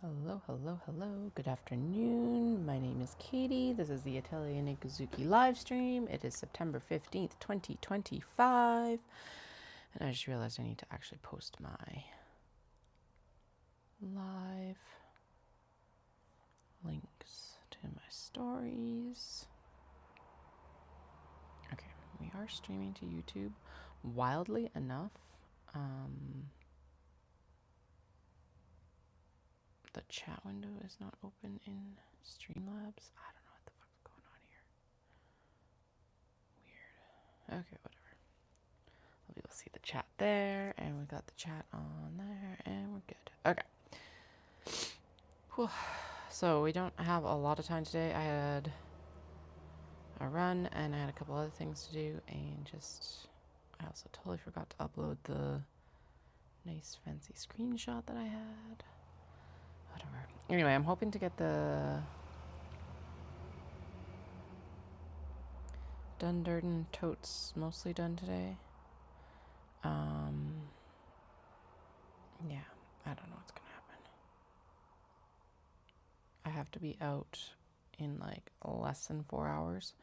Hello, hello, hello. Good afternoon. My name is Katie. This is the Atelier Nikazuki live stream. It is September 15th, 2025. And I just realized I need to actually post my live links to my stories. Okay, we are streaming to YouTube. Wildly enough, the chat window is not open in Streamlabs. I don't know what the fuck's going on here. Weird. Okay, whatever. I'll be able to see the chat there, and we got the chat on there, and we're good. Okay. Whew. So we don't have a lot of time today. I had a run, and I had a couple other things to do, and I also totally forgot to upload the nice fancy screenshot that I had. Whatever. Anyway, I'm hoping to get the Dundurn Totes mostly done today. Yeah, I don't know what's gonna happen. I have to be out in like less than 4 hours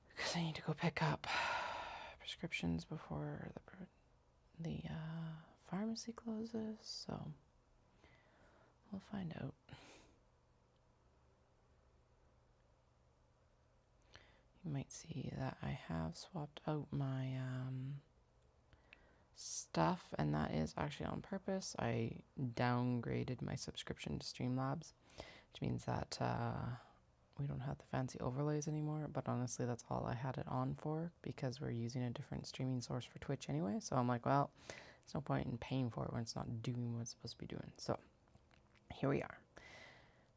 because I need to go pick up prescriptions before the pharmacy closes, so we'll find out. You might see that I have swapped out my stuff, and that is actually on purpose. I downgraded my subscription to Streamlabs, which means that we don't have the fancy overlays anymore, but honestly that's all I had it on for because we're using a different streaming source for Twitch anyway. So I'm like, well, there's no point in paying for it when it's not doing what it's supposed to be doing. So here we are,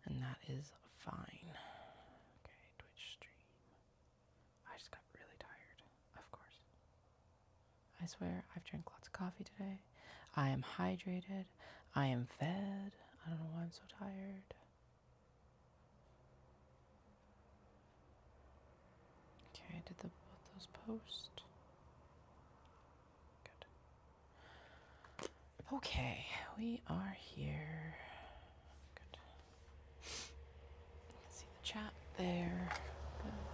and that is fine. Okay, Twitch stream. I just got really tired, of course. I swear I've drank lots of coffee today. I am hydrated. I am fed. I don't know why I'm so tired. Okay, did both those post? Good. Okay, we are here. Good. You can see the chat there. Good.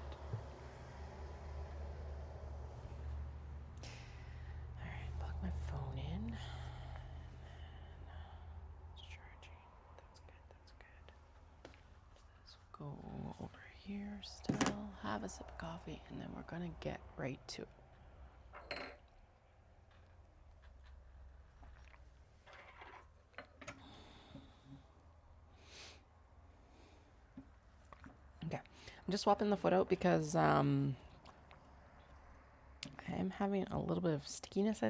Alright, plug my phone in. It's charging. That's good, Let's go over here still, have a sip of coffee, and then we're gonna get right to it. Okay, I'm just swapping the foot out because I am having a little bit of stickiness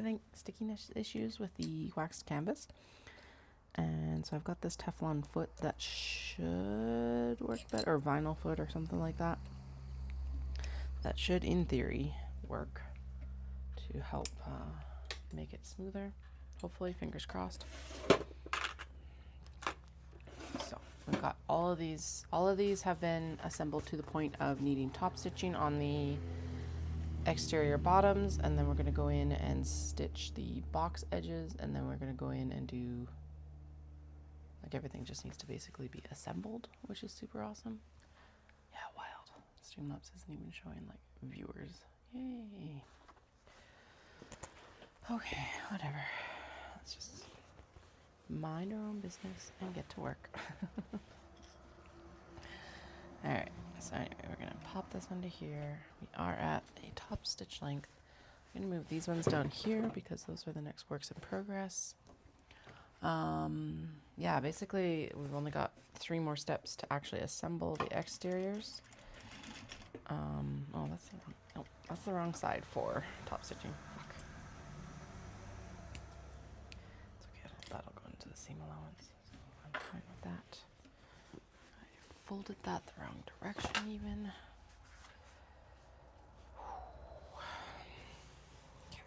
issues with the waxed canvas. And so I've got this Teflon foot that should work better, or vinyl foot or something like that. That should, in theory, work to help make it smoother. Hopefully, fingers crossed. So we've got all of these. All of these have been assembled to the point of needing top stitching on the exterior bottoms, and then we're going to go in and stitch the box edges, and then we're going to go in and do, like, everything just needs to basically be assembled, which is super awesome. Yeah, wild. Streamlabs isn't even showing like viewers. Yay. Okay, whatever. Let's just mind our own business and get to work. Alright, so anyway, we're going to pop this under here. We are at a top stitch length. I'm going to move these ones down here because those are the next works in progress. Yeah, basically we've only got 3 more steps to actually assemble the exteriors. Oh, that's the wrong side for top stitching. Fuck. It's okay, that'll go into the seam allowance. So I'm fine with that. I folded that the wrong direction even. Okay.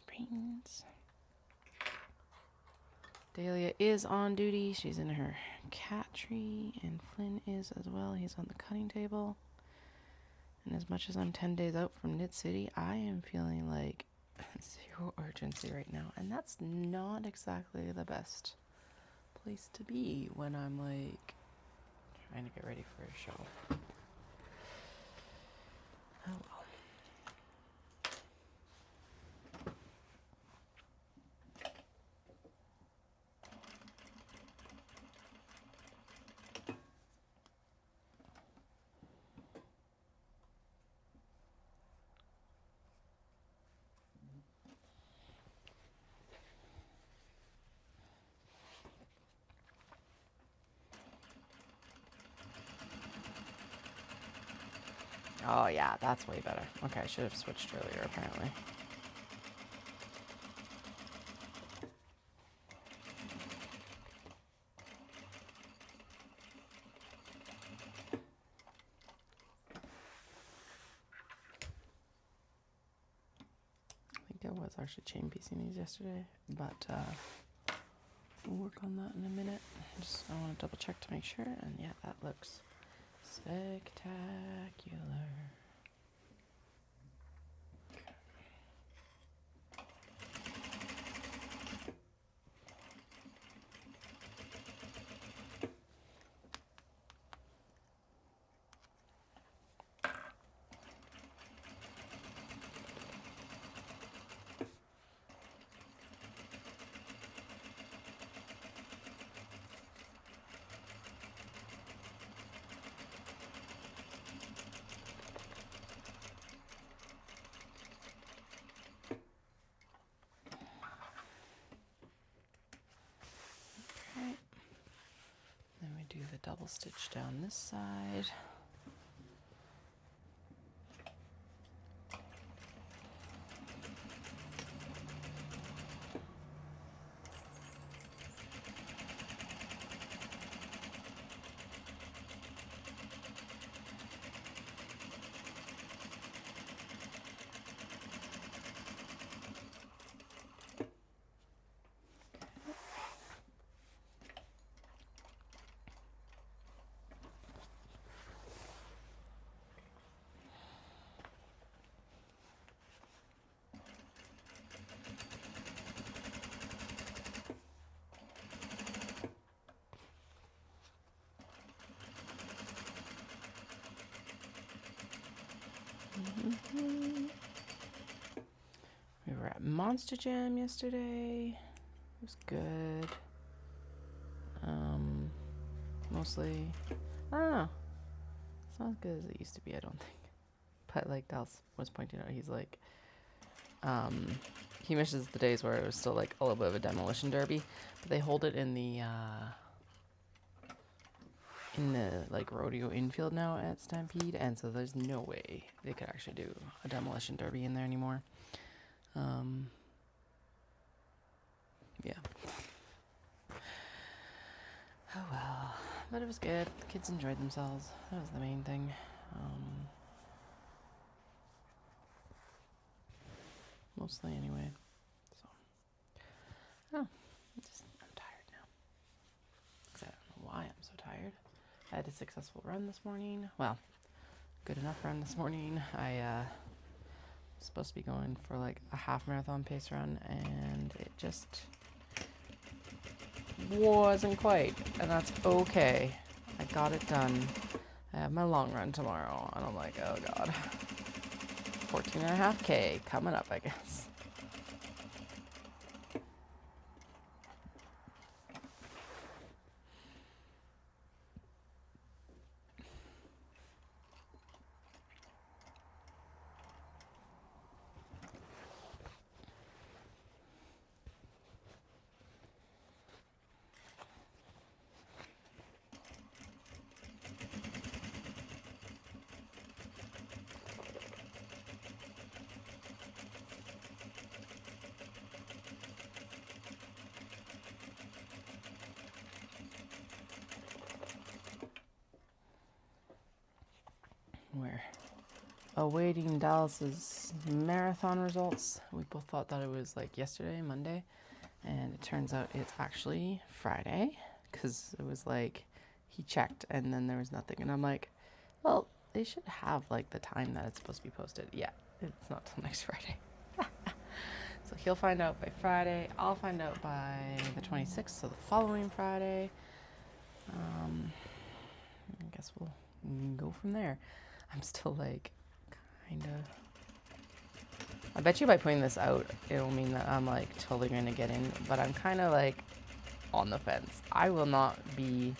Brains. Dahlia is on duty. She's in her cat tree, and Flynn is as well. He's on the cutting table. And as much as I'm 10 days out from Knit City, I am feeling like Zero urgency right now. And that's not exactly the best place to be when I'm like trying to get ready for a show. Oh well. Oh yeah, that's way better. Okay, I should have switched earlier apparently. I think I was actually chain piecing these yesterday, but we'll work on that in a minute. I want to double check to make sure, and yeah, that looks spectacular. Then we do the double stitch down this side. We were at Monster Jam yesterday. It was good. Mostly, I don't know. It's not as good as it used to be, I don't think. But like Dal was pointing out, he's like, he misses the days where it was still like a little bit of a demolition derby, but they hold it in the like rodeo infield now at Stampede, and so there's no way they could actually do a demolition derby in there anymore. Yeah. Oh well, but it was good. The kids enjoyed themselves. That was the main thing. Mostly anyway. So, I'm tired now. I don't know why I'm so tired. I had a successful run this morning. Well, good enough run this morning. I was supposed to be going for like a half marathon pace run, and it just wasn't quite, and that's okay. I got it done. I have my long run tomorrow, and I'm like, oh god. 14.5K coming up, I guess. We're awaiting Dallas's marathon results. We both thought that it was like yesterday, Monday, and it turns out it's actually Friday, because it was like he checked and then there was nothing, and I'm like, well, they should have like the time that it's supposed to be posted. Yeah, it's not till next Friday. he'll find out by Friday. I'll find out by the 26th, so the following Friday. I guess we'll go from there. I'm still like, kind of. I bet you by putting this out, it'll mean that I'm like totally going to get in, but I'm kind of like on the fence. I will not be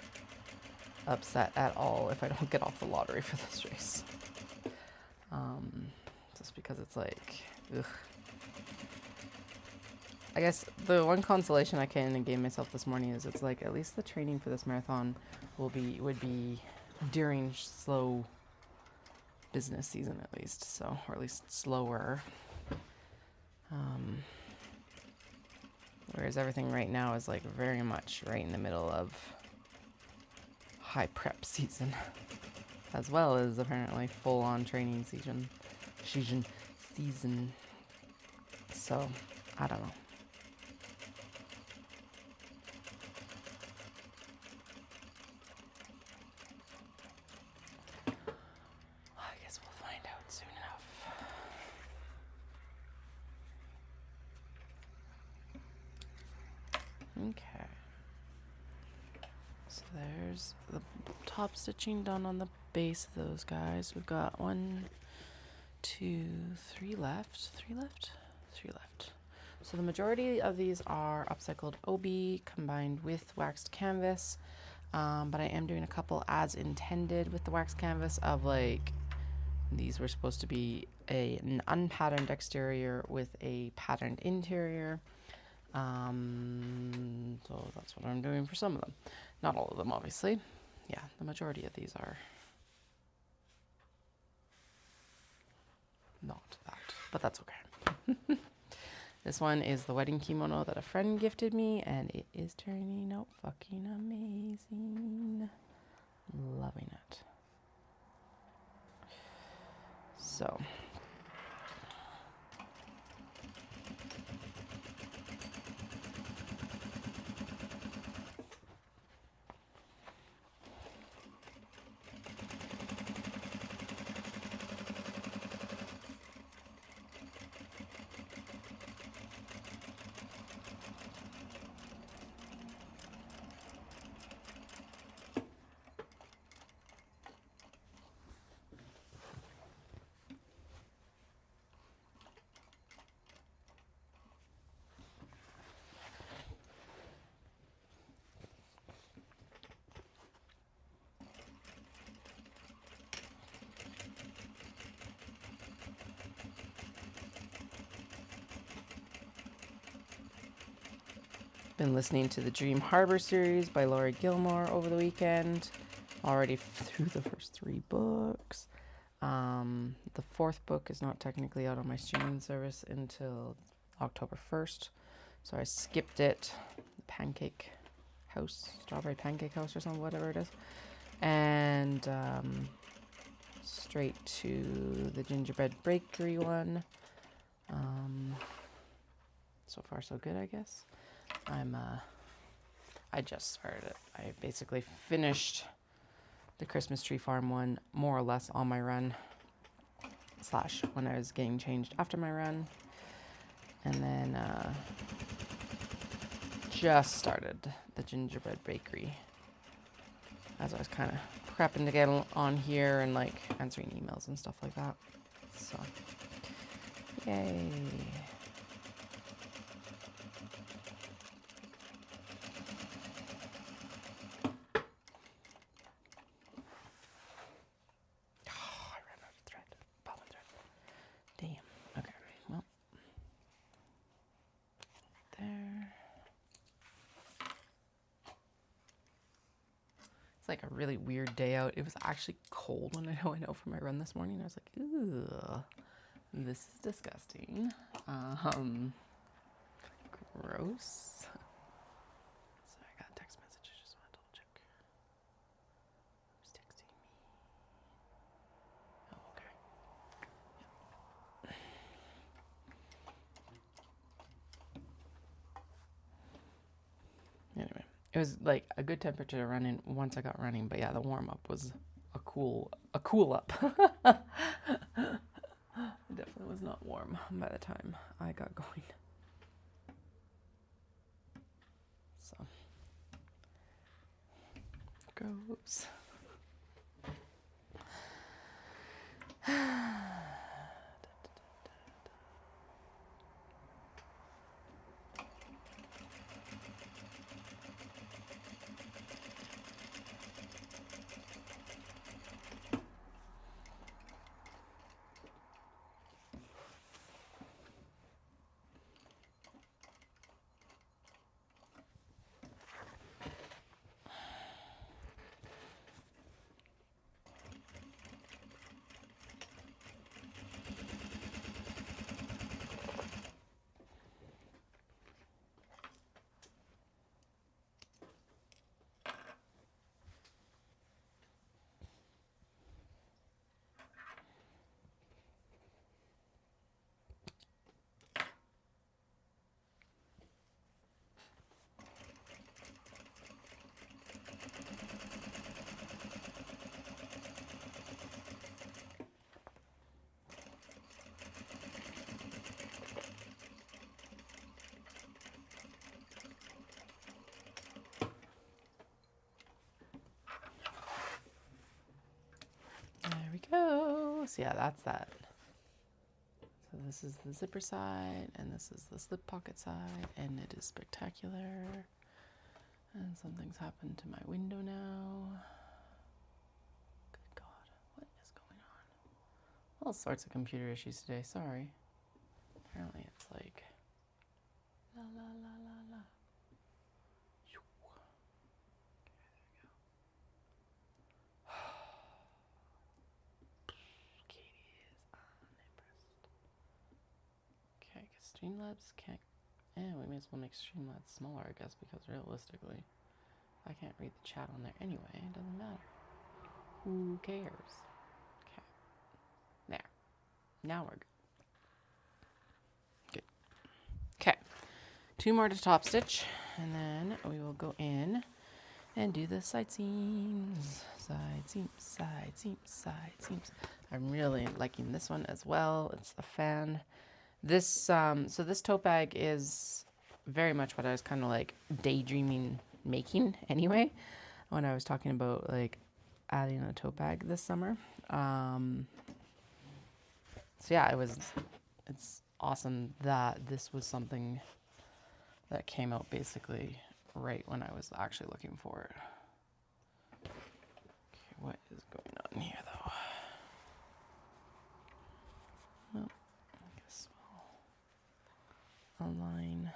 upset at all if I don't get off the lottery for this race. Just because it's like, ugh. I guess the one consolation I kind of gave myself this morning is it's like at least the training for this marathon would be during slow business season at least, so, or at least slower. Whereas everything right now is like very much right in the middle of high prep season, as well as apparently full on training season. So, I don't know. I guess we'll find out soon enough. Okay. So there's the top stitching done on the base of those guys. We've got 1, 2, 3 left. 3 left? 3 left. So the majority of these are upcycled Obi combined with waxed canvas. But I am doing a couple as intended with the waxed canvas of like, these were supposed to be an unpatterned exterior with a patterned interior. So that's what I'm doing for some of them. Not all of them, obviously. Yeah, the majority of these are not that, but that's okay. This one is the wedding kimono that a friend gifted me, and it is turning out fucking amazing. Loving it. So. Been listening to the Dream Harbor series by Laurie Gilmore over the weekend. Already through the first 3 books. The 4th book is not technically out on my streaming service until October 1st. So I skipped it. Pancake House, Strawberry Pancake House or something, whatever it is. And straight to the Gingerbread Bakery one. So far so good, I guess. I just started it. I basically finished the Christmas Tree Farm one more or less on my run, / when I was getting changed after my run. And then just started the Gingerbread Bakery as I was kind of prepping to get on here and like answering emails and stuff like that. So, yay. Like a really weird day out. It was actually cold when I went out for my run this morning. I was like, "Ugh, this is disgusting." Gross. So I got text messages. Just want to double check. Who's texting me? Oh, okay. Yeah. Anyway. It was like a good temperature to run in once I got running, but yeah, the warm up was a cool up. It definitely was not warm by the time I got going. goes. There we go. So yeah, that's that. So this is the zipper side, and this is the slip pocket side, and it is spectacular. And something's happened to my window now. Good God, what is going on? All sorts of computer issues today, sorry. Apparently it's like, la la la la la. Okay, because Streamlabs can't. We may as well make Streamlabs smaller, I guess, because realistically, I can't read the chat on there anyway. It doesn't matter. Who cares? Okay. There. Now we're good. Good. Okay. 2 more to top stitch, and then we will go in and do the side seams. Side seams, side seams, side seams. I'm really liking this one as well. It's a fan. This, so this tote bag is very much what I was kind of like daydreaming making anyway, when I was talking about like adding a tote bag this summer. So yeah, it's awesome that this was something that came out basically right when I was actually looking for it. Okay, what is going on here though? Well, I guess we'll align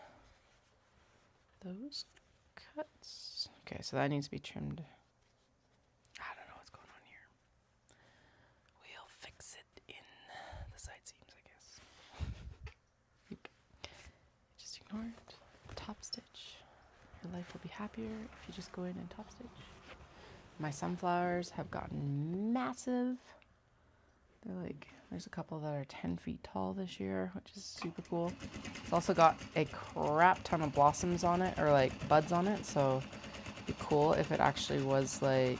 those cuts. Okay, so that needs to be trimmed. I don't know what's going on here. We'll fix it in the side seams, I guess. Yep. Just ignore it. Top stitch. Your life will be happier if you just go in and top stitch. My sunflowers have gotten massive. They're like, there's a couple that are 10 feet tall this year, which is super cool. It's also got a crap ton of blossoms on it, or like buds on it, so it'd be cool if it actually was like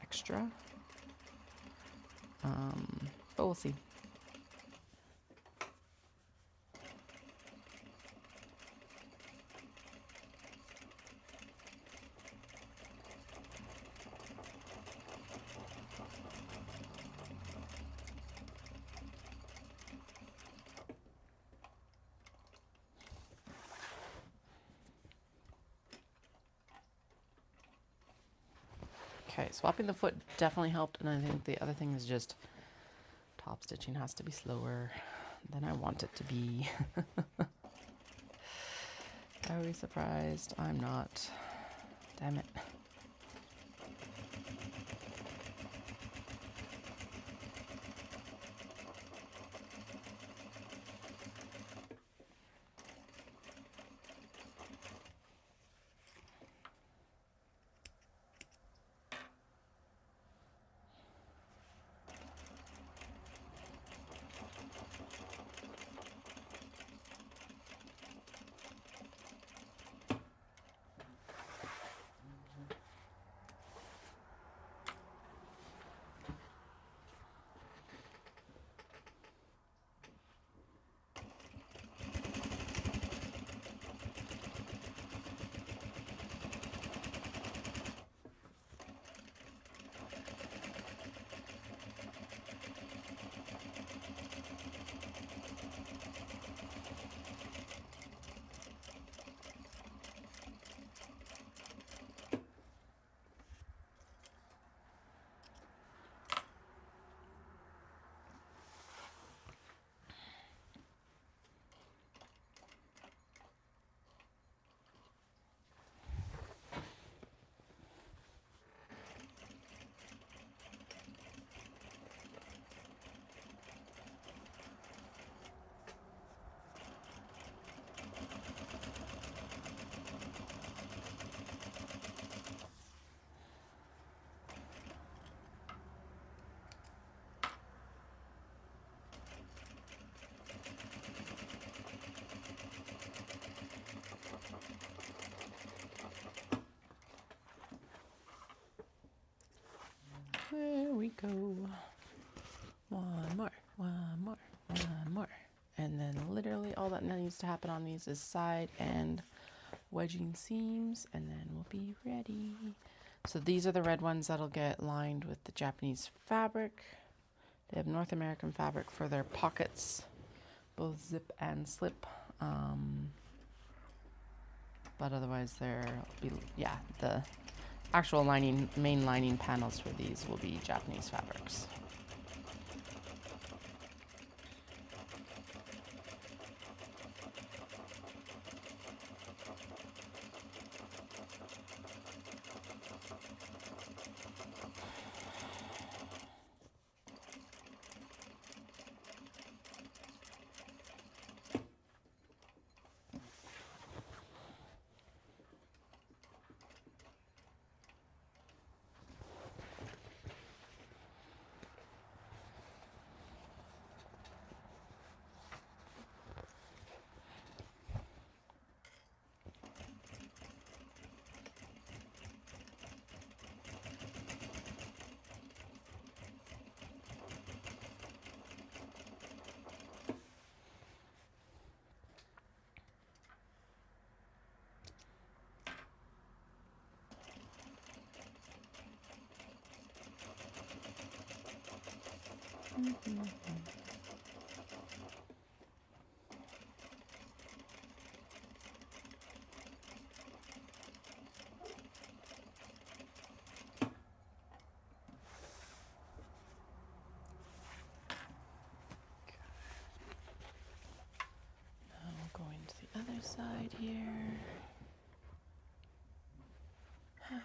extra. But we'll see. Okay, swapping the foot definitely helped, and I think the other thing is just top stitching has to be slower than I want it to be. Are we surprised? I'm not. Damn it. we go. One more, one more, one more. And then literally all that needs to happen on these is side and wedging seams, and then we'll be ready. So these are the red ones that'll get lined with the Japanese fabric. They have North American fabric for their pockets, both zip and slip. But otherwise there'll be, yeah, the actual lining, main lining panels for these will be Japanese fabrics. Other side here. Okay.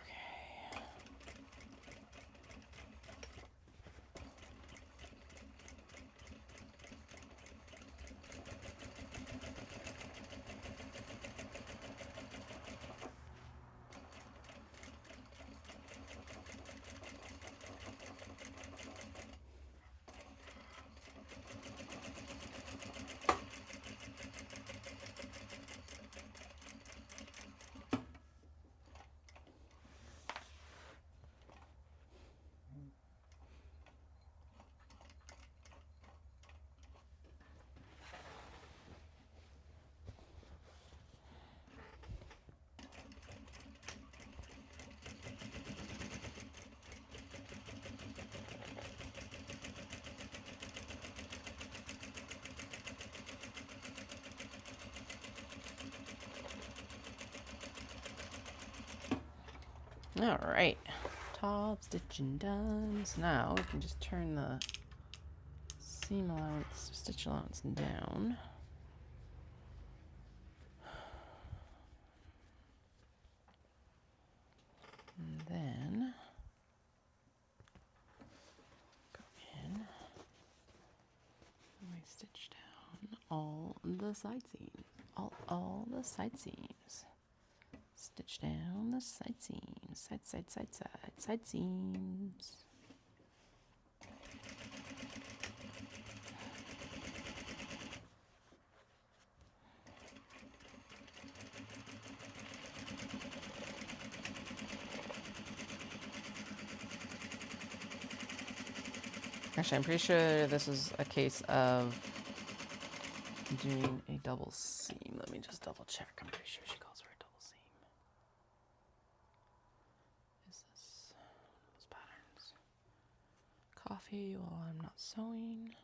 All right, top stitching done. So now we can just turn the seam allowance, stitch allowance down. And then go in and we stitch down all the side seams, all the side seams. Stitch down the side seams, side seams. Actually, I'm pretty sure this is a case of doing a double seam. Let me just double check. I'm pretty sure she calls for a double seam. Is this one of those patterns? Coffee while I'm not sewing.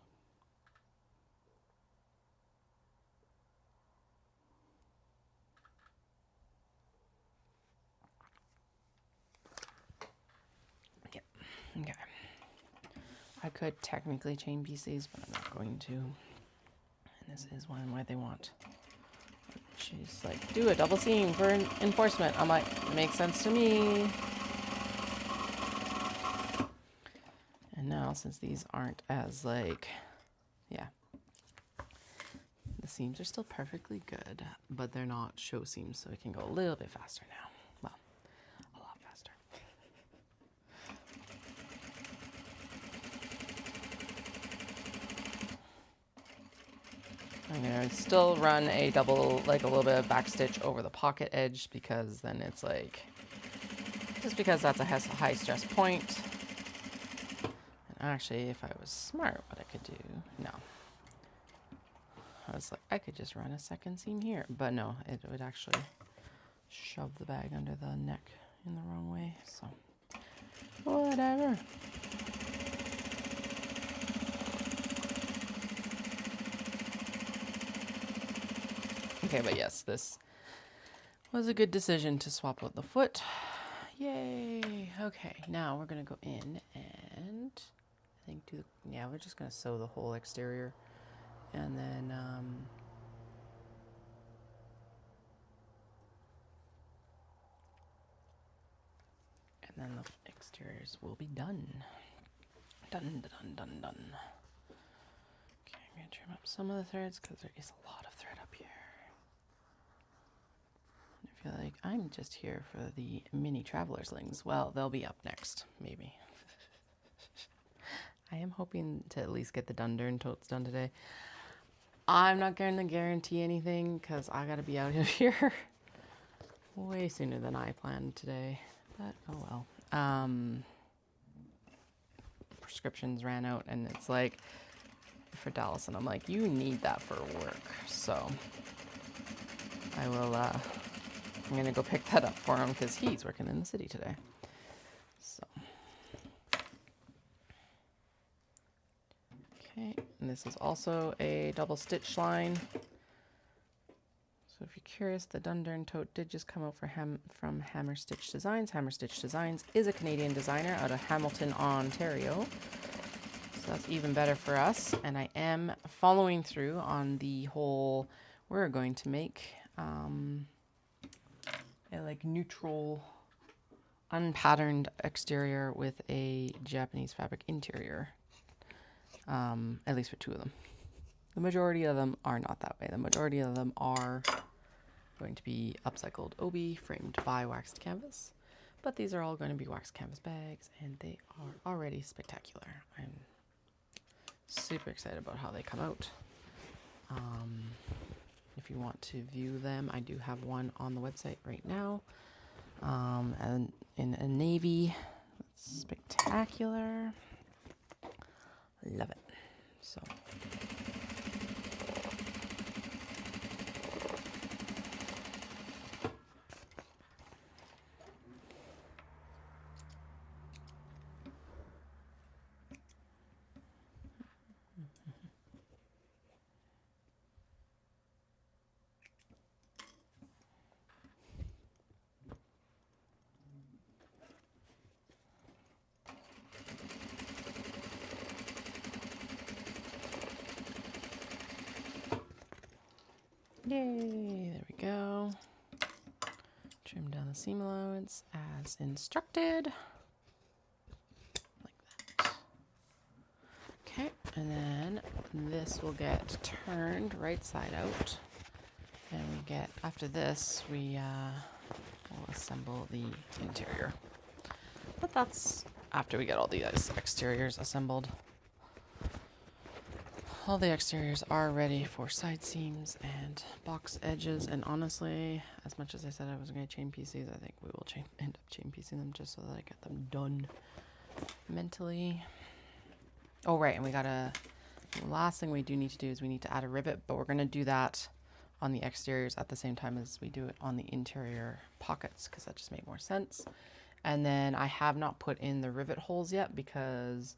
Yep. Okay. I could technically chain piece these, but I'm not going to. And this is one where they want. She's like, do a double seam for enforcement. I'm like, makes sense to me. And now, since these aren't as like, yeah, the seams are still perfectly good, but they're not show seams, so it can go a little bit faster now. Well, a lot faster. I'm gonna still run a double, like a little bit of back stitch over the pocket edge, because then it's like, just because that's a high stress point. Actually, if I was smart, what I could do, no. I was like, I could just run a second seam here, but no, it would actually shove the bag under the neck in the wrong way, so whatever. Okay, but yes, this was a good decision to swap out the foot. Yay! Okay, now we're gonna go in and I think yeah, we're just gonna sew the whole exterior, and then the exteriors will be done. Done. Okay, I'm gonna trim up some of the threads because there is a lot of thread up here. I feel like I'm just here for the mini traveler slings. Well, they'll be up next, maybe. I am hoping to at least get the Dundurn Totes done today. I'm not going to guarantee anything because I got to be out of here way sooner than I planned today. But oh well. Prescriptions ran out, and it's like for Dallas, and I'm like, you need that for work. So I will. I'm gonna go pick that up for him because he's working in the city today. So. Okay, and this is also a double stitch line. So if you're curious, the Dundurn Tote did just come out from Hammerstitch Designs. Hammerstitch Designs is a Canadian designer out of Hamilton, Ontario. So that's even better for us. And I am following through on the whole, we're going to make a like neutral, unpatterned exterior with a Japanese fabric interior. At least for 2 of them. The majority of them are not that way. The majority of them are going to be upcycled Obi framed by waxed canvas. But these are all going to be waxed canvas bags, and they are already spectacular. I'm super excited about how they come out. If you want to view them, I do have one on the website right now. And in a navy, it's spectacular. Love it. So. Yay, there we go. Trim down the seam allowance as instructed. Like that. Okay, and then this will get turned right side out. And we get, after this, we will assemble the interior. But that's after we get all these exteriors assembled. All the exteriors are ready for side seams and box edges, and honestly, as much as I said I was going to chain piece these, I think we will end up chain piecing them just so that I get them done mentally. Oh right, and the last thing we do need to do is we need to add a rivet, but we're going to do that on the exteriors at the same time as we do it on the interior pockets, because that just made more sense. And then I have not put in the rivet holes yet because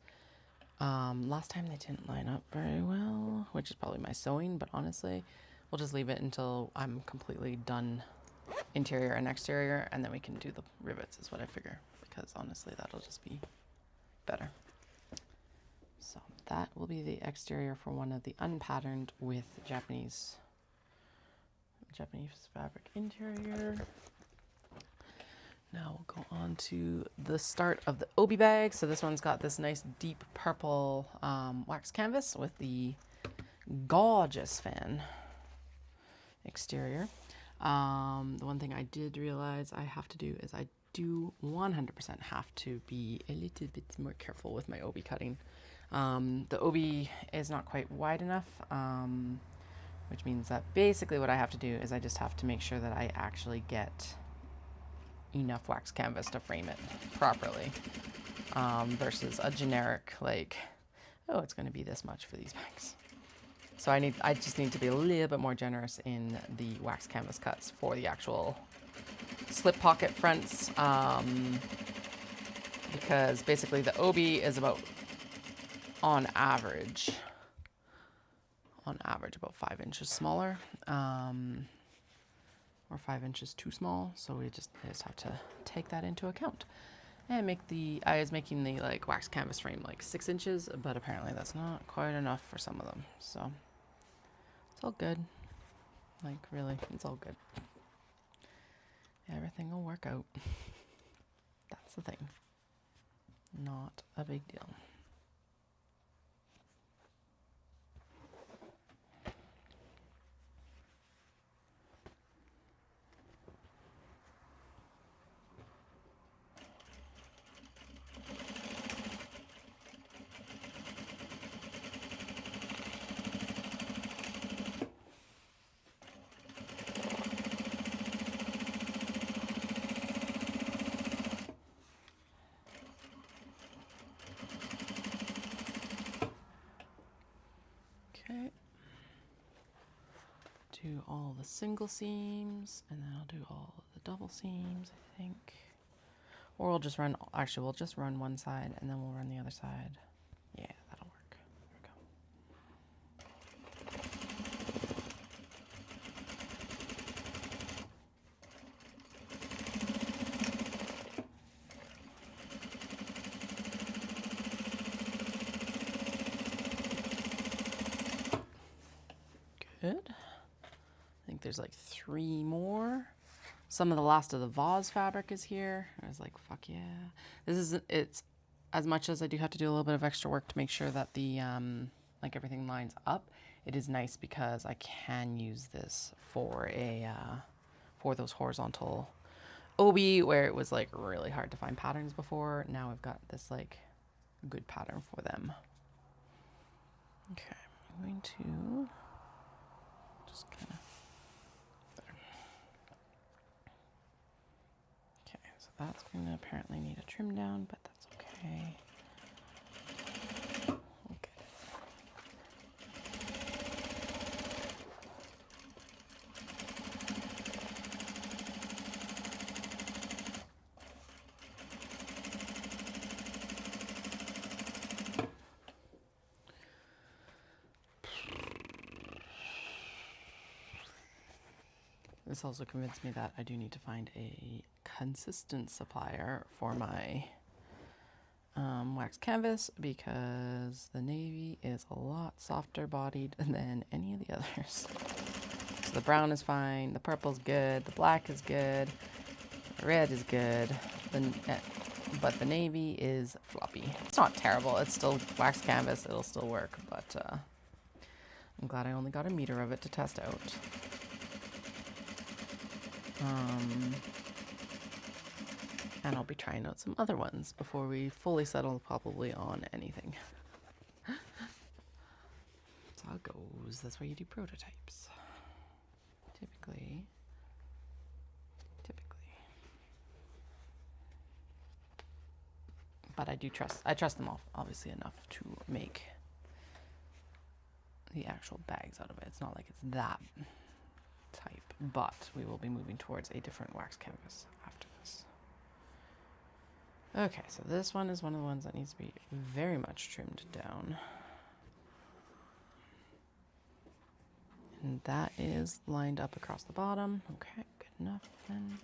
last time they didn't line up very well, which is probably my sewing, but honestly, we'll just leave it until I'm completely done interior and exterior, and then we can do the rivets is what I figure, because honestly, that'll just be better. So that will be the exterior for one of the unpatterned with Japanese fabric interior. Now we'll go on to the start of the Obi bag. So this one's got this nice deep purple wax canvas with the gorgeous fan exterior. The one thing I did realize I have to do is I do 100% have to be a little bit more careful with my Obi cutting. The Obi is not quite wide enough, which means that basically what I have to do is I just have to make sure that I actually get, enough wax canvas to frame it properly, versus a generic, like, oh, it's going to be this much for these bags. So I just need to be a little bit more generous in the wax canvas cuts for the actual slip pocket fronts, because basically the Obi is about, on average about 5 inches smaller, or 5 inches too small. So I just have to take that into account and I was making the like wax canvas frame like 6 inches, but apparently that's not quite enough for some of them. So it's all good. Like, really, it's all good. Everything will work out. That's the thing. Not a big deal. Okay. Do all the single seams, and then I'll do all the double seams, I think. Or we'll just run, actually, we'll just run one side, and then we'll run the other side. Yeah, that'll work. There we go. Good. I think there's like 3 more. Some of the last of the vase fabric is here. I was like, fuck yeah. It's as much as I do have to do a little bit of extra work to make sure that the, like everything lines up. It is nice because I can use this for for those horizontal Obi where it was like really hard to find patterns before. Now I've got this like good pattern for them. Okay, I'm going to just kind of, that's going to apparently need a trim down, but that's okay. Okay. This also convinced me that I do need to find a consistent supplier for my wax canvas, because the navy is a lot softer bodied than any of the others. So the brown is fine, the purple's good, the black is good, the red is good, but the navy is floppy. It's not terrible, it's still wax canvas, it'll still work, but I'm glad I only got 1 meter of it to test out. And I'll be trying out some other ones before we fully settle probably on anything. That's how it goes. That's why you do prototypes. Typically. But I trust them all, obviously, enough to make the actual bags out of it. It's not like it's that type, but we will be moving towards a different wax canvas after this. Okay, so this one is one of the ones that needs to be very much trimmed down. And that is lined up across the bottom. Okay, good enough then.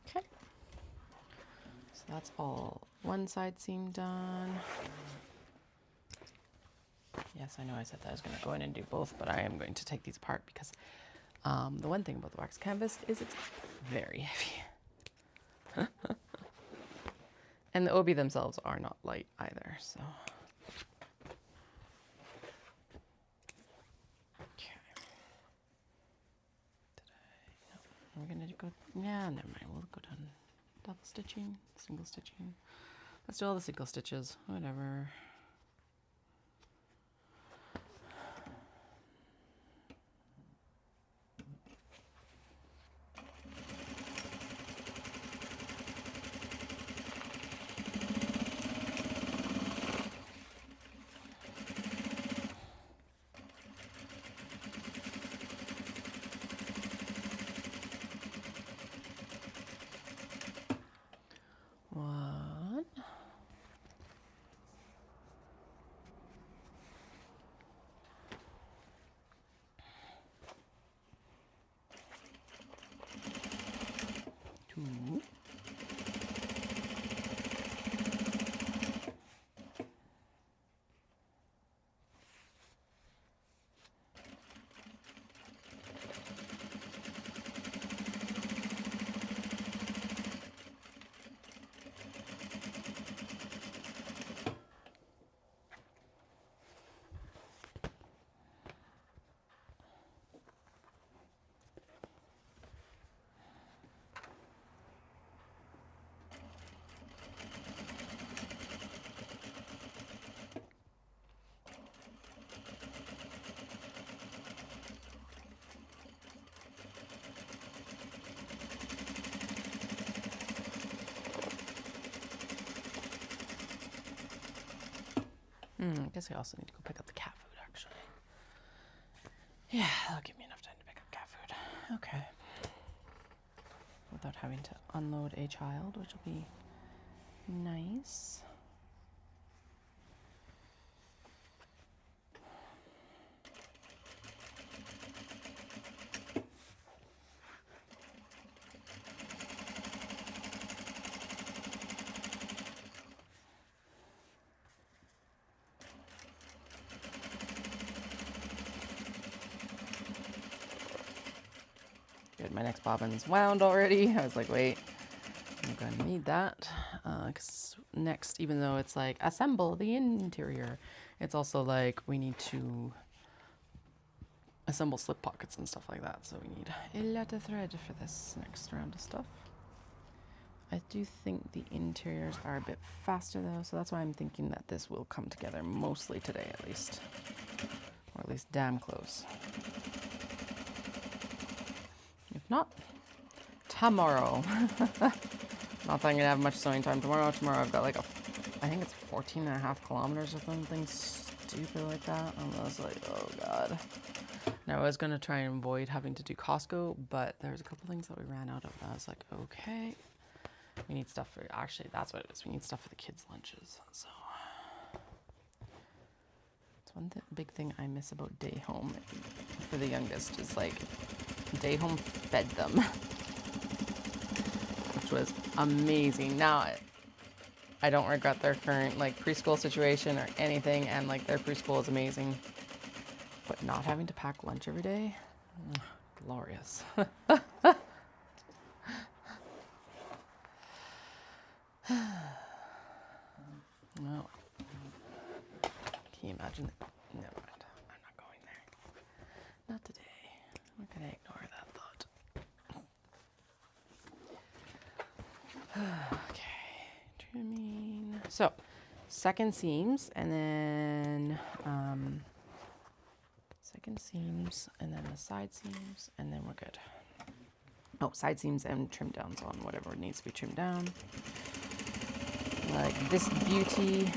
Okay. So that's all one side seam done. Yes, I know I said that I was going to go in and do both, but I am going to take these apart because the one thing about the wax canvas is it's very heavy. And the Obi themselves are not light either, so. Okay. No, we're going to go, yeah, never mind, we'll go down double stitching, single stitching. Let's do all the single stitches, whatever. One. Two. I guess I also need to go pick up the cat food, actually. Yeah, that'll give me enough time to pick up cat food. Okay. Without having to unload a child, which will be nice. My next bobbin's wound already. I was like, wait, I'm going to need that. Because next, even though it's like, assemble the interior, it's also like, we need to assemble slip pockets and stuff like that. So we need a lot of thread for this next round of stuff. I do think the interiors are a bit faster though, so that's why I'm thinking that this will come together mostly today at least. Or at least damn close. If not, tomorrow. Not that I'm gonna have much sewing time tomorrow. Tomorrow I've got like I think it's 14.5 kilometers or something stupid like that. I was like, oh God. Now I was gonna try and avoid having to do Costco, but there's a couple things that we ran out of. I was like, okay, we need stuff for, actually that's what it is. We need stuff for the kids' lunches. So it's one big thing I miss about day home for the youngest is like, day home fed them, which was amazing. Now I don't regret their current like preschool situation or anything, and like their preschool is amazing, but not having to pack lunch every day, glorious. No, can you imagine? Never mind, I'm not going there, not today. I'm gonna ignore that thought. Okay, trimming. So, second seams, and then second seams, and then the side seams, and then we're good. Oh, side seams and trim downs on whatever needs to be trimmed down. Like this beauty.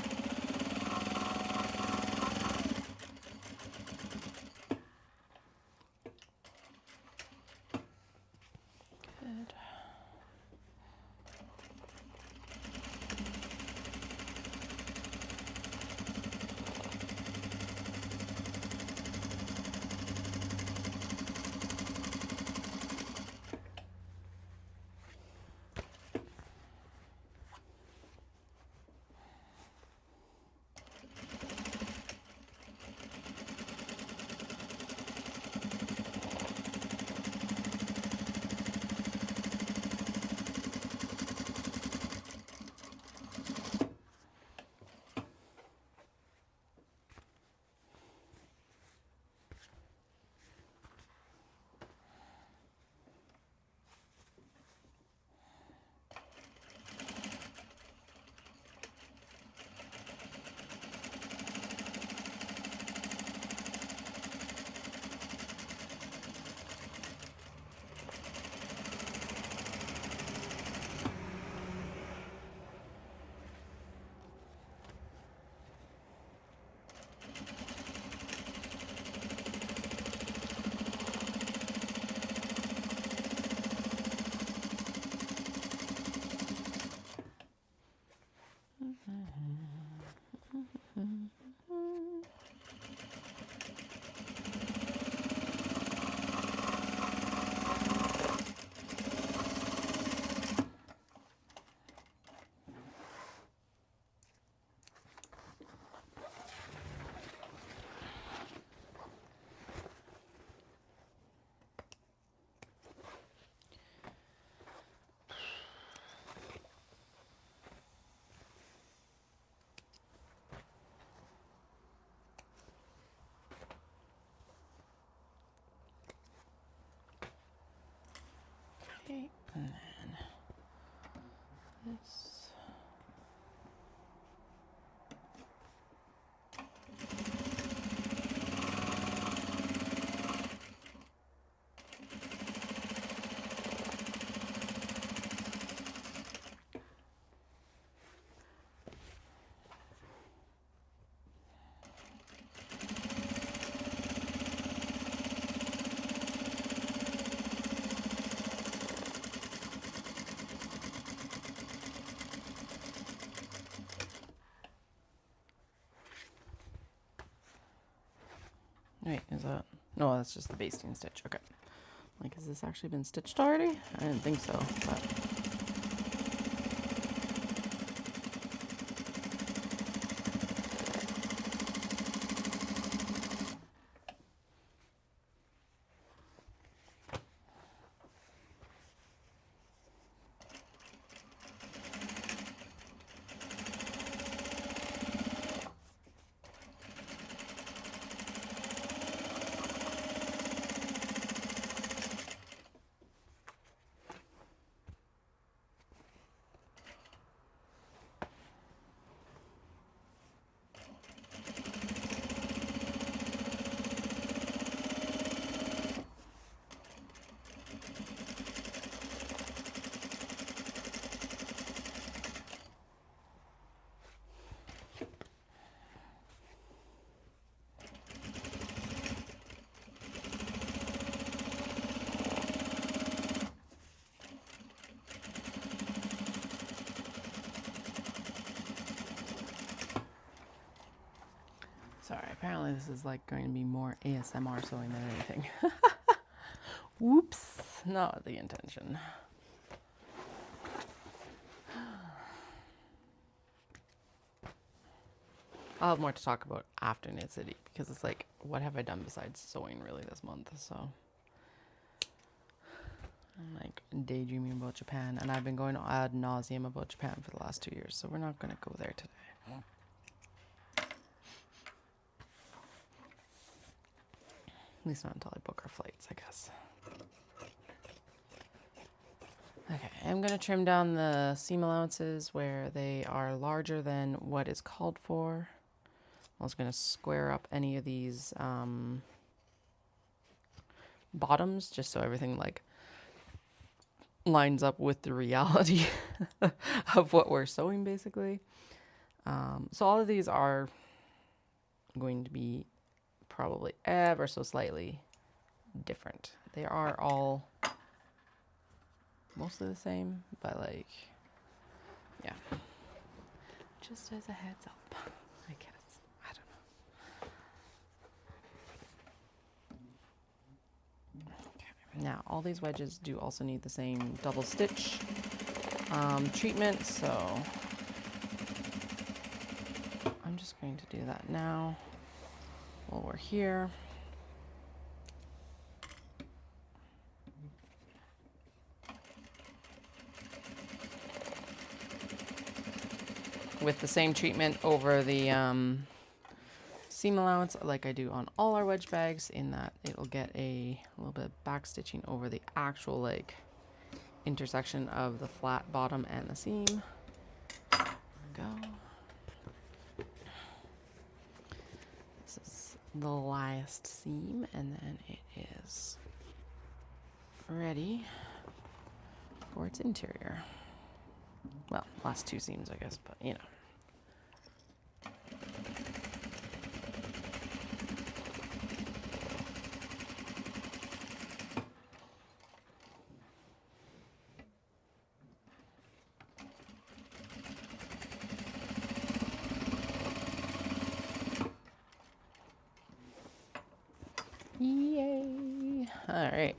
this. Wait, is that? No, that's just the basting stitch. Okay. Like, has this actually been stitched already? I didn't think so, but. Sorry, apparently this is like going to be more ASMR sewing than anything. Whoops, not the intention. I'll have more to talk about after Knit City because it's like, what have I done besides sewing really this month? So I'm like daydreaming about Japan, and I've been going ad nauseum about Japan for the last 2 years, so we're not going to go there today. At least not until I book our flights, I guess. Okay, I'm going to trim down the seam allowances where they are larger than what is called for. I was going to square up any of these bottoms just so everything like lines up with the reality of what we're sewing basically. So all of these are going to be probably ever so slightly different. They are all mostly the same, but like, yeah, just as a heads up, I guess. I don't know. Okay. Now all these wedges do also need the same double stitch treatment, so I'm just going to do that now while we're here. With the same treatment over the seam allowance like I do on all our wedge bags, in that it'll get a little bit of back stitching over the actual like intersection of the flat bottom and the seam. There we go. This is the last seam, and then it is ready for its interior. Well, last two seams, I guess, but you know. Yay! All right.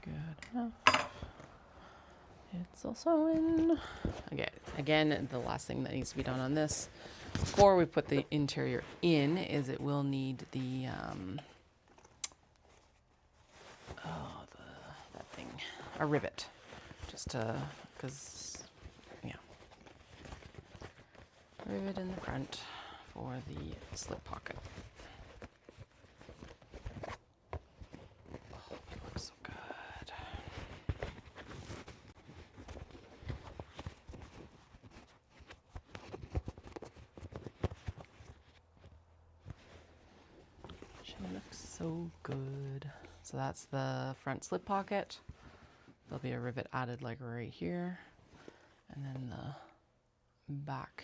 Good enough. It's also in. Okay, again, the last thing that needs to be done on this before we put the interior in is it will need the that thing, a rivet, just to, because yeah, rivet in the front for the slip pocket. She looks so good. So that's the front slip pocket. There'll be a rivet added like right here. And then the back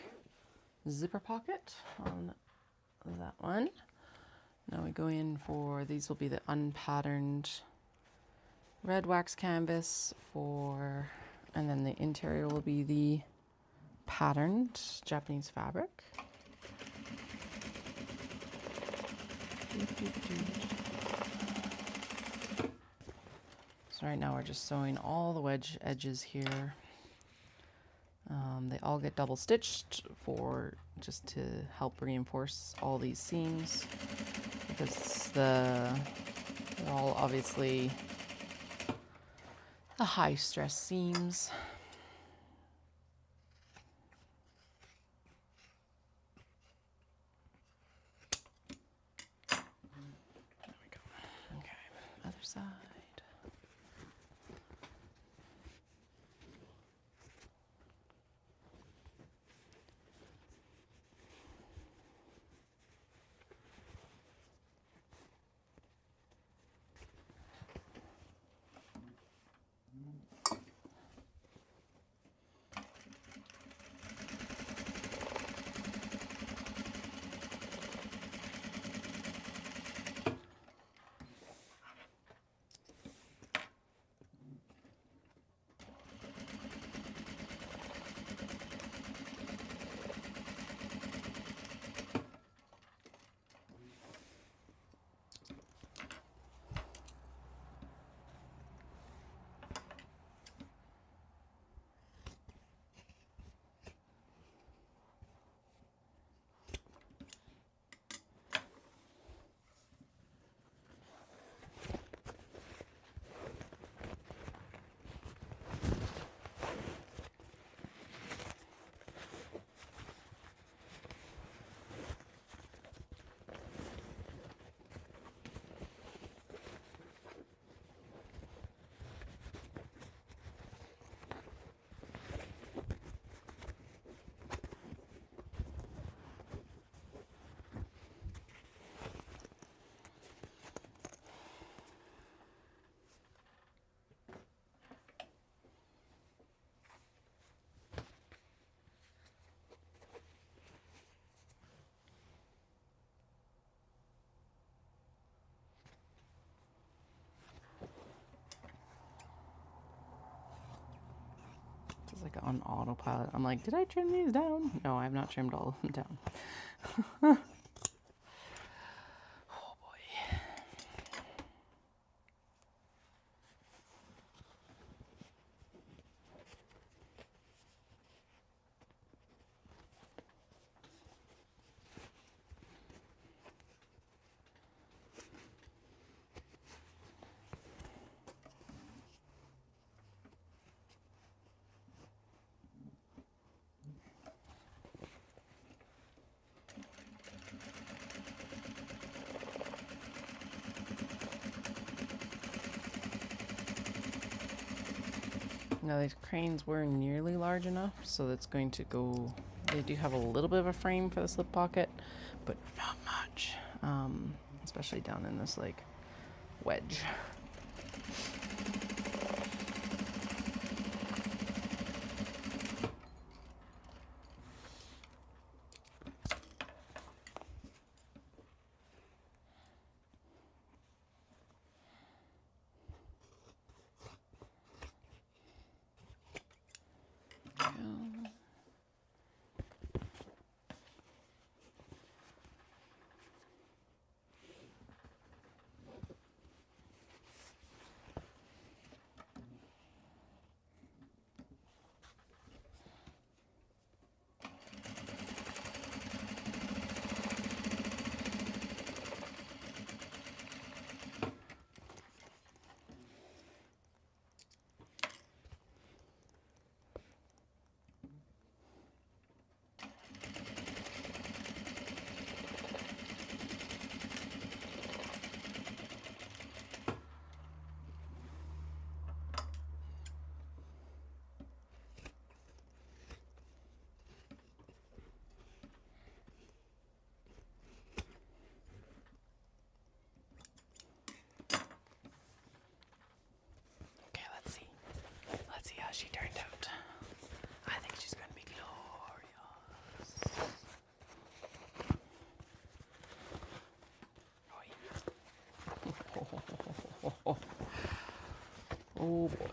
zipper pocket on that one. Now we go in for, these will be the unpatterned red wax canvas for, and then the interior will be the patterned Japanese fabric. So right now we're just sewing all the wedge edges here. They all get double stitched for just to help reinforce all these seams, because they're all obviously the high stress seams. There we go. Okay, other side. Like on autopilot. I'm like, did I trim these down? No, I have not trimmed all of them down. Oh boy. Now these cranes were nearly large enough, so that's going to go, they do have a little bit of a frame for the slip pocket, but not much, especially down in this like wedge. she turned out. I think she's going to be glorious. Oh, yeah. Oh boy.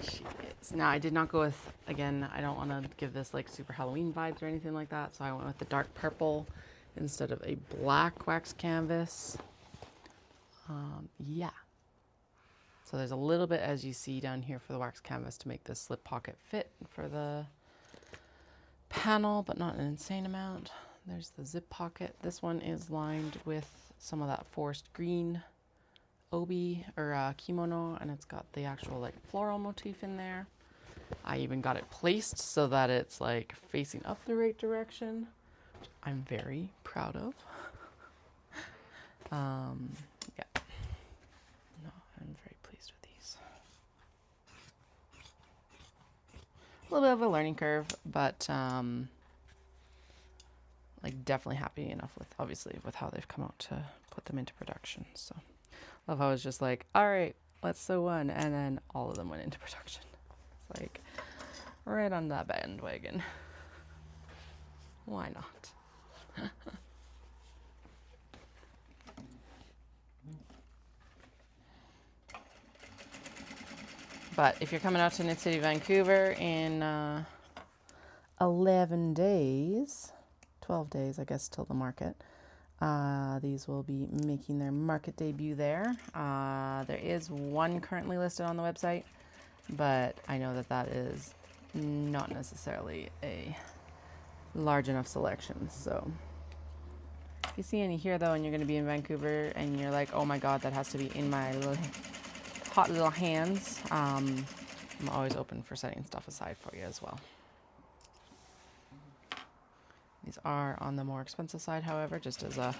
She is. Now, I did not go with, again, I don't want to give this like super Halloween vibes or anything like that, so I went with the dark purple instead of a black wax canvas. Yeah. So there's a little bit, as you see down here, for the wax canvas to make this slip pocket fit for the panel, but not an insane amount. There's the zip pocket. This one is lined with some of that forest green obi or kimono, and it's got the actual like floral motif in there. I even got it placed so that it's like facing up the right direction, which I'm very proud of. Yeah. No, I'm very pleased with these. A little bit of a learning curve, but like definitely happy enough with, obviously, with how they've come out to put them into production. So love how it's just like, all right, let's sew one, and then all of them went into production. It's like right on that bandwagon. Why not? But if you're coming out to Knit City Vancouver in 11 days, 12 days, I guess, till the market, these will be making their market debut there. There is one currently listed on the website, but I know that that is not necessarily a large enough selection. So if you see any here, though, and you're going to be in Vancouver and you're like, oh my God, that has to be in my little hot little hands, I'm always open for setting stuff aside for you as well. These are on the more expensive side, however, just as a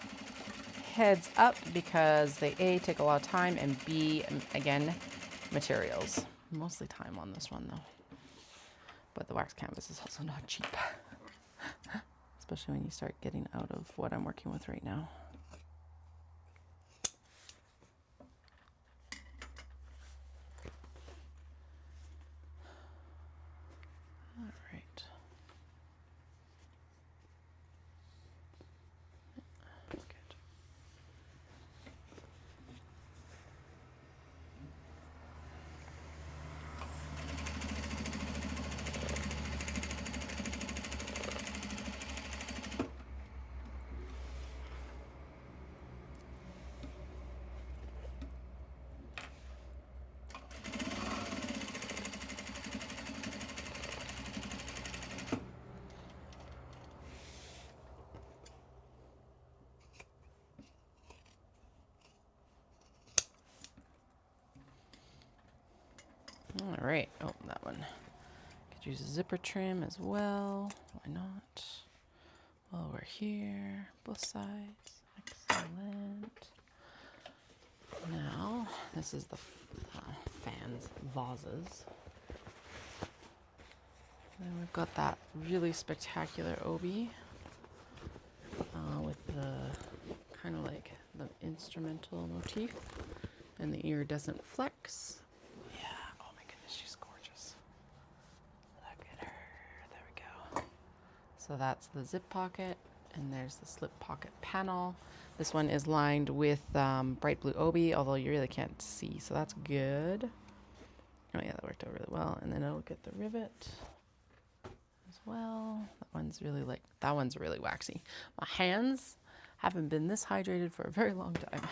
heads up, because they A, take a lot of time, and B, again, materials. Mostly time on this one, though. But the wax canvas is also not cheap, especially when you start getting out of what I'm working with right now. All right. Oh, that one. Could use a zipper trim as well. Why not? While we're here, both sides. Excellent. Now, this is the fans, vases. Then we've got that really spectacular obi with the kind of like the instrumental motif and the iridescent flecks. She's gorgeous. Look at her. There we go. So that's the zip pocket, and there's the slip pocket panel. This one is lined with bright blue obi, although you really can't see, so that's good. Oh yeah, that worked out really well. And then it'll get the rivet as well. That one's really waxy. My hands haven't been this hydrated for a very long time.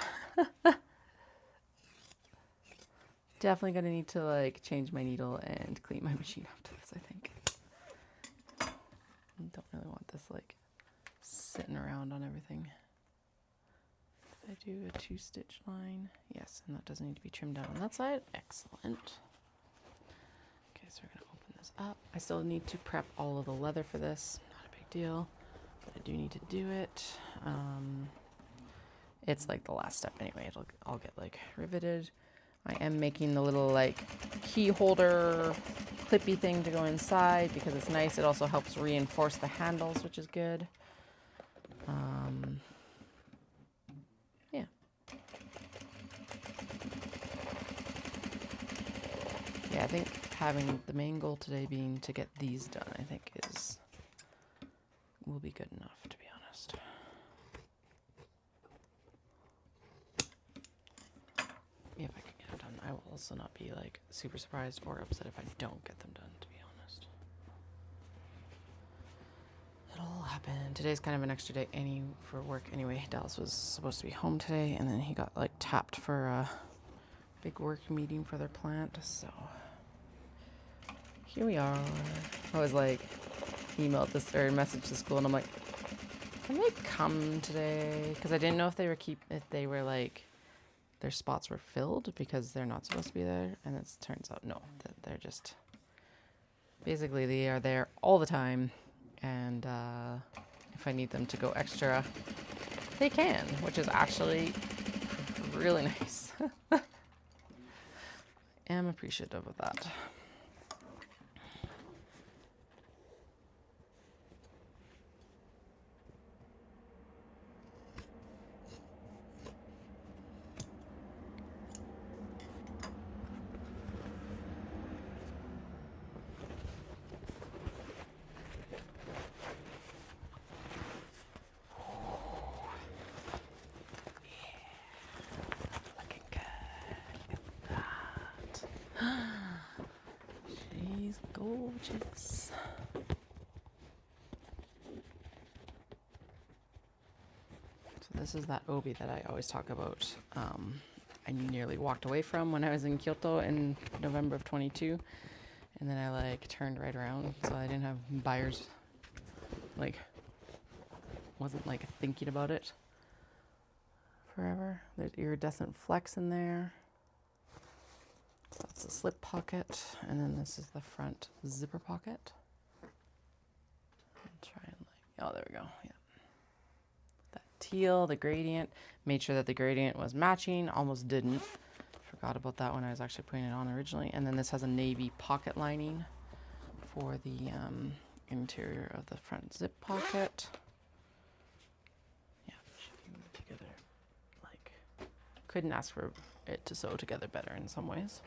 Definitely gonna need to like change my needle and clean my machine after this, I think. I don't really want this like sitting around on everything. Did I do a 2-stitch line? Yes, and that doesn't need to be trimmed down on that side. Excellent. Okay, so we're gonna open this up. I still need to prep all of the leather for this. Not a big deal, but I do need to do it. It's like the last step anyway. I'll get like riveted. I am making the little like key holder clippy thing to go inside because it's nice. It also helps reinforce the handles, which is good. Yeah. Yeah, I think having the main goal today being to get these done, I think will be good enough, to be honest. If I can get them done. I will also not be like super surprised or upset if I don't get them done, to be honest. It'll happen. Today's kind of an extra day for work anyway. Dallas was supposed to be home today, and then he got like tapped for a big work meeting for their plant, so here we are. I was like, emailed this or messaged the school, and I'm like, can they come today? Because I didn't know if they were like their spots were filled because they're not supposed to be there, and it turns out no, that they're just basically they are there all the time, and if I need them to go extra, they can, which is actually really nice. I'm appreciative of that. Gorgeous. So this is that Obi that I always talk about. I nearly walked away from when I was in Kyoto in November of 22, and then I like turned right around, so I didn't have buyers. Like, wasn't like thinking about it forever. There's iridescent flex in there. So that's the slip pocket, and then this is the front zipper pocket. I'll try and like, oh, there we go. Yeah. That teal, the gradient. Made sure that the gradient was matching. Almost didn't. Forgot about that when I was actually putting it on originally. And then this has a navy pocket lining for the interior of the front zip pocket. Yeah, should be together. Like, couldn't ask for it to sew together better in some ways.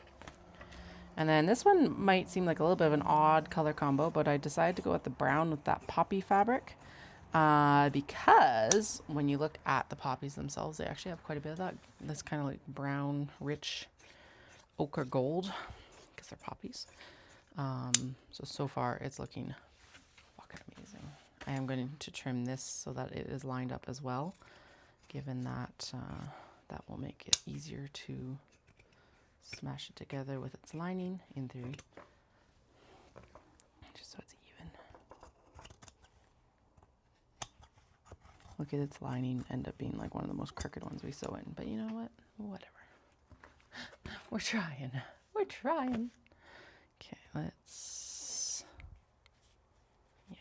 And then this one might seem like a little bit of an odd color combo, but I decided to go with the brown with that poppy fabric because when you look at the poppies themselves, they actually have quite a bit of that. This kind of like brown, rich ochre gold because they're poppies. So far it's looking fucking amazing. I am going to trim this so that it is lined up as well, given that that will make it easier to smash it together with its lining, in theory, just so it's even. Look at its lining, end up being like one of the most crooked ones we sew in, but you know what? Whatever. We're trying. We're trying. Okay, let's, yeah,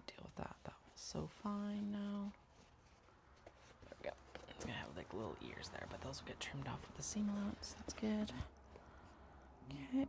deal with that. That was so fine now. There we go. It's gonna have like little ears there, but those will get trimmed off with the seam allowance. That's good. Okay.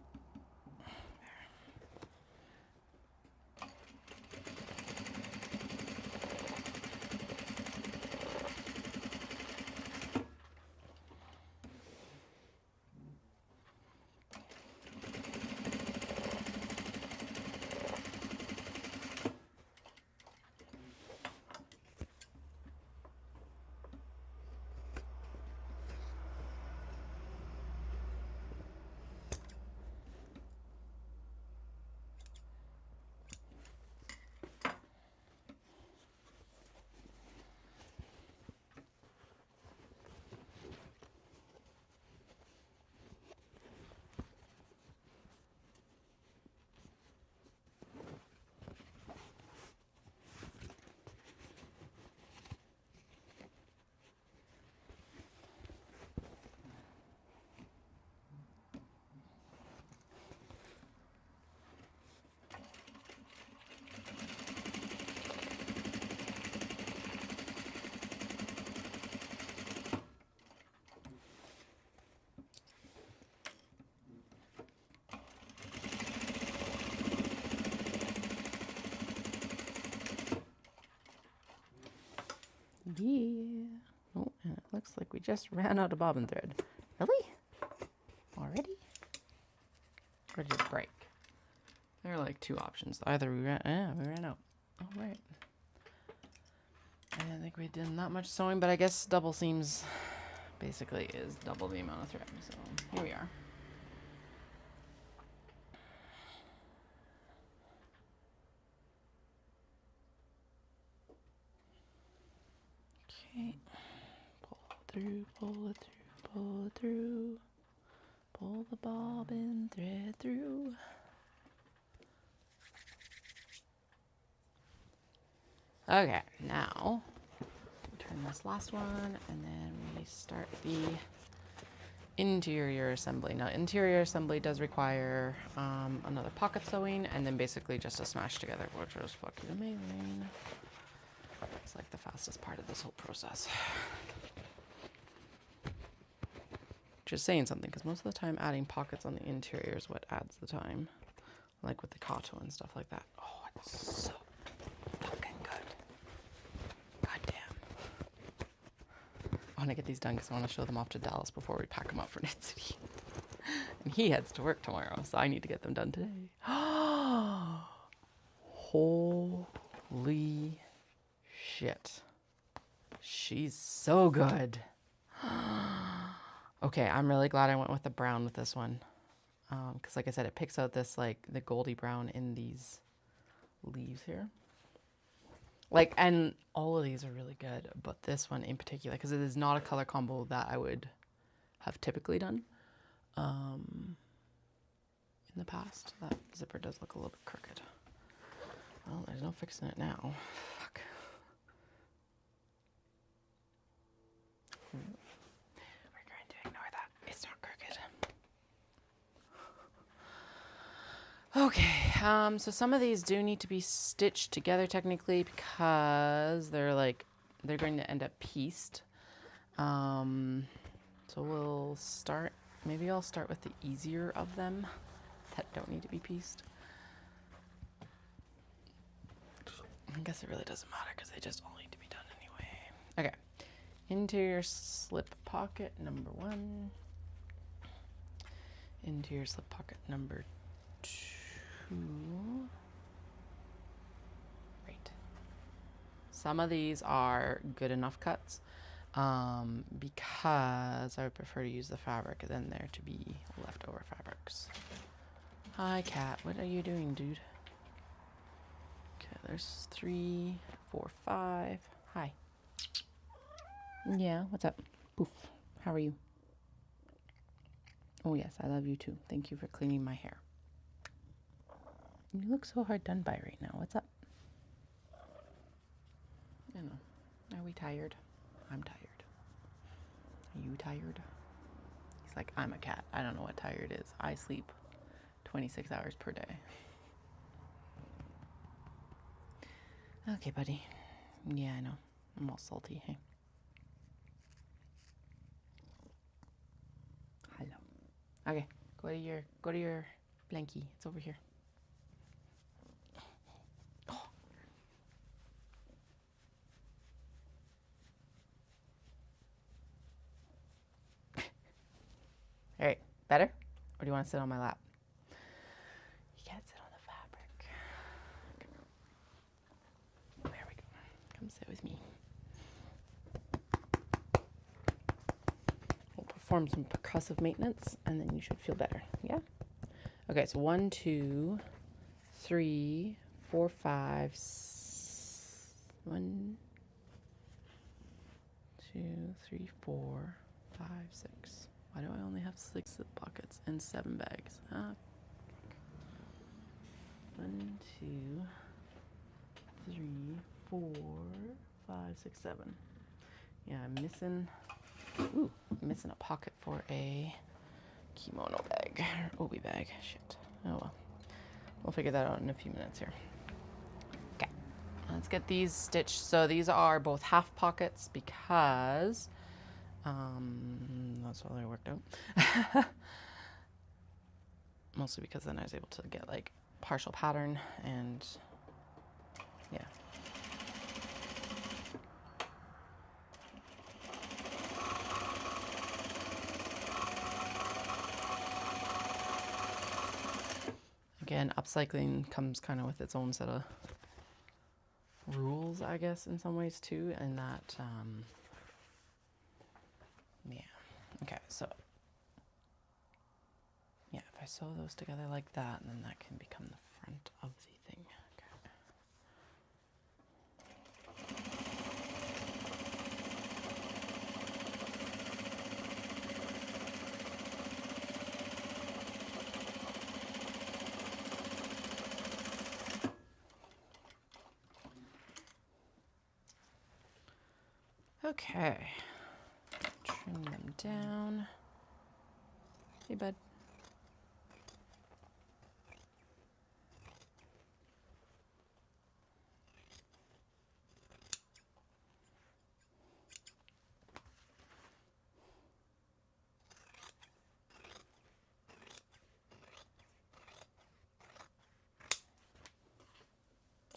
Yeah. Oh, and it looks like we just ran out of bobbin thread. Really? Already? Or did it break? There are like two options. Either we ran out. Oh, right. I didn't think we did that much sewing, but I guess double seams basically is double the amount of thread. So here we are. Okay. Pull it through, pull it through, pull it through. Pull the bobbin thread through. Okay, now we turn this last one and then we start the interior assembly. Now interior assembly does require another pocket sewing and then basically just a smash together, which was fucking amazing. It's like the fastest part of this whole process. Just saying something, because most of the time adding pockets on the interior is what adds the time. Like with the kato and stuff like that. Oh, it's so fucking good. God damn. I want to get these done because I want to show them off to Dallas before we pack them up for Knit City. And he heads to work tomorrow, so I need to get them done today. Holy shit. She's so good. Okay, I'm really glad I went with the brown with this one. Because like I said, it picks out this, like, the goldy brown in these leaves here. Like, and all of these are really good, but this one in particular, because it is not a color combo that I would have typically done in the past. That zipper does look a little bit crooked. Well, there's no fixing it now. Fuck. We're going to ignore that. It's not crooked. Okay, so some of these do need to be stitched together technically because they're going to end up pieced. So we'll start, maybe I'll start with the easier of them that don't need to be pieced. I guess it really doesn't matter because they just all need to be done anyway. Okay, interior slip pocket number 1. Interior slip pocket number 2. Right. Some of these are good enough cuts because I would prefer to use the fabric than there to be leftover fabrics. Hi, cat. What are you doing, dude? Okay, there's 3, 4, 5. Hi. Yeah, what's up? Poof. How are you? Oh, yes, I love you too. Thank you for cleaning my hair. You look so hard done by right now. What's up? I know. Are we tired? I'm tired. Are you tired? He's like, I'm a cat. I don't know what tired is. I sleep 26 hours per day. Okay, buddy. Yeah, I know. I'm all salty, hey? Hello. Okay, go to your blankie. It's over here. Oh. All right, better? Or do you want to sit on my lap? You can't sit on the fabric. There we go. Come sit with me. We'll perform some percussive maintenance and then you should feel better. Yeah? Okay, so 1, 2, 3, 4, 5, 1, 2, 3, 4, 5, 6. Why do I only have 6 zip pockets and 7 bags? Ah. 1, 2, 3, 4, 5, 6, 7. Yeah, I'm missing a pocket for a kimono bag, or obi bag. Shit. Oh well. We'll figure that out in a few minutes here. Okay. Let's get these stitched. So these are both half pockets because that's how they worked out. Mostly because then I was able to get like partial pattern and yeah. again, upcycling comes kind of with its own set of rules, I guess, in some ways too, and that, yeah. Okay, so, yeah, if I sew those together like that, then that can become the front of the thing. Okay, trim them down. Hey, bud.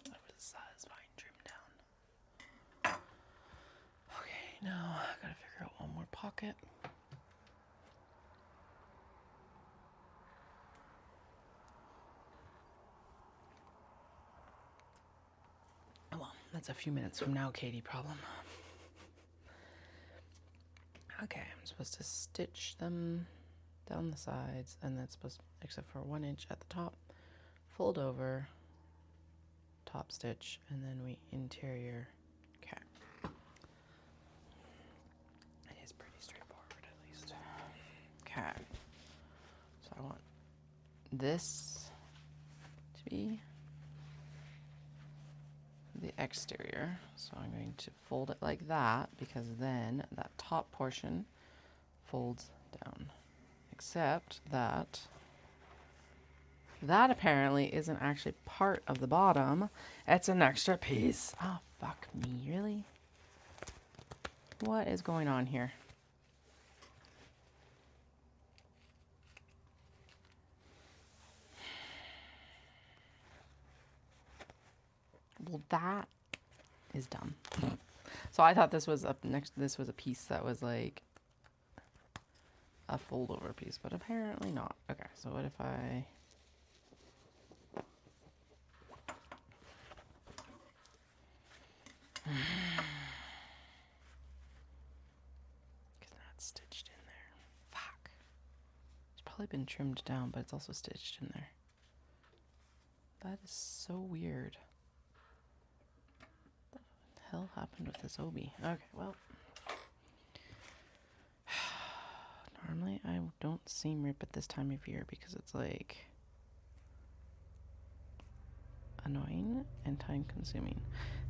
That was satisfying trim down. Okay, now I gotta figure out one more pocket. Well, that's a few minutes from now, Katie problem. Okay, I'm supposed to stitch them down the sides, and that's supposed to, except for 1 inch at the top, fold over, top stitch, and then we interior. Okay. It is pretty straightforward, at least. Okay. So I want this to be the exterior, so I'm going to fold it like that, because then that top portion folds down, except that that apparently isn't actually part of the bottom, it's an extra piece. Oh, fuck me, really? What is going on here? Well, that is dumb. So I thought this was up next. This was a piece that was like a fold over piece, but apparently not. Okay, so what if I? Because that's stitched in there. Fuck. It's probably been trimmed down, but it's also stitched in there. That is so weird. Hell happened with this Obi? Okay, well, normally I don't seam rip at this time of year because it's like annoying and time consuming.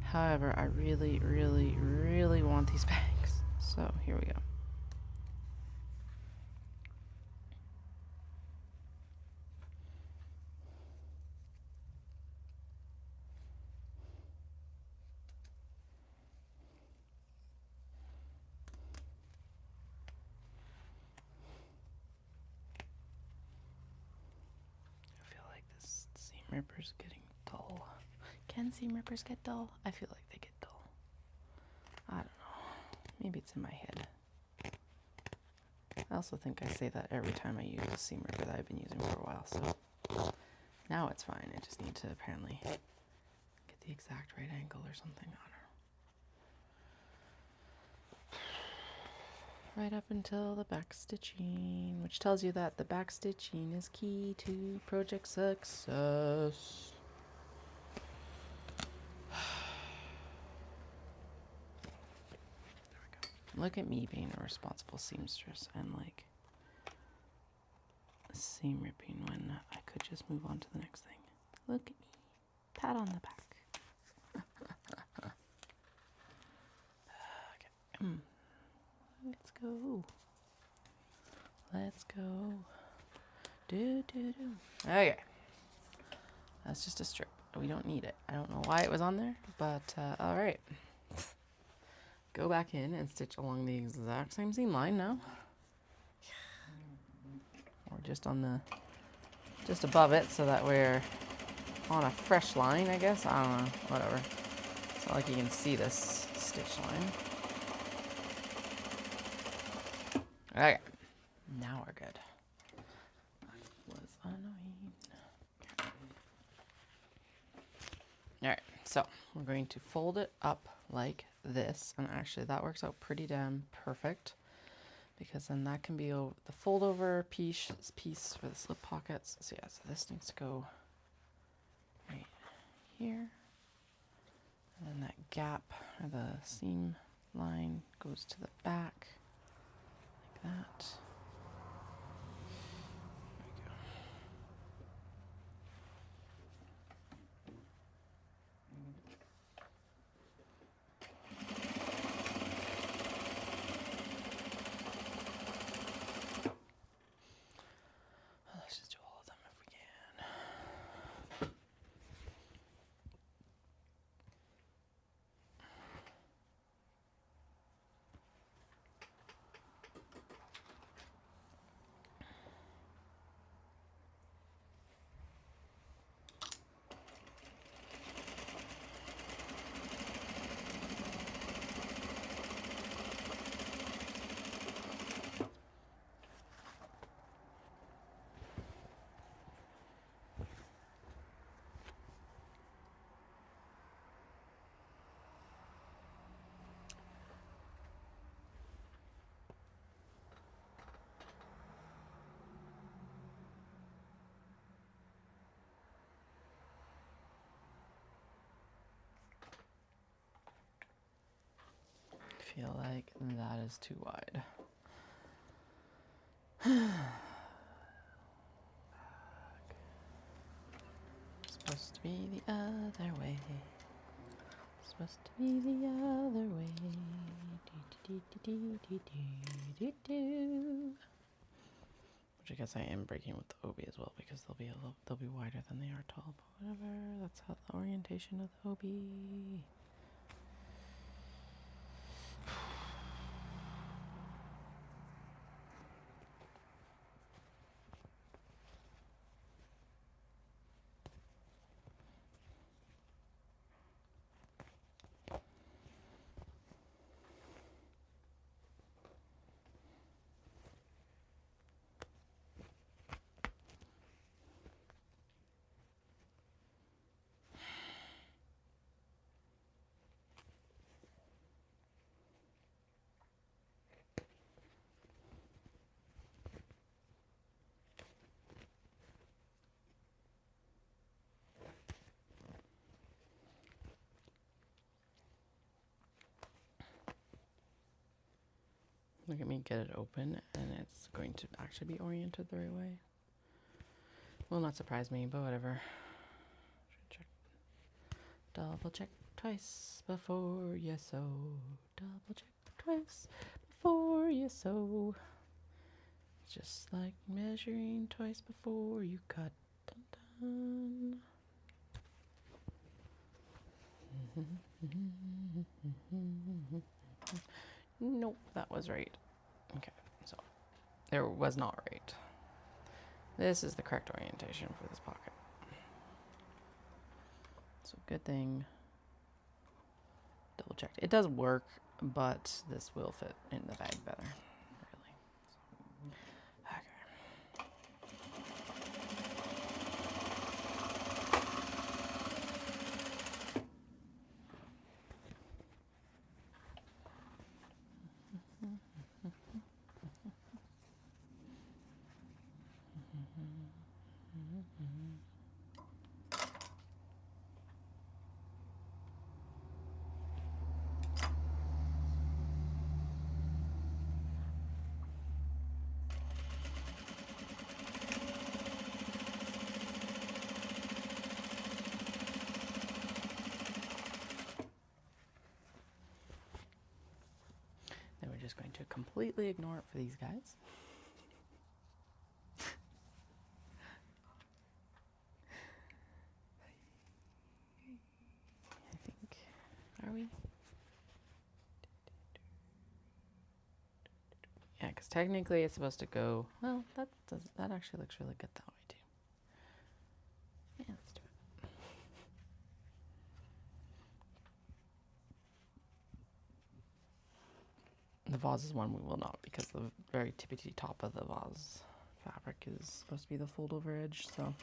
However, I really, really, really want these bags, so here we go. Rippers getting dull. Can seam rippers get dull? I feel like they get dull. I don't know. Maybe it's in my head. I also think I say that every time I use a seam ripper that I've been using for a while, so now it's fine. I just need to apparently get the exact right angle or something. I don't know. Right up until the back stitching, which tells you that the back stitching is key to project success. There we go. Look at me being a responsible seamstress and like seam ripping when I could just move on to the next thing. Look at me. Pat on the back. Okay. Let's go. Let's go. Do, do, do. Okay. That's just a strip. We don't need it. I don't know why it was on there, but all right. Go back in and stitch along the exact same seam line now. Or just on the, just above it so that we're on a fresh line, I guess. I don't know. Whatever. It's not like you can see this stitch line. Okay, now we're good. That was annoying. So we're going to fold it up like this, and actually that works out pretty damn perfect, because then that can be the fold over piece for the slip pockets. So yeah, so this needs to go right here, and then that gap or the seam line goes to the back like that. Let's just do all of them if we can. I feel like that is too wide. Supposed to be the other way. Supposed to be the other way. Which I guess I am breaking with the Obi as well, because they'll be wider than they are tall. But whatever. That's how the orientation of the Obi. Look at me get it open, and it's going to actually be oriented the right way. Will not surprise me, but whatever. Check. Double check twice before you sew. Double check twice before you sew. Just like measuring twice before you cut. Dun, dun. Nope, that was right. Okay, so there was not right. This is the correct orientation for this pocket. So good thing. Double checked. It does work, but this will fit in the bag better. Really. So, okay. Then we're just going to completely ignore it for these guys. I think, are we? Yeah, because technically it's supposed to go, well, that actually looks really good that way too. Yeah, let's do it. The vase is one we will not, because the very tippity top of the vase fabric is supposed to be the fold over edge, so.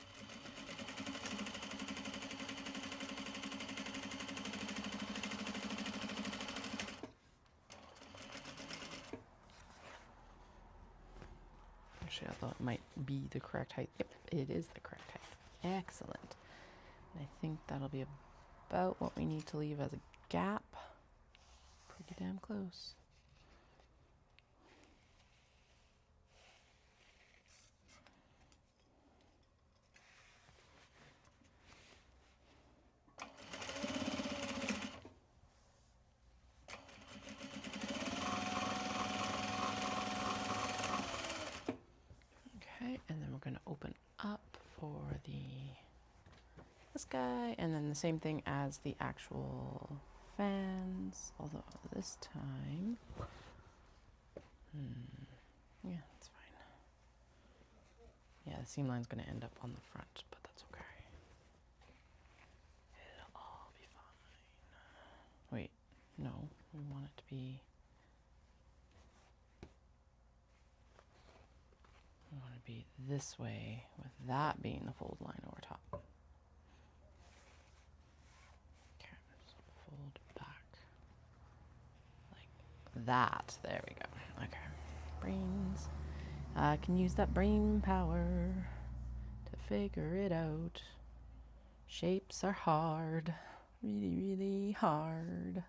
Actually, although it might be the correct height. Yep, it is the correct height. Excellent. And I think that'll be about what we need to leave as a gap. Pretty damn close. Okay, and then we're going to open up for this guy, and then the same thing as the actual fans, although this time, yeah, that's fine. Yeah, the seam line's going to end up on the front, but that's okay. It'll all be fine. Wait, no, we want it to be, we want to be this way, with that being the fold line over top. Okay, so fold back like that. There we go. Okay, brains. I can use that brain power to figure it out. Shapes are hard, really, really hard.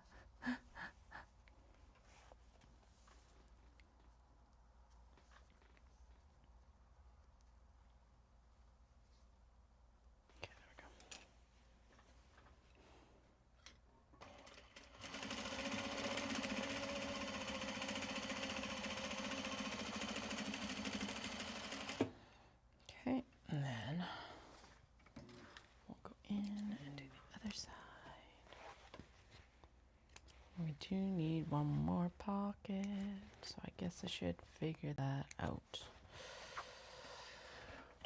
Do need one more pocket, so I guess I should figure that out.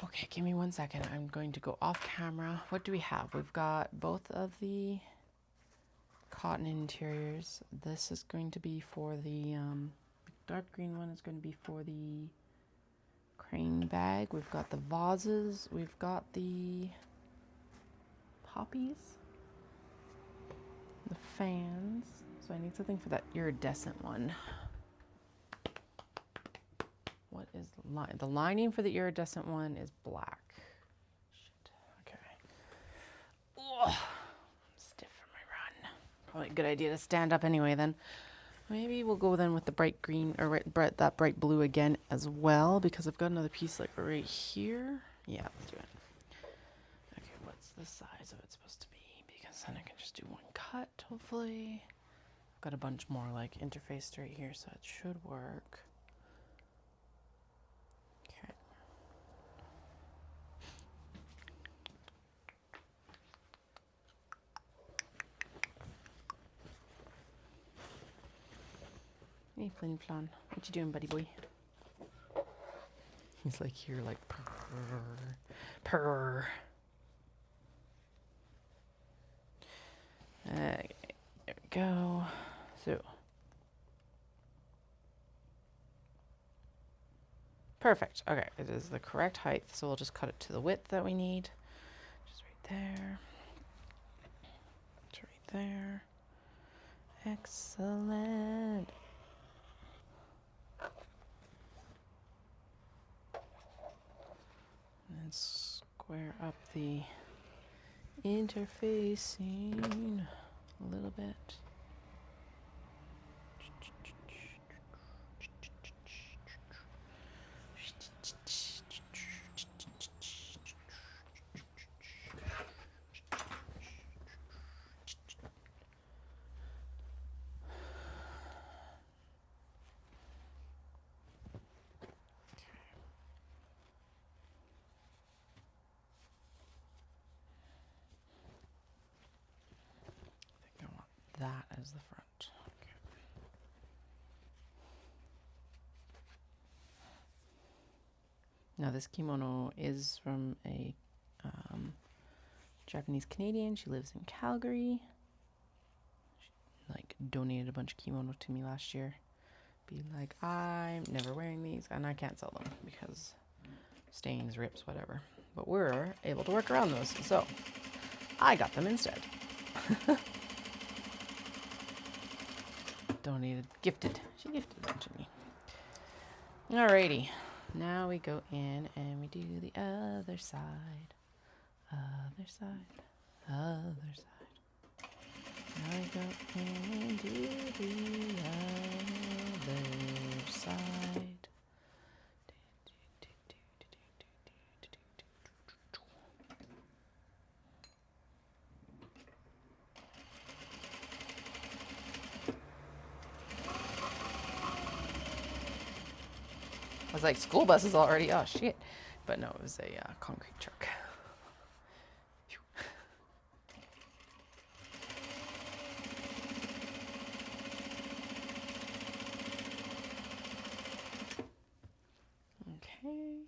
Okay, give me 1 second. I'm going to go off camera. What do we have? We've got both of the cotton interiors. This is going to be for the dark green one is going to be for the crane bag. We've got the vases. We've got the poppies, the fans. So I need something for that iridescent one. What is the lining for the iridescent one is black. Shit. Okay. Ugh. I'm stiff for my run. Probably a good idea to stand up anyway then. Maybe we'll go then with the bright green, or that bright blue again as well, because I've got another piece like right here. Yeah, let's do it. Okay, what's the size of it supposed to be? Because then I can just do one cut, hopefully. Got a bunch more like interfaced right here, so it should work. Okay. Hey, Flin Flon. What you doing, buddy boy? He's like here, like purr, purr. Okay, there we go. So, perfect. Okay, it is the correct height, so we'll just cut it to the width that we need. Just right there. Just right there. Excellent. And then square up the interfacing a little bit. That as the front. Okay. Now this kimono is from a Japanese Canadian. She lives in Calgary. She like donated a bunch of kimono to me last year. Be like, I'm never wearing these, and I can't sell them because stains, rips, whatever. But we're able to work around those, so I got them instead. Donated, gifted. She gifted them to me. Alrighty. now we go in and we do the other side. Other side. Other side. Now we go in and do the other side. I was like, school buses already. Oh, shit. But no, it was a concrete truck. Okay.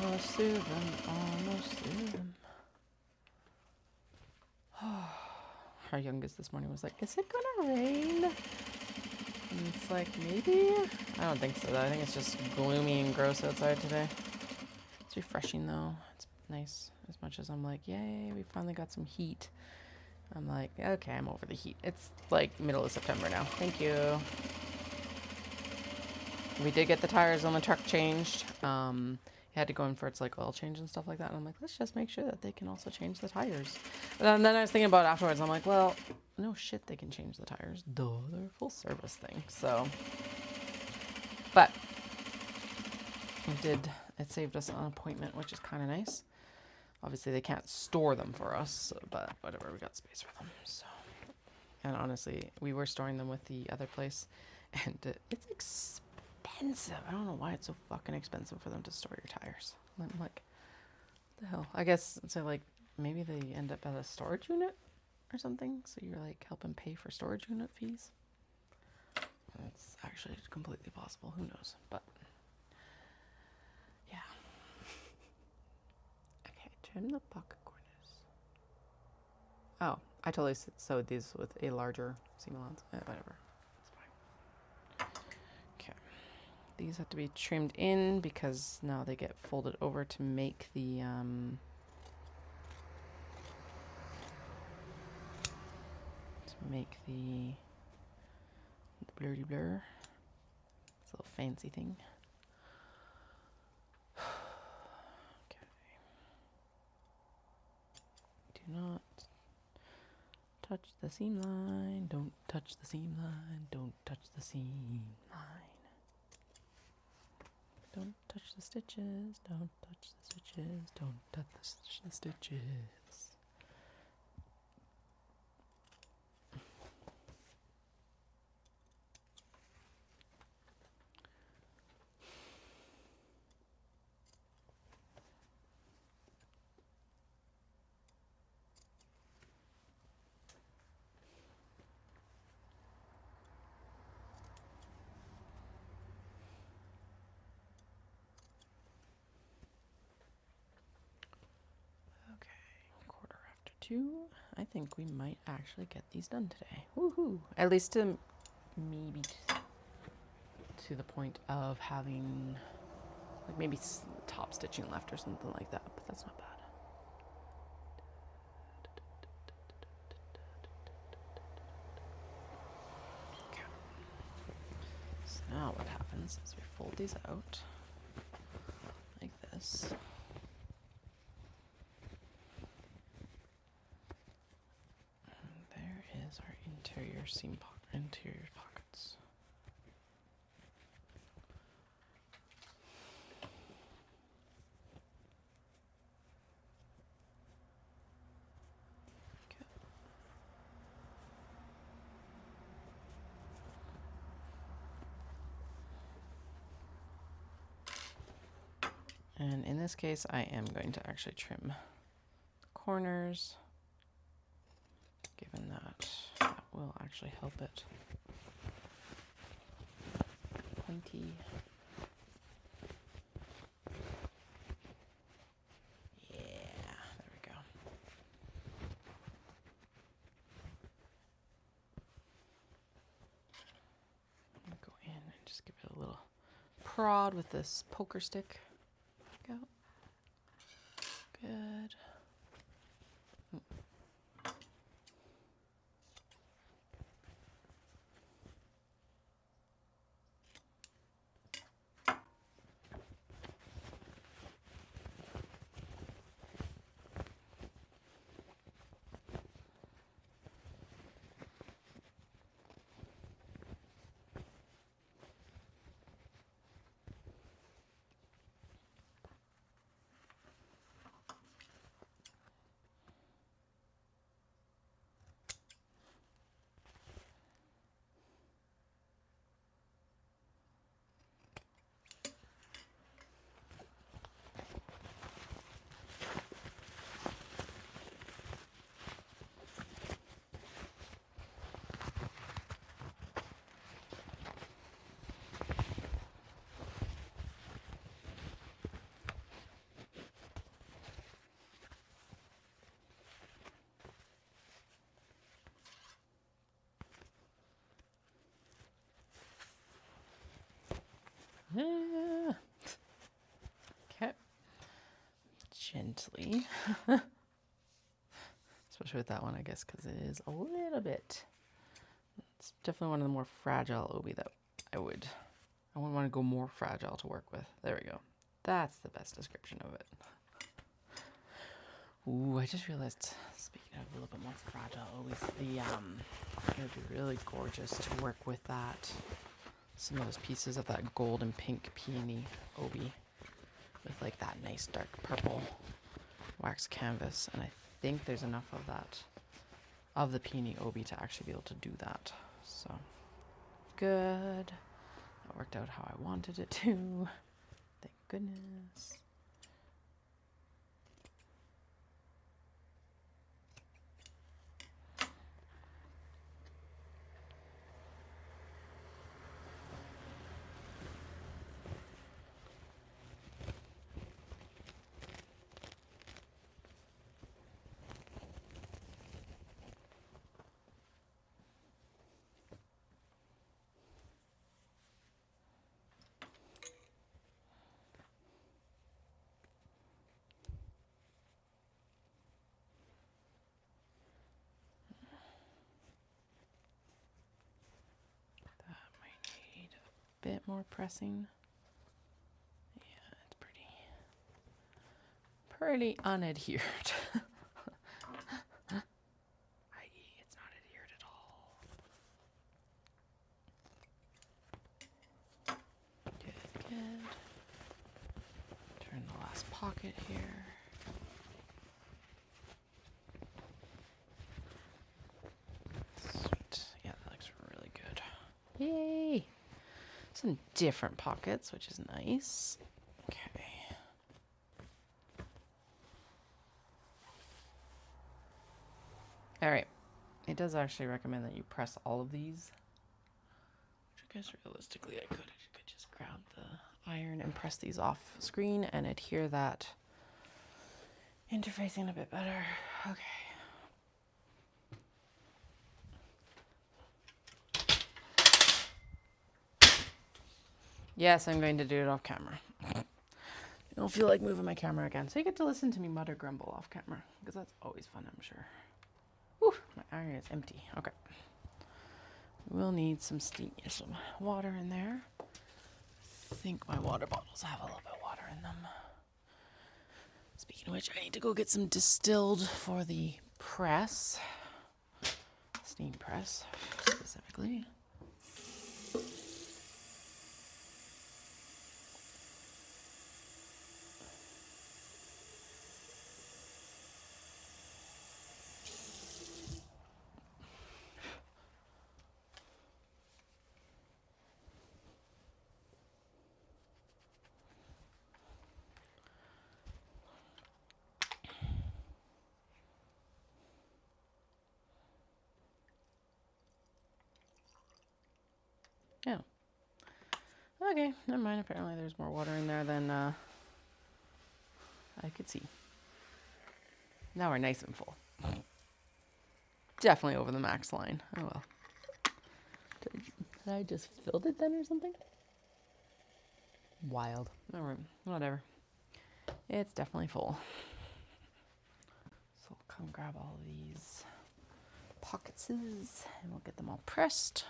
Almost through them. Almost through them. Our youngest this morning was like, is it gonna rain? And it's like, maybe? I don't think so though. I think it's just gloomy and gross outside today. It's refreshing though. It's nice. As much as I'm like, yay, we finally got some heat. I'm like, okay, I'm over the heat. It's like middle of September now. Thank you. We did get the tires on the truck changed. You had to go in for its like oil change and stuff like that. And I'm like, let's just make sure that they can also change the tires. And then I was thinking about it afterwards. I'm like, well, no shit, they can change the tires. Duh, they're a full service thing. So, but it saved us an appointment, which is kind of nice. Obviously, they can't store them for us, but whatever, we got space for them. So, and honestly, we were storing them with the other place, and it's expensive. I don't know why it's so fucking expensive for them to store your tires. I'm like, what the hell? I guess so. Like maybe they end up at a storage unit or something. So you're like helping pay for storage unit fees. That's actually completely possible. Who knows? But yeah. Okay, trim the pocket corners. Oh, I totally sewed these with a larger seam allowance. Whatever. These have to be trimmed in because now they get folded over to make the blurry blur. It's a little fancy thing. Okay. Do not touch the seam line. Don't touch the seam line. Don't touch the seam line. Don't touch the stitches, don't touch the stitches, don't touch the stitches. I think we might actually get these done today. Woohoo! At least to maybe to the point of having like maybe top stitching left or something like that, but that's not bad. Okay. So now what happens is we fold these out like this. Our interior interior pockets. Okay. And in this case, I am going to actually trim the corners, given that will actually help it pointy. Yeah, there we go. I'm gonna go in and just give it a little prod with this poker stick. Go. Good. Yeah. Okay. Gently. Especially with that one, I guess, because it is a little bit. It's definitely one of the more fragile obi that I wouldn't want to go more fragile to work with. There we go. That's the best description of it. Ooh, I just realized, speaking of a little bit more fragile obis, it would be really gorgeous to work with that. Some of those pieces of that gold and pink peony obi with like that nice dark purple wax canvas, and I think there's enough of that, of the peony obi, to actually be able to do that. So good. That worked out how I wanted it to. Thank goodness. Bit more pressing. Yeah, it's pretty unadhered. I.e., it's not adhered at all. Good, good. Turn the last pocket here. Sweet. Yeah, that looks really good. Yay! Some different pockets, which is nice. Okay. All right. It does actually recommend that you press all of these, which I guess realistically I could just grab the iron and press these off screen and adhere that interfacing a bit better. Okay. Yes, I'm going to do it off camera. I don't feel like moving my camera again, so you get to listen to me mutter grumble off camera, because that's always fun, I'm sure. Whew, my iron is empty. Okay. We'll need some water in there. I think my water bottles have a little bit of water in them. Speaking of which, I need to go get some distilled for the press. Steam press, specifically. Yeah. Okay, never mind. Apparently there's more water in there than I could see. Now we're nice and full. Definitely over the max line. Oh well. Did I just filled it then or something? Wild. Alright, whatever. It's definitely full. So I'll come grab all of these pocketses and we'll get them all pressed.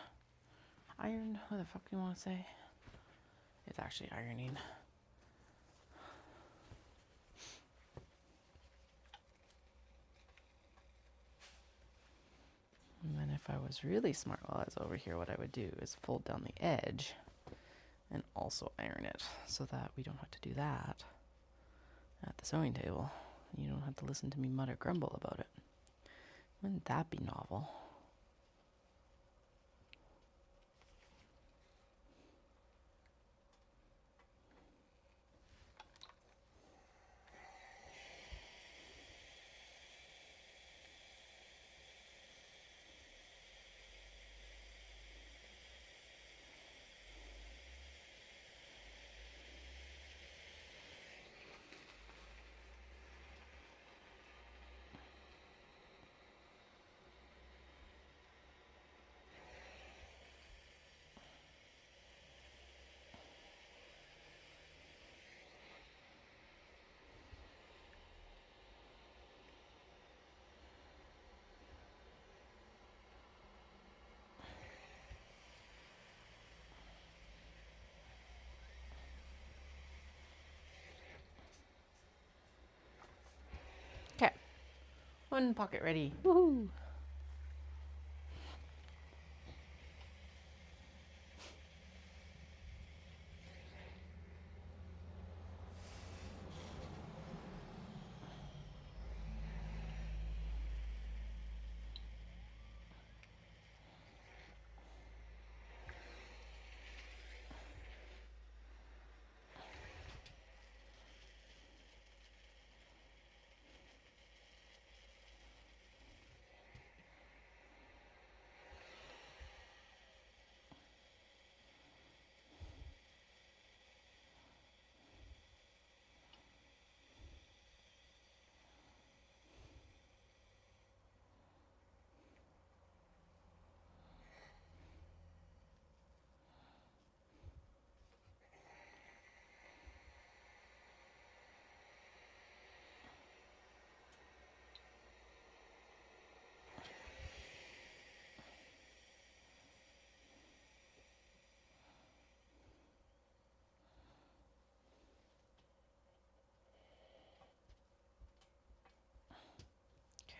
Ironed, what the fuck do you want to say? It's actually ironing. And then if I was really smart while I was over here, what I would do is fold down the edge and also iron it so that we don't have to do that at the sewing table. You don't have to listen to me mutter grumble about it. Wouldn't that be novel? One pocket ready. Woohoo!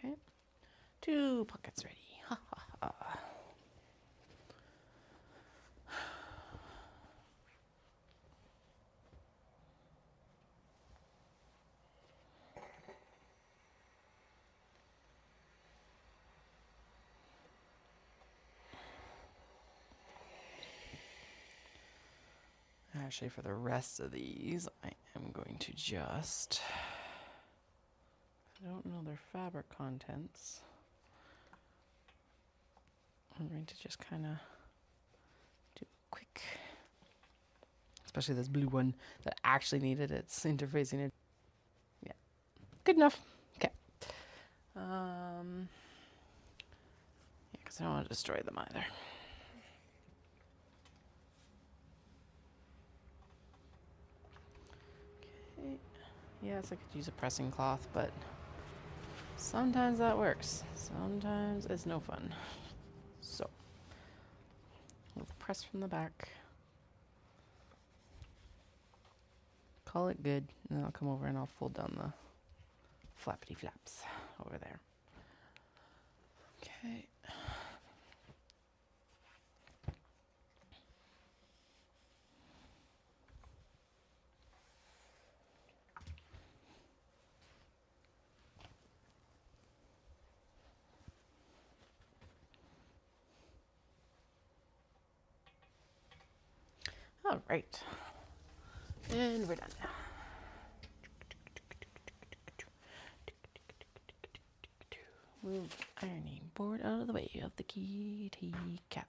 Okay. 2 pockets ready. Ha ha ha. Actually, for the rest of these, I am going to just... I don't know their fabric contents. I'm going to just kind of do a quick... Especially this blue one that actually needed its interfacing. Yeah, good enough. Okay. Yeah, because I don't want to destroy them either. Okay. Yes, I could use a pressing cloth, but sometimes that works. Sometimes it's no fun. So, I'll press from the back. Call it good, and then I'll come over and I'll fold down the flappity flaps over there. Okay. All right. And we're done. Move ironing board out of the way of the kitty cats.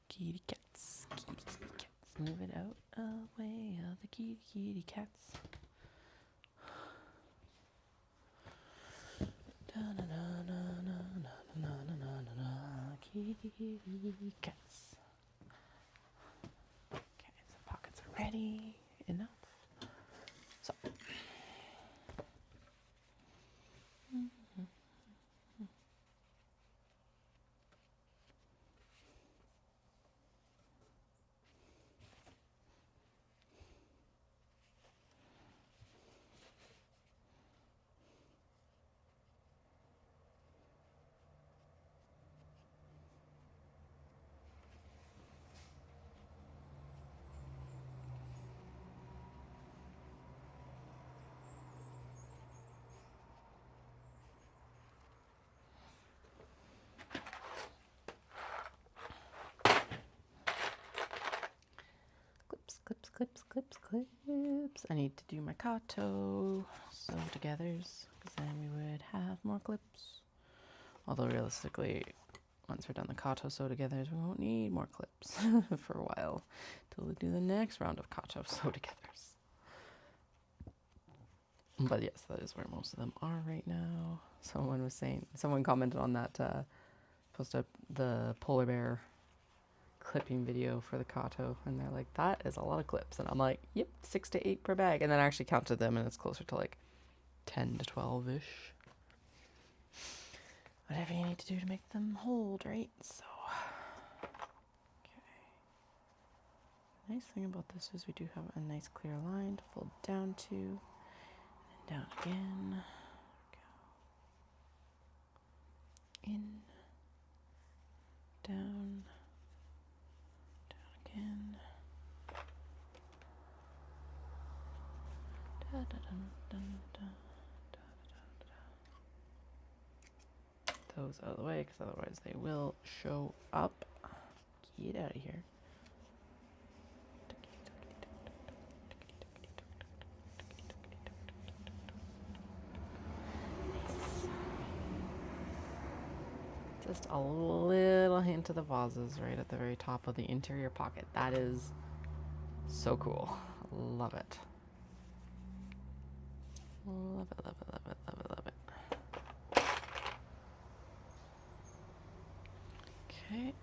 Kitty cats, kitty cats. Move it out of the way of the kitty cats. Kitty cats. Okay, so pockets are ready enough. So. Clips, clips, clips, clips. I need to do my Kato sew togethers because then we would have more clips. Although realistically, once we're done the Kato sew togethers, we won't need more clips for a while till we do the next round of Kato sew togethers. But yes, that is where most of them are right now. Someone commented on that post up the polar bear clipping video for the Kato, and they're like, that is a lot of clips, and I'm like, yep, 6 to 8 per bag, and then I actually counted them, and it's closer to like 10 to 12-ish. Whatever you need to do to make them hold, right? So, okay. Nice thing about this is we do have a nice clear line to fold down to, and then down again. in, down, down again. Da, da, dun, dun, da, da, da, da, da. Those out of the way, because otherwise they will show up. Get out of here. Just a little hint of the vases right at the very top of the interior pocket. That is so cool. Love it. Love it, love it, love it, love it, love it. Okay.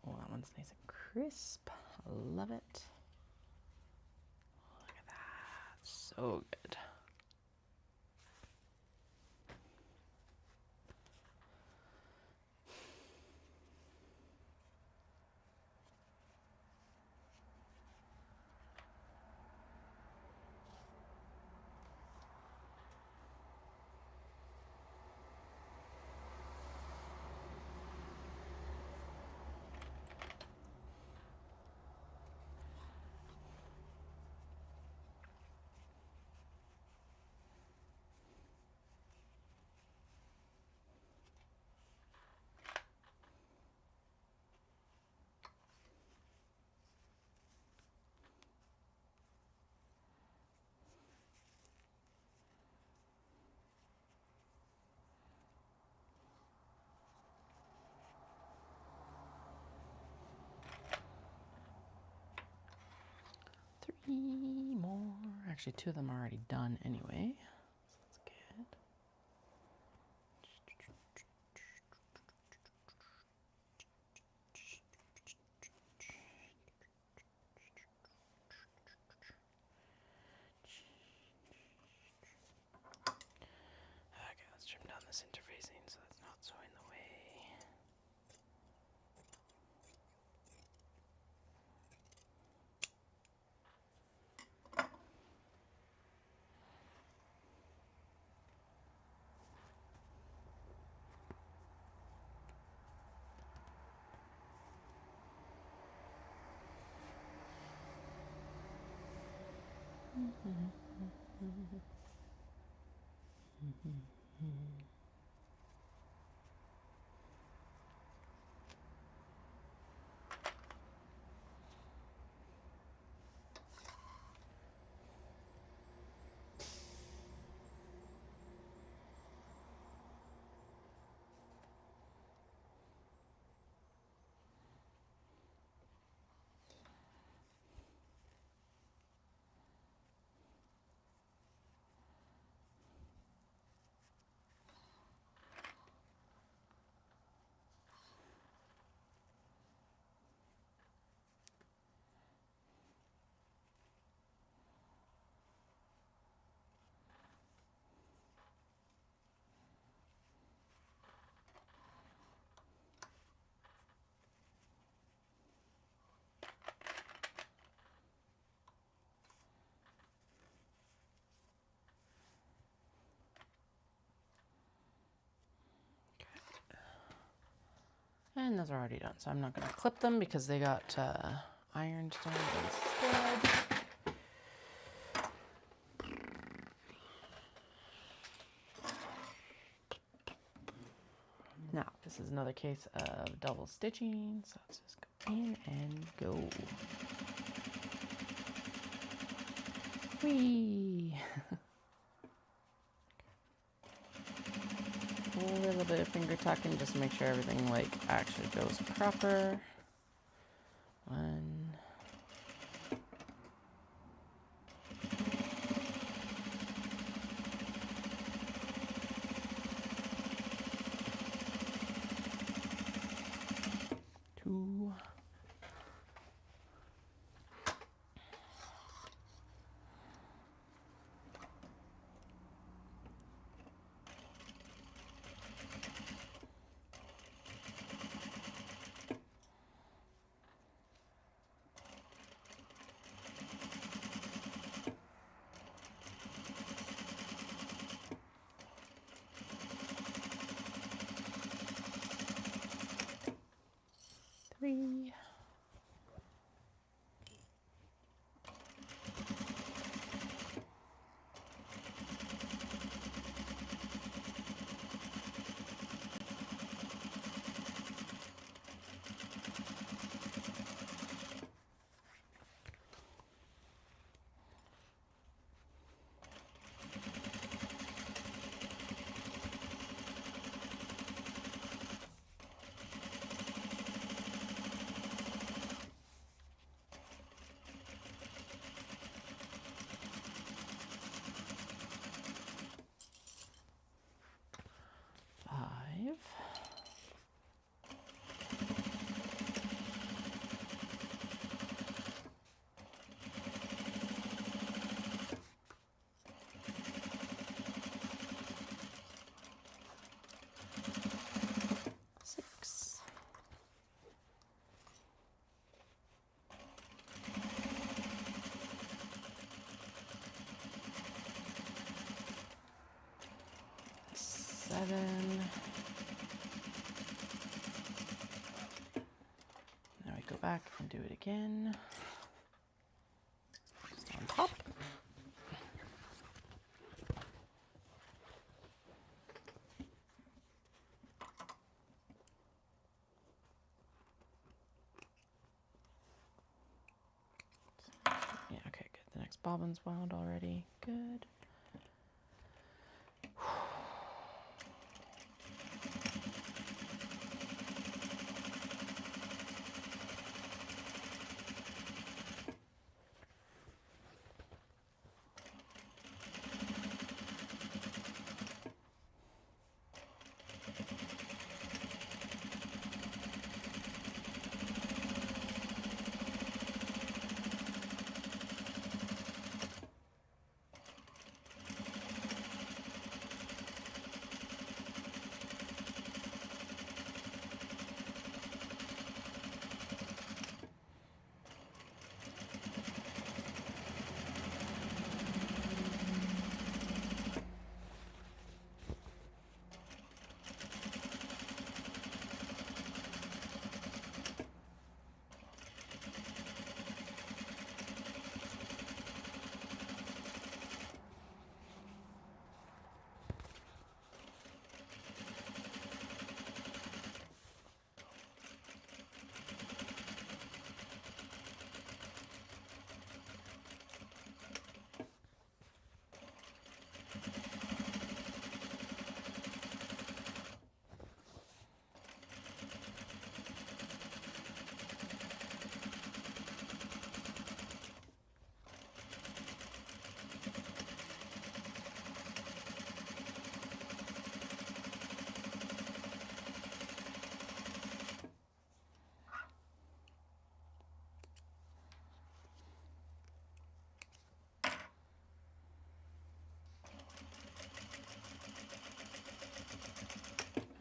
Oh, that one's nice and crisp. Love it. Look at that. So good. Three more. Actually, two of them are already done anyway. So that's good. Okay, let's trim down this interfacing so that's not so in the way. And those are already done, so I'm not going to clip them because they got ironed down instead. Now, this is another case of double stitching, so let's just go In and go. Whee! A little bit of finger tucking just to make sure everything like actually goes proper. 1, 2, 3, 5, 6, 7. Now we go back and do it again. Just on top. Yeah, okay, good. The next bobbin's wound already. Good.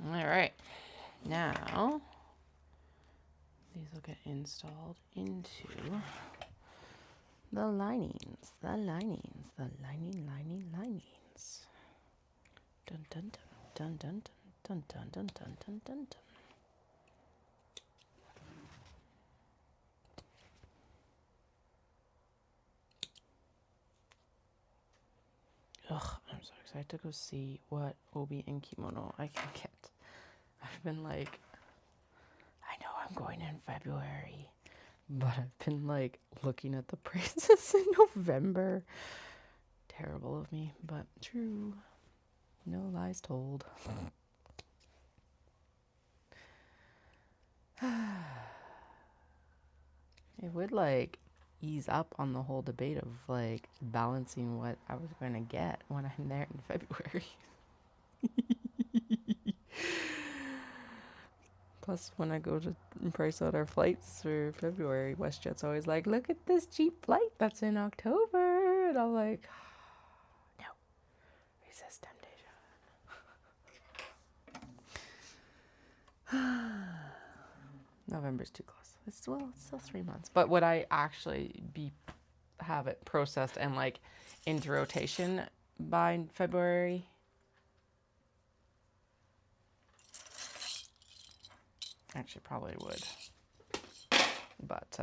All right, now these will get installed into the linings, linings. Dun dun dun dun dun dun dun dun dun dun dun. Ugh, I'm so excited to go see what Obi and kimono I can get. I've been like, I know I'm I'm going in February. But I've been like looking at the prices in November. Terrible of me, but true. No lies told. It would like ease up on the whole debate of like balancing what I was going to get when I'm there in February. Plus, when I go to price out our flights for February, WestJet's always like, look at this cheap flight that's in October. And I'm like, no, resist temptation. November's too close. It's still 3 months. But would I actually have it processed and like into rotation by February? Actually, probably would. But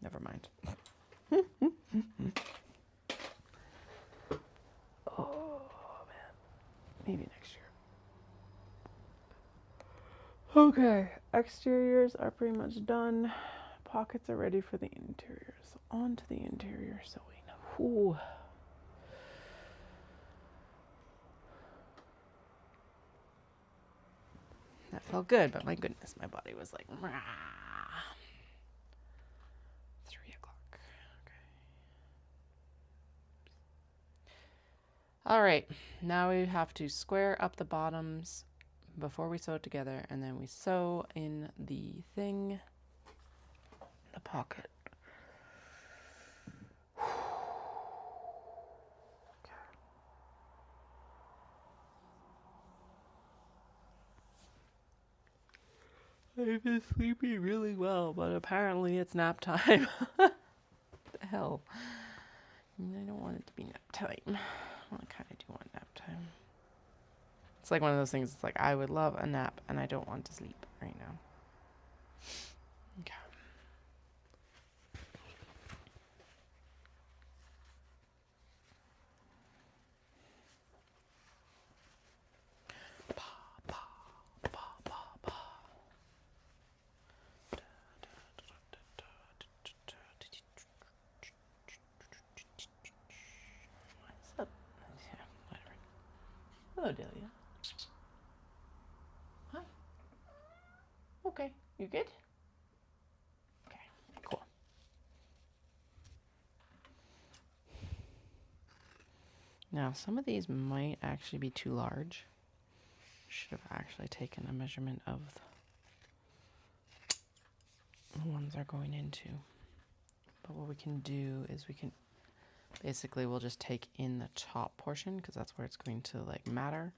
never mind. Oh man, maybe next year. Okay, exteriors are pretty much done. Pockets are ready for the interior. So on to the interior sewing. Ooh. That felt good, but my goodness, my body was like, rah. 3 o'clock. Okay. All right, now we have to square up the bottoms before we sew it together, and then we sew in the thing, the pocket. I've been sleeping really well, but apparently it's nap time. What the hell? I mean, I don't want it to be nap time. Well, I kind of do want nap time. It's like one of those things, it's like, I would love a nap, and I don't want to sleep right now. Okay. Hello, Delia. Hi. Okay, you good? Okay, cool. Now, some of these might actually be too large. Should have actually taken a measurement of the ones they're going into. But what we can do is we'll just take in the top portion, because that's where it's going to like matter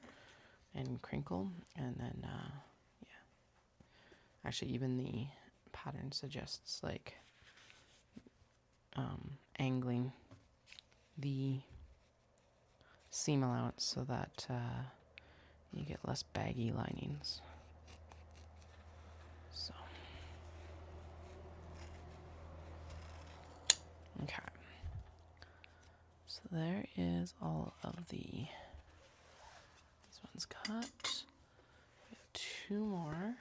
and crinkle, and then yeah, actually even the pattern suggests like angling the seam allowance so that you get less baggy linings. So okay. So there is all of these ones cut. We have 2 more.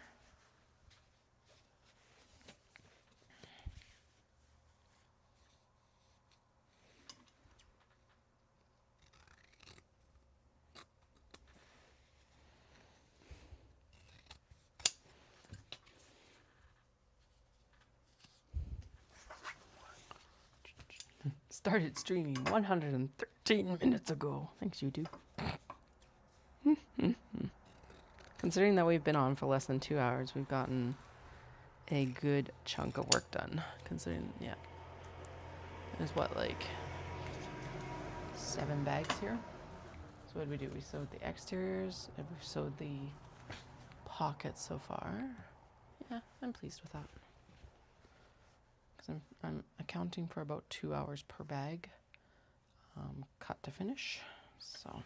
Started streaming 113 minutes ago. Thanks, YouTube. Considering that we've been on for less than 2 hours, we've gotten a good chunk of work done. Considering, yeah. There's what, like 7 bags here? So what did we do? We sewed the exteriors, and we've sewed the pockets so far. Yeah, I'm pleased with that. Because I'm accounting for about 2 hours per bag, cut to finish. So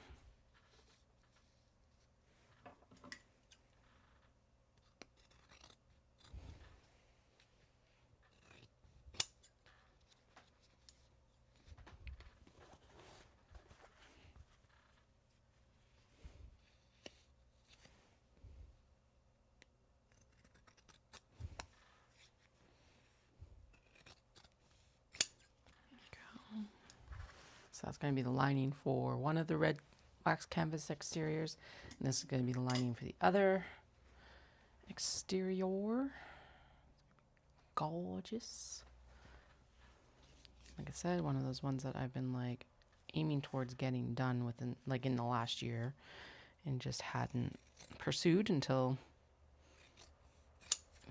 So that's going to be the lining for one of the red wax canvas exteriors. And this is going to be the lining for the other exterior. Gorgeous. Like I said, one of those ones that I've been like aiming towards getting done within, like in the last year, and just hadn't pursued until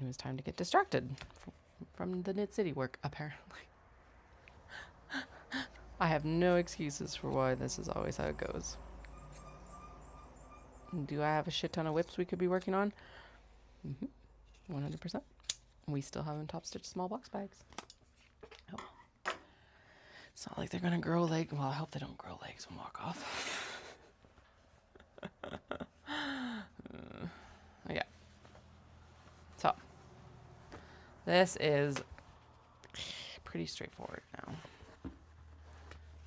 it was time to get distracted from the Knit City work, apparently. I have no excuses for why this is always how it goes. Do I have a shit ton of whips we could be working on? 100%. We still haven't top stitched small box bags. Oh. It's not like they're gonna grow legs. Well, I hope they don't grow legs and walk off. Yeah. So this is pretty straightforward now.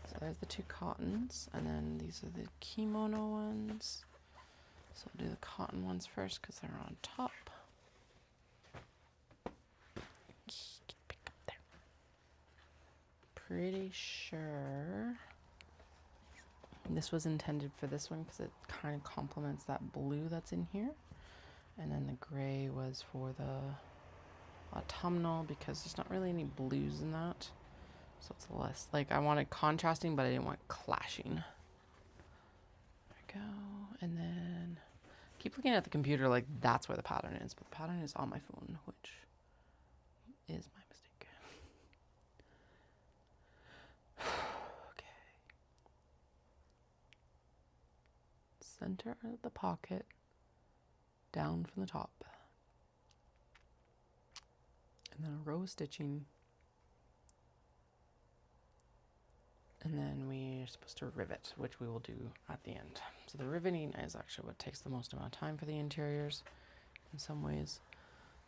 So there's the two cottons, and then these are the kimono ones. So we'll do the cotton ones first because they're on top. Pick up there. Pretty sure this was intended for this one because it kind of complements that blue that's in here. And then the gray was for the autumnal because there's not really any blues in that. So it's less, like I wanted contrasting, but I didn't want clashing. There we go. And then keep looking at the computer like that's where the pattern is, but the pattern is on my phone, which is my mistake. Okay. Center of the pocket, down from the top. And then a row of stitching. And then we're supposed to rivet, which we will do at the end. So the riveting is actually what takes the most amount of time for the interiors in some ways.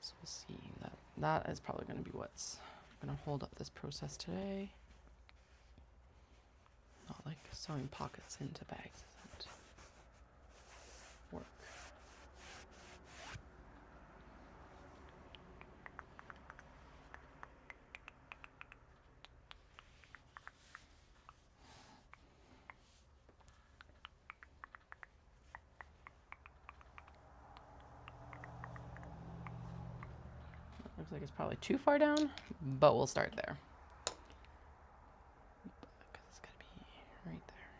So we'll see that that is probably going to be what's going to hold up this process today. Not like sewing pockets into bags isn't work. Looks like it's probably too far down, but we'll start there. Because it's going to be right there.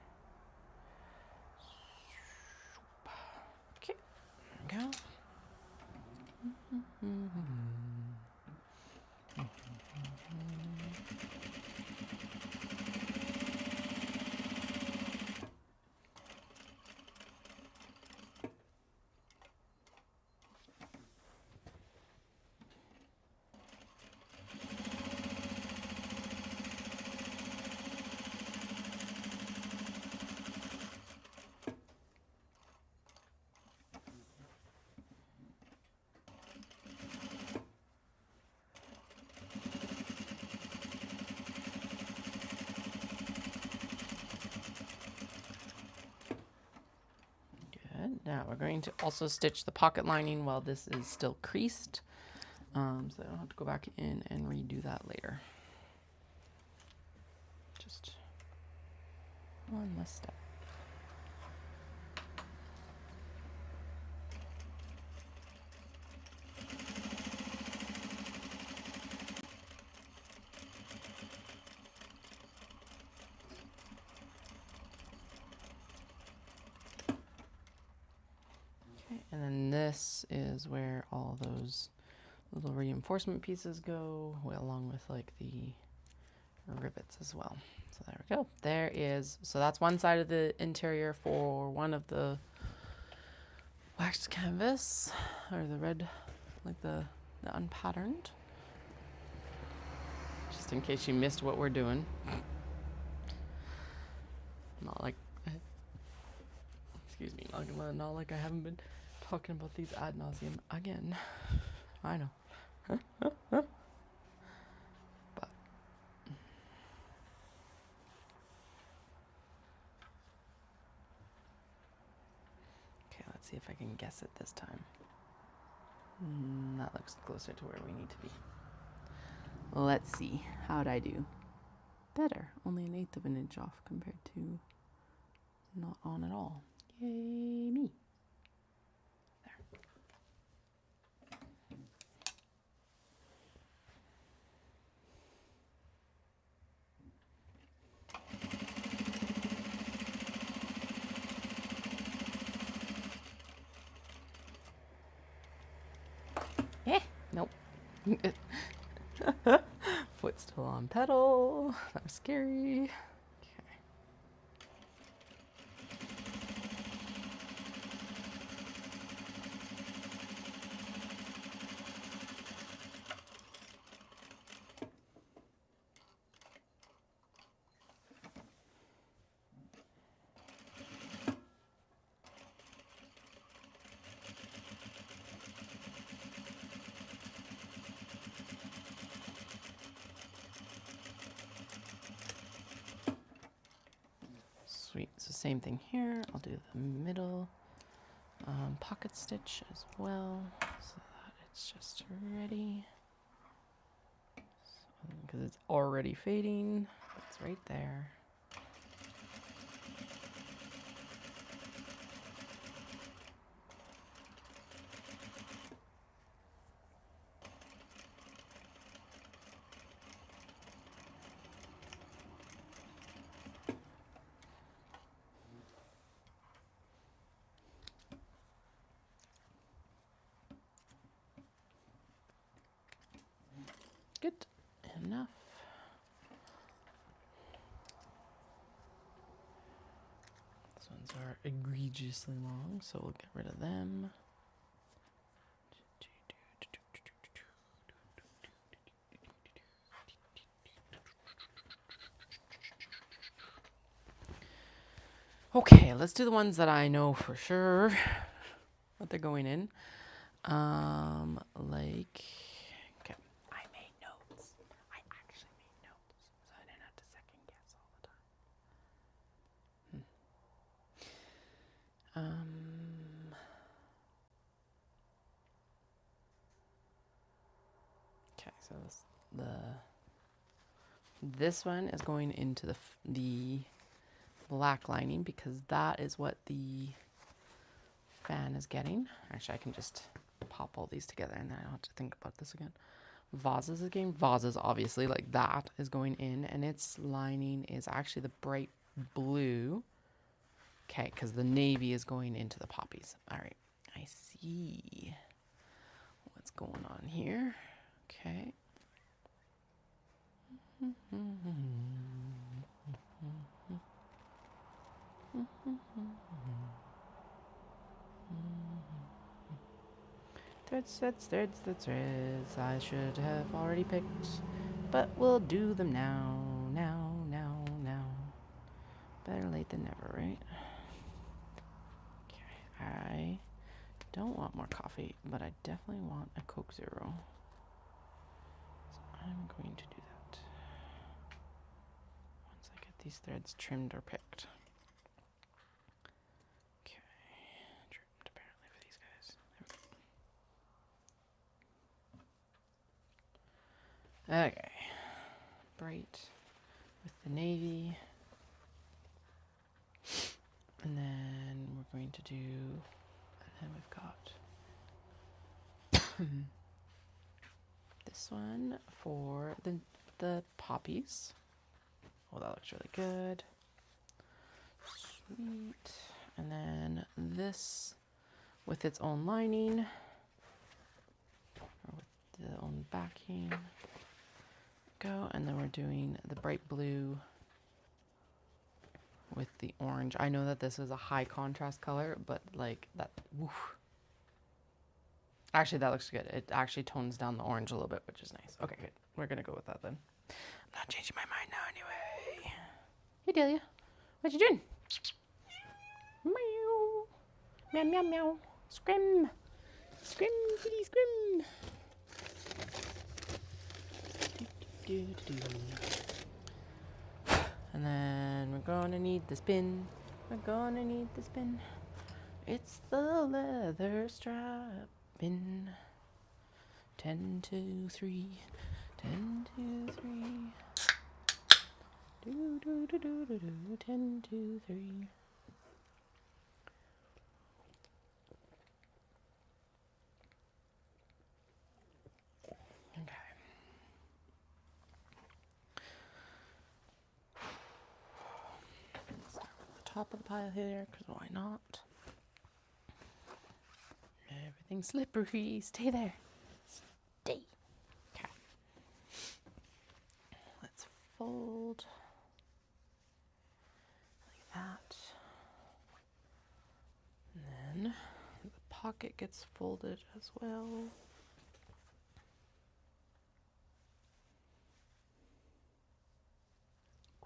Okay, there we go. Now we're going to also stitch the pocket lining while this is still creased, so I don't have to go back in and redo that later. Just one less step. And then this is where all those little reinforcement pieces go, along with like the rivets as well. So there we go. There is, so that's one side of the interior for one of the waxed canvas, or the red, like the unpatterned. Just in case you missed what we're doing. Not like, excuse me, not like I haven't been talking about these ad nauseum again. I know. But okay, let's see if I can guess it this time. That looks closer to where we need to be. Let's see. How'd I do? better. Only 1/8 of an inch off compared to not on at all. Yay me. Eh, nope. Foot still on pedal. That was scary. Sweet. So same thing here. I'll do the middle pocket stitch as well, so that it's just ready. Because it's already fading. It's right there. Good enough. These ones are egregiously long, so we'll get rid of them. Okay, let's do the ones that I know for sure what they're going in. Like, okay, I made notes. I actually made notes, so I didn't have to second guess all the time. Okay, so this one is going into the black lining because that is what the fan is getting. Actually, I can just pop all these together and then I don't have to think about this again. Vases again. Vases, obviously, like that is going in, and its lining is actually the bright blue. Okay, because the navy is going into the poppies. All right, I see what's going on here. Okay. Threads, threads, threads, the threads I should have already picked, but we'll do them now, now, now, now. Better late than never, right? Okay, I don't want more coffee, but I definitely want a Coke Zero. So I'm going to do that once I get these threads trimmed or picked. Okay, trimmed apparently for these guys. There we go. Okay, bright with the navy. And then we're going to do, and then we've got this one for the poppies. Oh, that looks really good. Sweet. And then this with its own lining, or with the own backing. Go, and then we're doing the bright blue with the orange. I know that this is a high contrast color, but like that, woof. Actually, that looks good. It actually tones down the orange a little bit, which is nice. Okay, good. We're gonna go with that then. I'm not changing my mind now anyway. Hey, Delia. What you doing? Meow. Meow, meow, meow. Scrim. Scrim, kitty, scrim. And then we're gonna need the spin. We're gonna need the spin. It's the leather strap bin. 10, 2, 3. 10, 2, 3. Do, do, do, do, do, do. 10, 2, 3. Okay. Start with the top of the pile here, because why not? Everything's slippery. Stay there. Stay. Okay. Let's fold like that. And then the pocket gets folded as well.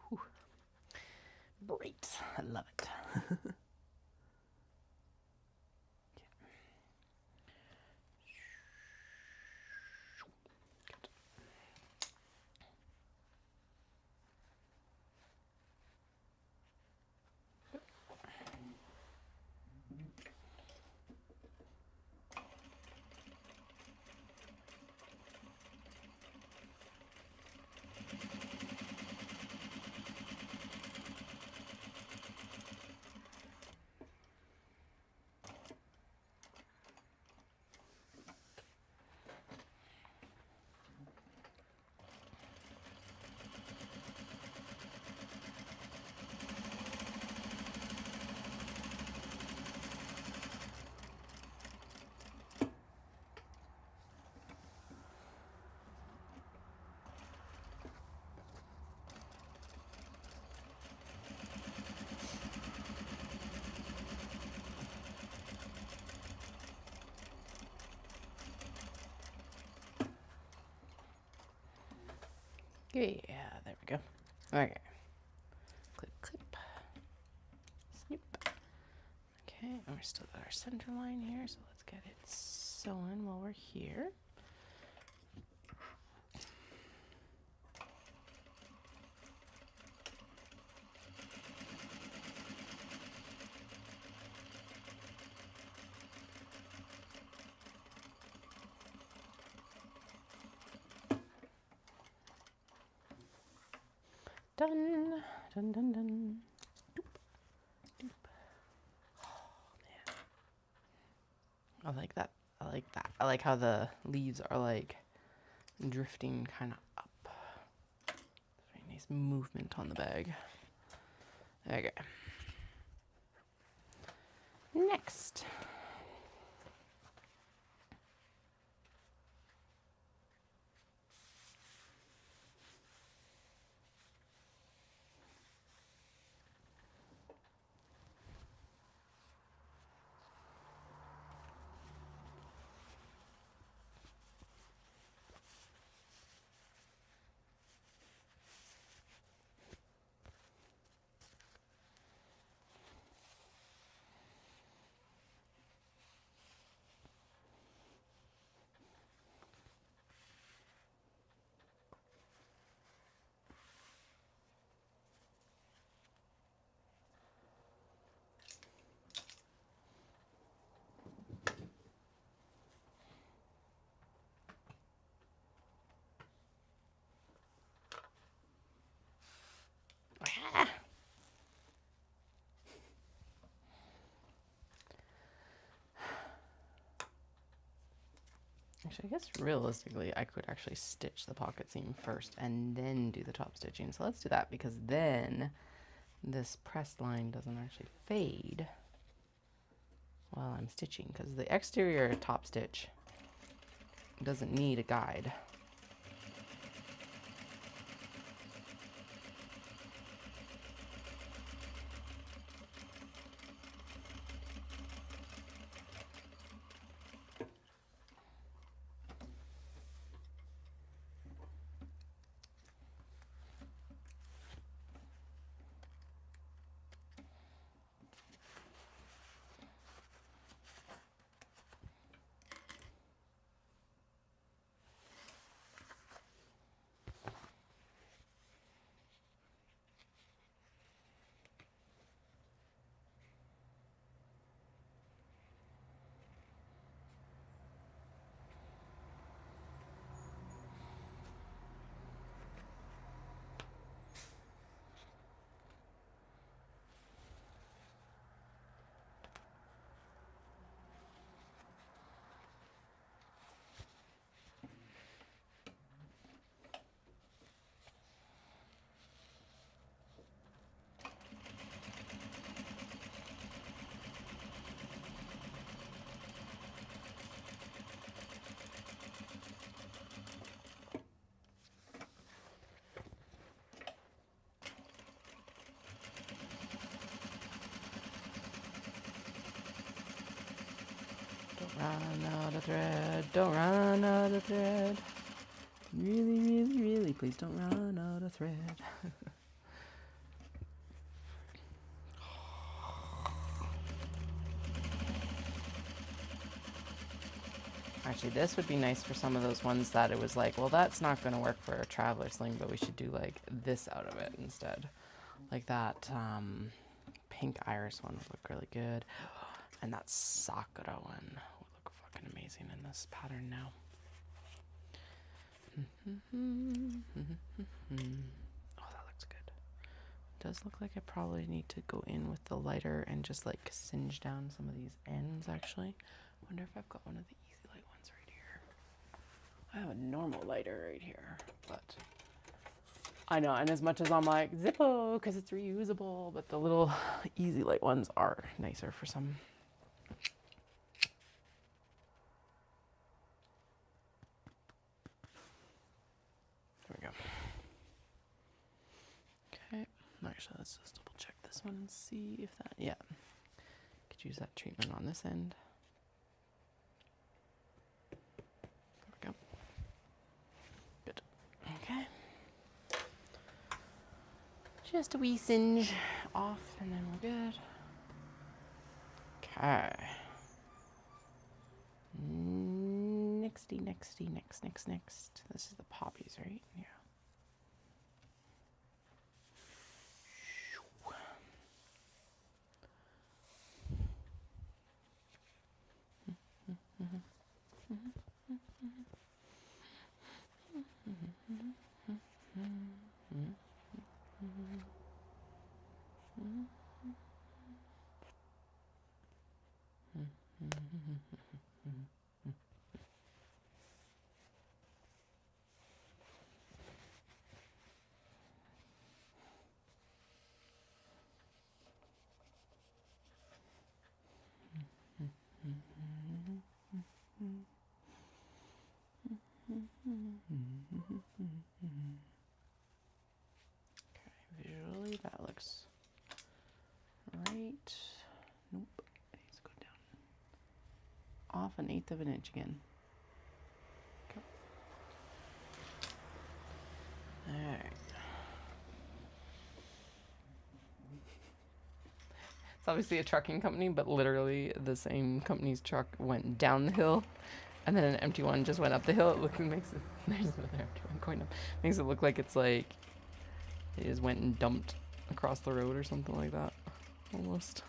Whew. Great. I love it. Yeah, there we go. Okay. Clip, clip. Snip. Okay, and we're still got our center line here, so let's get it sewn while we're here. Done. Dun, dun, dun. Doop. Doop. Oh, man. I like that. I like that. I like how the leaves are like drifting kind of up. Very nice movement on the bag. Okay. Next. Actually, I guess realistically, I could actually stitch the pocket seam first and then do the top stitching. So let's do that, because then this pressed line doesn't actually fade while I'm stitching, because the exterior top stitch doesn't need a guide. run out of thread. Don't run out of thread. Really, really, really, please don't run out of thread. Actually, this would be nice for some of those ones that it was like, well, that's not going to work for a traveler sling, but we should do like this out of it instead. Like that pink iris one would look really good. And that Sakura one would look fucking amazing in this pattern now. Oh, that looks good. It does look like I probably need to go in with the lighter and just like singe down some of these ends actually. Wonder if I've got one of the easy light ones right here. I have a normal lighter right here, but I know, and as much as I'm like Zippo because it's reusable, but the little easy light ones are nicer for some. There we go. Okay, actually let's just double check this one and see if that, yeah. Could use that treatment on this end. There we go. Good. Okay. Just a wee singe off and then we're good. Okay. Next. This is the poppies, right? Yeah. Visually that looks right. Nope, it needs to go down. Off 1/8 of an inch again. Okay. Alright. It's obviously a trucking company, but literally the same company's truck went down the hill and then an empty one just went up the hill. It makes it, there's another empty one going up. Makes it look like it's like they just went and dumped across the road or something like that. Almost.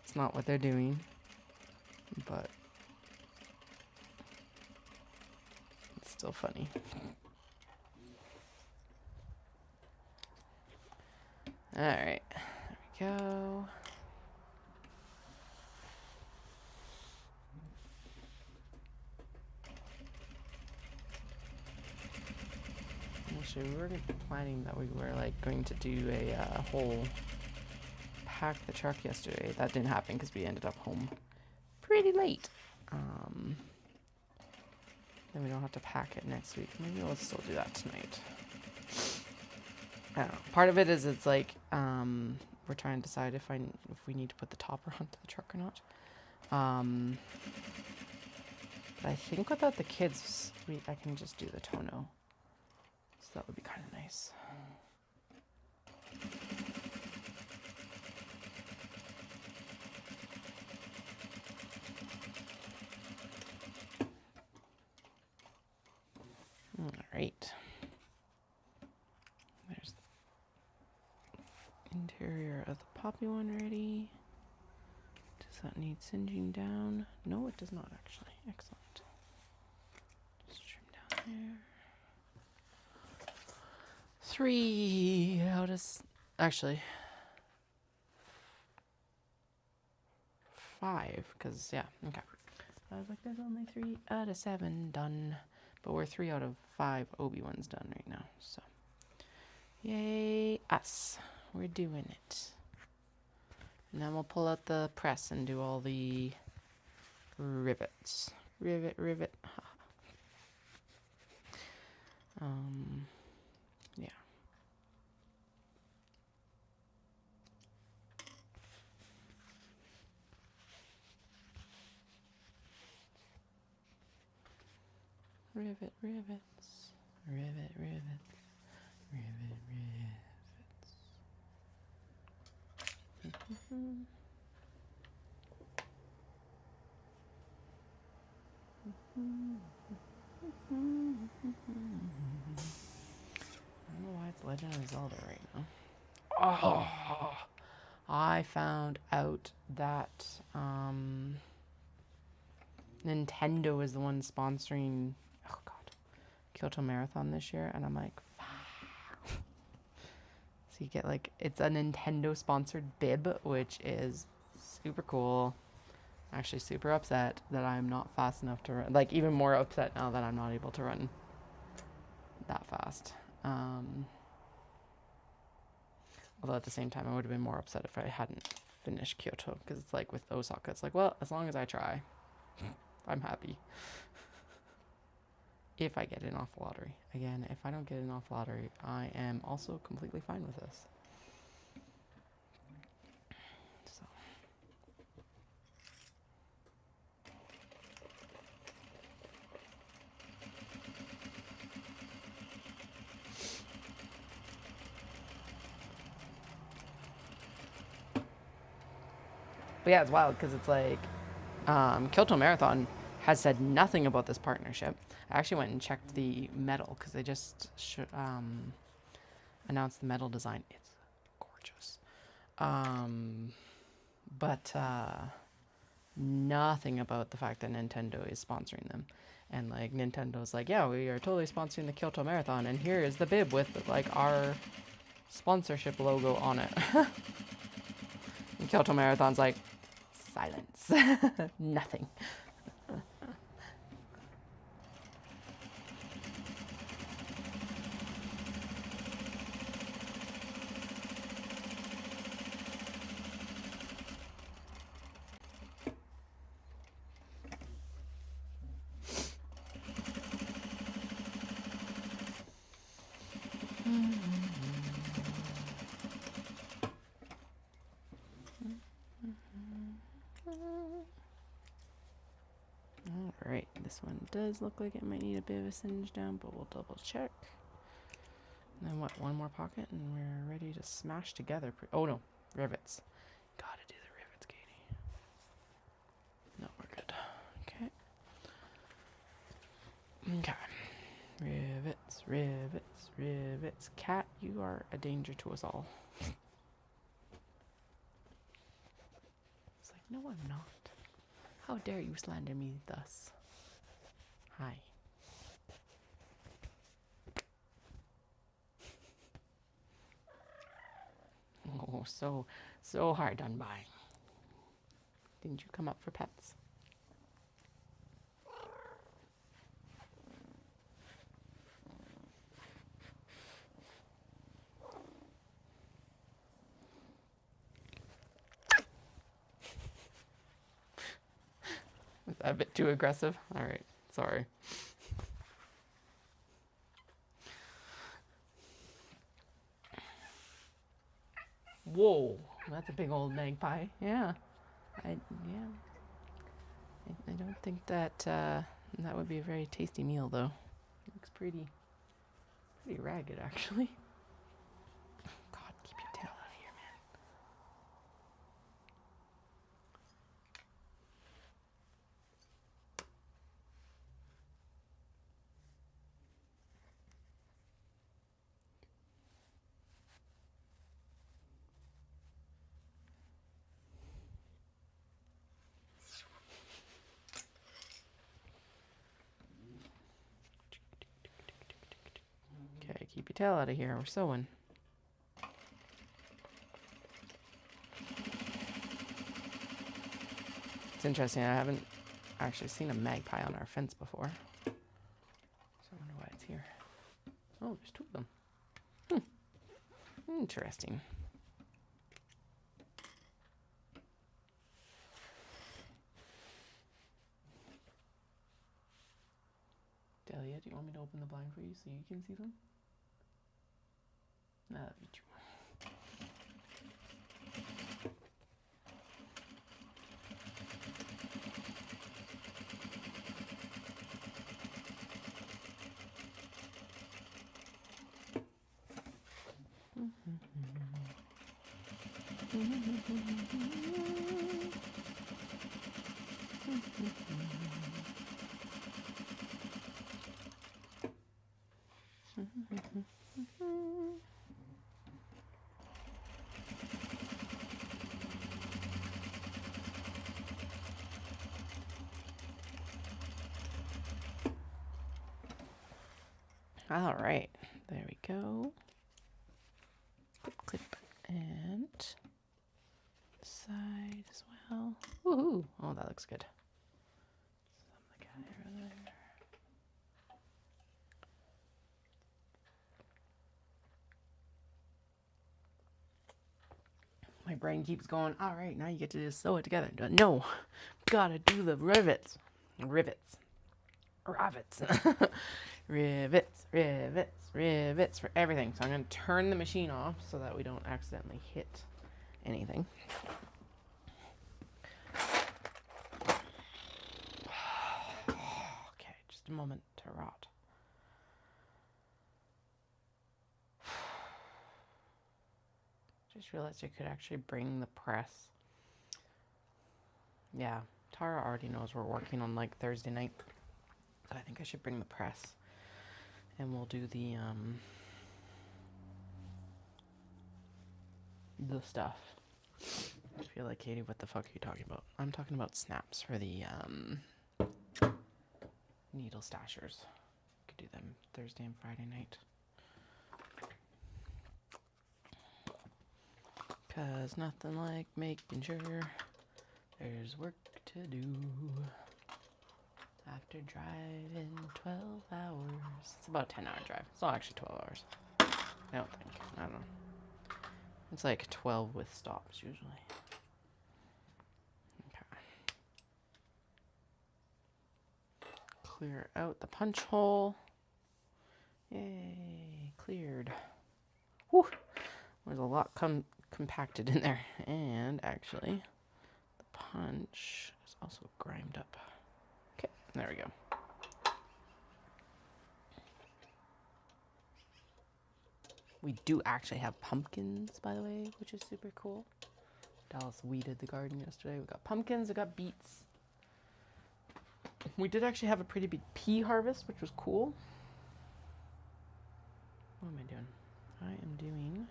It's not what they're doing, but it's still funny. Alright, there we go. Actually, we were planning that we were like going to do a whole pack the truck yesterday. That didn't happen because we ended up home pretty late. Then we don't have to pack it next week. Maybe we'll still do that tonight. I don't know. Part of it is it's like we're trying to decide if we need to put the topper onto the truck or not. But I think without the kids, I can just do the tonneau. So that would be kind of nice. All right. There's the interior of the poppy one ready. Does that need singeing down? No, it does not actually. Excellent. Just trim down there. 3 out of... Actually. 5, because, yeah, okay. I was like, there's only 3 out of 7 done. But we're 3 out of 5 Obi ones done right now, so. Yay, us. We're doing it. And then we'll pull out the press and do all the rivets. Rivet. Yeah. Rivet, rivets. Rivet, rivets. Rivet, rivets. I don't know why it's Legend of Zelda right now. Oh, I found out that Nintendo is the one sponsoring, oh god, Kyoto Marathon this year, and I'm like, fuck. So you get like, it's a Nintendo sponsored bib, which is super cool. Actually super upset that I'm not fast enough to run, like even more upset now that I'm not able to run that fast. Although at the same time I would have been more upset if I hadn't finished Kyoto, because it's like with Osaka, it's like, well, as long as I try, I'm happy. If I get in off the lottery. Again, if I don't get in off the lottery, I am also completely fine with this. So. But yeah, it's wild because it's like Kyoto Marathon has said nothing about this partnership. I actually went and checked the medal because they just announced the medal design. It's gorgeous. But nothing about the fact that Nintendo is sponsoring them. And like Nintendo's like, yeah, we are totally sponsoring the Kyoto Marathon, and here is the bib with like our sponsorship logo on it. And Kyoto Marathon's like, silence. Nothing. Alright, this one does look like it might need a bit of a singe down, but we'll double check. And then what, one more pocket and we're ready to smash together. Oh no, rivets. Gotta do the rivets, Katie. No, we're good. Okay. Okay. Rivets, rivets, rivets. Cat, you are a danger to us all. It's like, no, I'm not. How dare you slander me thus? Hi. Oh, so hard done by. Didn't you come up for pets? Was that a bit too aggressive? All right, sorry. Whoa, that's a big old magpie. Yeah, I don't think that that would be a very tasty meal, though. It looks pretty ragged, actually. God, keep your tail out of here, man. Okay, keep your tail out of here. We're sewing. It's interesting. I haven't actually seen a magpie on our fence before. So I wonder why it's here. Oh, there's two of them. Interesting. Delia, do you want me to open the blind for you so you can see them? That'd be true. All right, there we go. Clip, clip, and side as well. Woohoo! Oh, that looks good. My brain keeps going, all right, now you get to just sew it together. No, gotta do the rivets. Rivets. Rivets. Rivets, rivets, rivets for everything. So I'm going to turn the machine off so that we don't accidentally hit anything. Okay, just a moment to rot. Just realized I could actually bring the press. Yeah, Tara already knows we're working on like Thursday night. So I think I should bring the press. And we'll do the stuff. I feel like, Katie, what the fuck are you talking about? I'm talking about snaps for the needle stashers. Could do them Thursday and Friday night. Cause nothing like making sure there's work to do after driving 12 hours. It's about a 10-hour drive. It's not actually 12 hours. I don't think. I don't know. It's like 12 with stops usually. Okay. Clear out the punch hole. Yay, cleared. Whew. There's a lot compacted in there. And actually, the punch is also grimed up. Okay, there we go. We do actually have pumpkins, by the way, which is super cool. Dallas weeded the garden yesterday. We got pumpkins, we got beets. We did actually have a pretty big pea harvest, which was cool. What am I doing? I am doing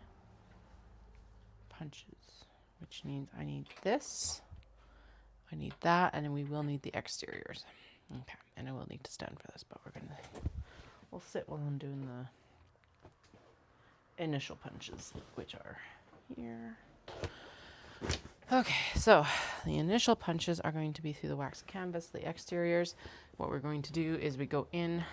punches, which means I need this, I need that, and then we will need the exteriors. Okay, and I will need to stand for this, but we'll sit while I'm doing the initial punches, which are here. Okay, so the initial punches are going to be through the wax canvas. The exteriors, what we're going to do is we go in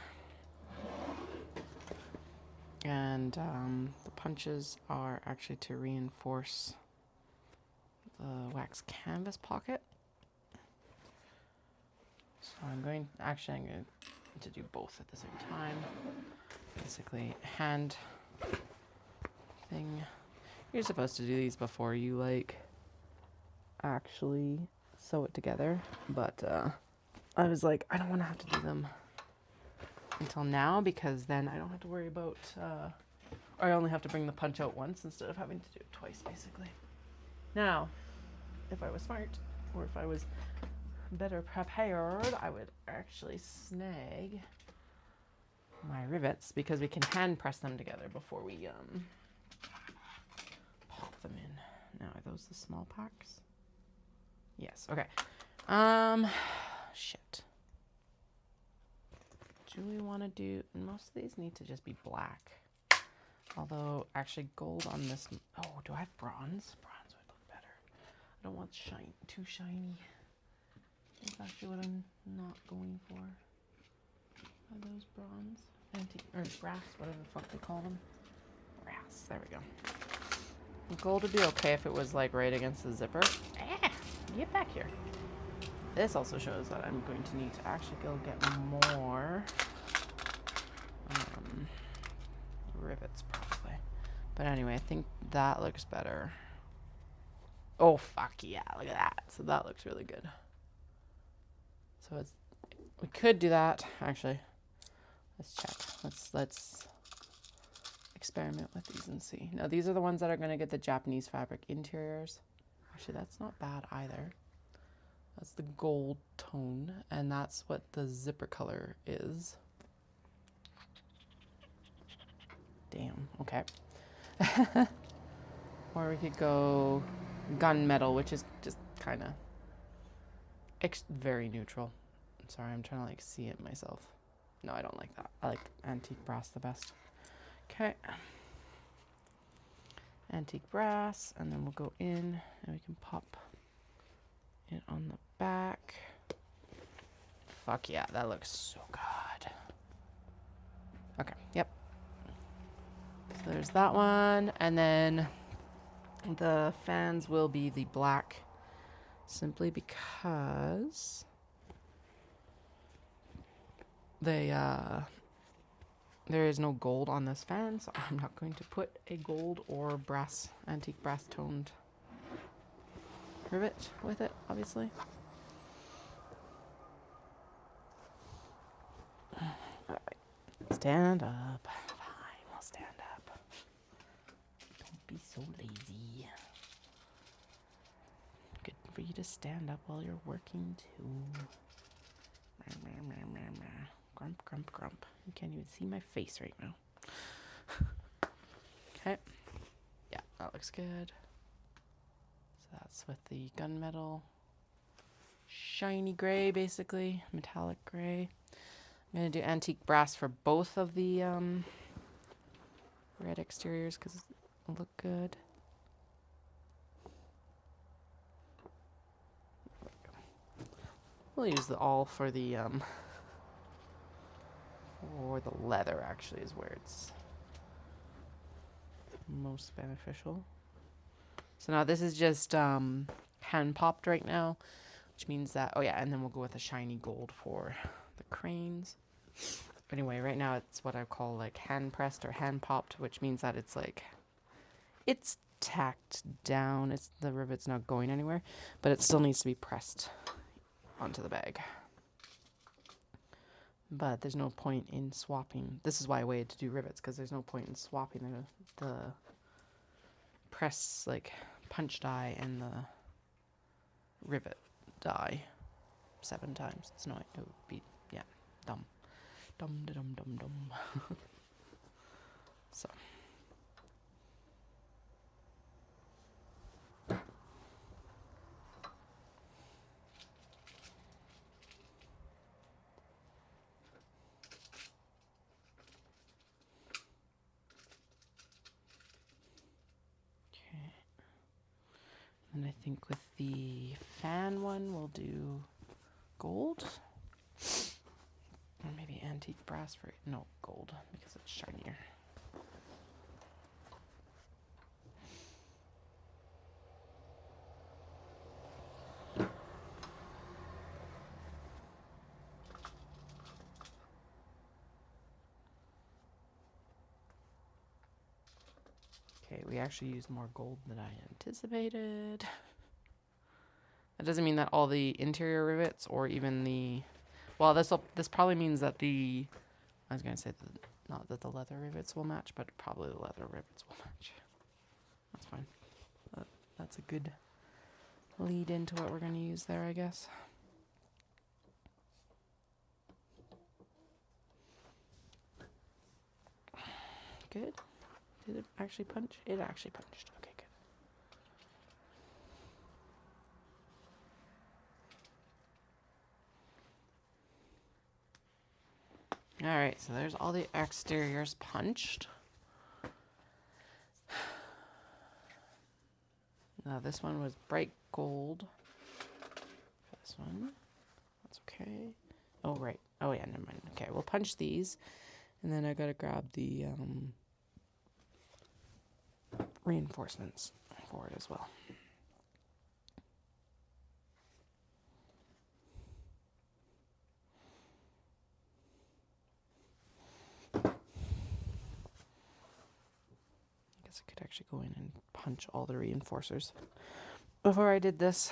and the punches are actually to reinforce the wax canvas pocket. So I'm going to do both at the same time. Basically, hand thing. You're supposed to do these before you like actually sew it together, but I was like, I don't want to have to do them until now, because then I don't have to worry about or I only have to bring the punch out once instead of having to do it twice, basically. Now, if I was smart, or if I was better prepared, I would actually snag my rivets, because we can hand press them together before we pop them in. Now, are those the small packs? Yes. Okay. Shit. Do we want to do, most of these need to just be black. Although, actually, gold on this. Oh, do I have bronze? Bronze would look better. I don't want too shiny. That's actually what I'm not going for. Are those bronze? Antique, or brass, whatever the fuck they call them. Brass, there we go. Gold would be okay if it was like right against the zipper. Ah, get back here. This also shows that I'm going to need to actually go get more rivets probably. But anyway, I think that looks better. Oh, fuck yeah, look at that. So that looks really good. So we could do that, actually. Let's check. Let's experiment with these and see. Now, these are the ones that are going to get the Japanese fabric interiors. Actually, that's not bad either. That's the gold tone, and that's what the zipper color is. Damn, okay. Or we could go gunmetal, which is just kind of very neutral. I'm sorry, I'm trying to like see it myself. No, I don't like that. I like antique brass the best. Okay. Antique brass, and then we'll go in and we can pop it on the back. Fuck yeah, that looks so good. Okay, yep. So there's that one, and then the fans will be the black, simply because they there is no gold on this fan, so I'm not going to put a gold or brass, antique brass toned rivet with it, obviously. Alright, stand up. Fine, I'll stand up. Don't be so lazy. Good for you to stand up while you're working too. Grump, grump, grump. You can't even see my face right now. Okay. Yeah, that looks good. So that's with the gunmetal. Shiny gray, basically. Metallic gray. I'm going to do antique brass for both of the red exteriors because it'll look good. We'll use the all for the leather, actually, is where it's most beneficial. So now this is just hand popped right now, which means that, oh yeah, and then we'll go with a shiny gold for the cranes. Anyway, right now it's what I call like hand pressed or hand popped, which means that it's like, it's tacked down. It's the rivet's not going anywhere, but it still needs to be pressed onto the bag. But there's no point in swapping. This is why I waited to do rivets, because there's no point in swapping the press, like, punch die and the rivet die 7 times. It's not, it would be, yeah, dumb. Dumb, dum, dum, dum. So. And I think with the fan one, we'll do gold. Or maybe antique brass for, no, gold, because it's shinier. Okay, we actually used more gold than I anticipated. That doesn't mean that all the interior rivets or even the, well, this probably means that the, I was gonna say not that the leather rivets will match, but probably the leather rivets will match. That's fine. That's a good lead into what we're gonna use there, I guess. Good. Did it actually punch? It actually punched. Okay, good. All right, so there's all the exteriors punched. Now this one was bright gold. This one, that's okay. Oh, right. Oh yeah, never mind. Okay, we'll punch these. And then I gotta grab the reinforcements for it as well. I guess I could actually go in and punch all the reinforcers before I did this.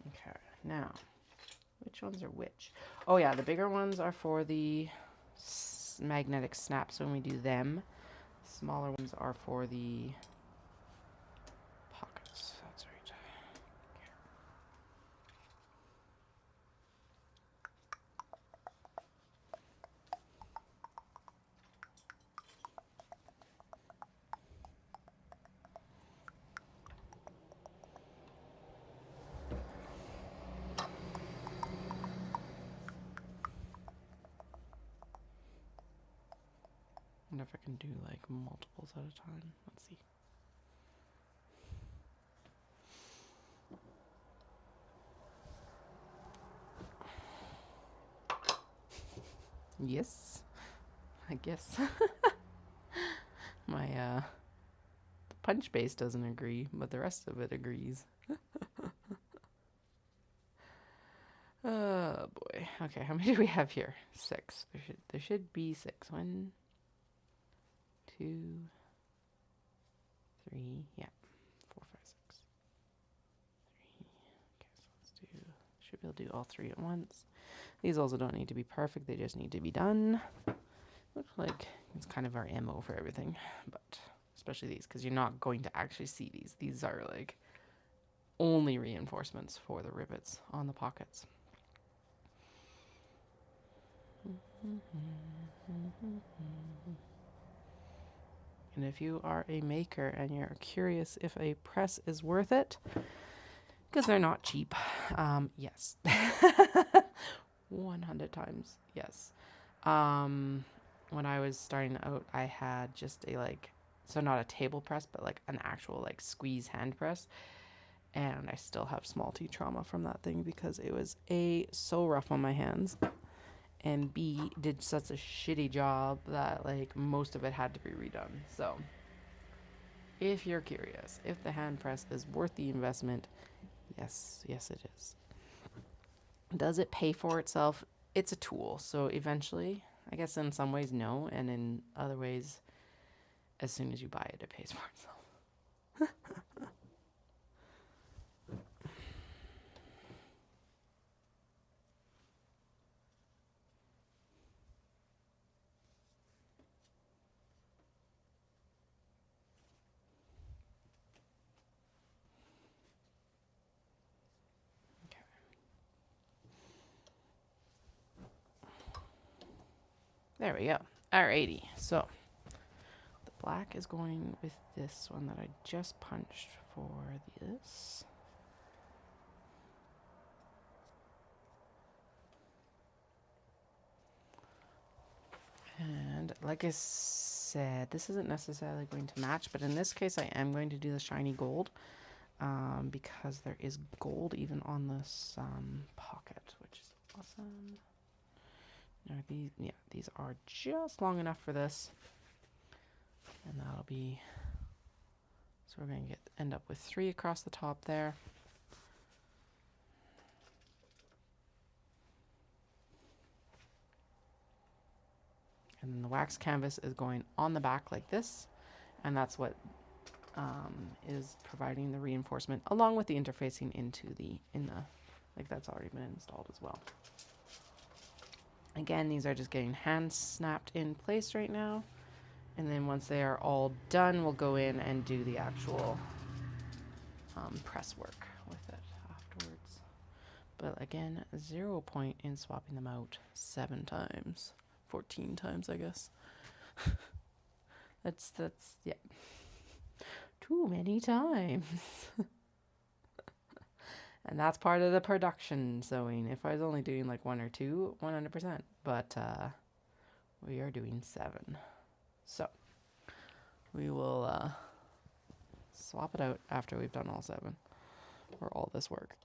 Okay, now, which ones are which? Oh yeah, the bigger ones are for the magnetic snaps when we do them. Smaller ones are for the pockets. That's right. I wonder if I can do like multiples at a time. Let's see. Yes, I guess. My the punch base doesn't agree, but the rest of it agrees. Oh boy. Okay, how many do we have here? 6. There should be 6. 1, 2, 3. Yeah. 4, 5, 6. 3. Okay, so let's do. Should be able to do all 3 at once. These also don't need to be perfect. They just need to be done. Looks like it's kind of our MO for everything, but especially these, because you're not going to actually see these. These are like only reinforcements for the rivets on the pockets. And if you are a maker and you're curious if a press is worth it, because they're not cheap, yes. 100 times yes. When I was starting out, I had just a so not a table press, but like an actual squeeze hand press, and I still have small t trauma from that thing because it was A, so rough on my hands, and B, did such a shitty job that most of it had to be redone. So if you're curious if the hand press is worth the investment, yes it is. Does it pay for itself? It's a tool, so eventually, I guess in some ways no, and in other ways, as soon as you buy it, it pays for itself. There we go. Alrighty, so the black is going with this one that I just punched for this. And like I said, this isn't necessarily going to match, but in this case I am going to do the shiny gold because there is gold even on this pocket, which is awesome. Now these are just long enough for this, and that'll be, so we're going to end up with 3 across the top there. And then the wax canvas is going on the back like this, and that's what is providing the reinforcement along with the interfacing into that's already been installed as well. Again, these are just getting hand snapped in place right now, and then once they are all done, we'll go in and do the actual press work with it afterwards. But again, 0 point in swapping them out 7 times. 14 times, I guess. that's yeah, too many times. And that's part of the production sewing. If I was only doing 1 or 2, 100%, but we are doing 7, so we will swap it out after we've done all 7 or all this work.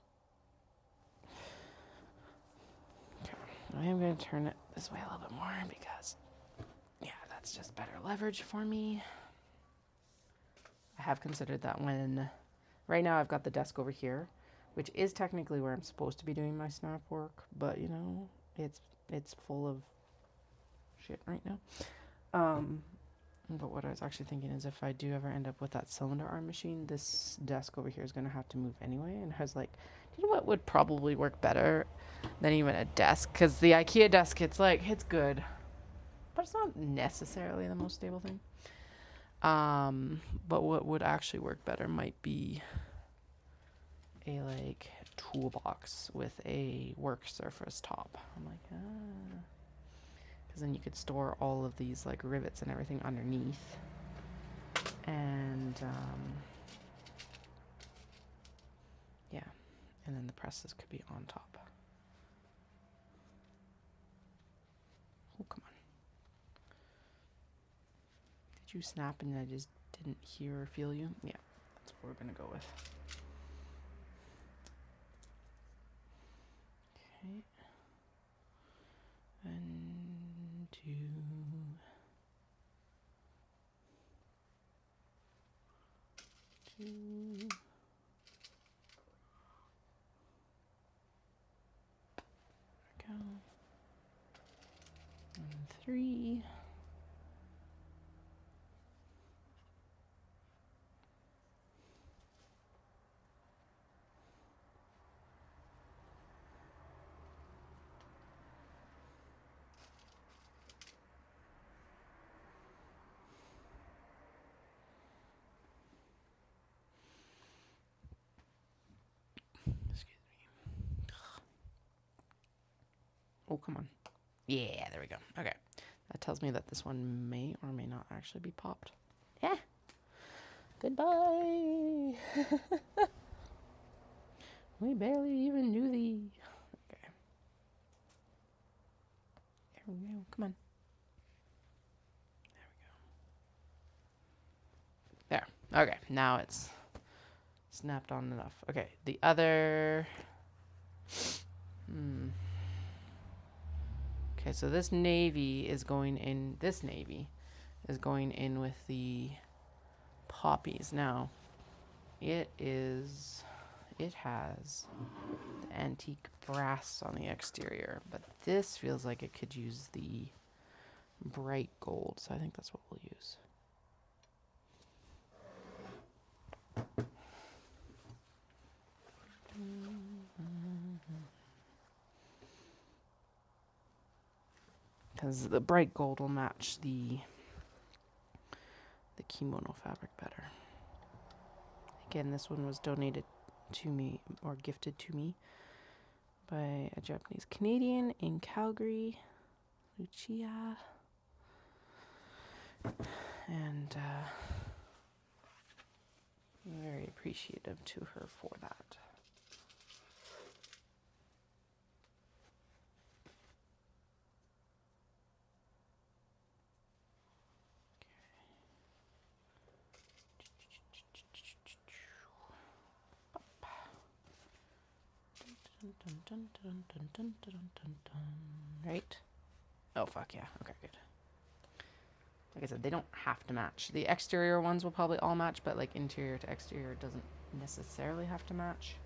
I am going to turn it this way a little bit more because, yeah, that's just better leverage for me. I have considered that right now I've got the desk over here, which is technically where I'm supposed to be doing my snap work, but it's full of shit right now. But what I was actually thinking is if I do ever end up with that cylinder arm machine, this desk over here is going to have to move anyway, and has you know what would probably work better than even a desk? Because the IKEA desk, it's good, but it's not necessarily the most stable thing. But what would actually work better might be a like toolbox with a work surface top. I'm like, because then you could store all of these like rivets and everything underneath, and yeah, and then the presses could be on top. Oh, come on. Did you snap and I just didn't hear or feel you? Yeah, that's what we're gonna go with. Okay. 1, 2. Go. 3. Excuse me. Oh, come on. Yeah, there we go. Okay. That tells me that this one may or may not actually be popped. Yeah. Goodbye. We barely even knew thee. Okay. There we go. Come on. There we go. There. Okay. Now it's snapped on enough. Okay. The other... Okay, so this navy is going in... This navy is going in with the poppies. Now, it has the antique brass on the exterior, but this feels like it could use the bright gold, so I think that's what we'll use. Because the bright gold will match the kimono fabric better. Again, this one was donated to me, or gifted to me, by a Japanese Canadian in Calgary, Lucia. And I'm very appreciative to her for that. Right? Oh, fuck yeah. Okay, good. Like I said, they don't have to match. The exterior ones will probably all match, but like interior to exterior doesn't necessarily have to match.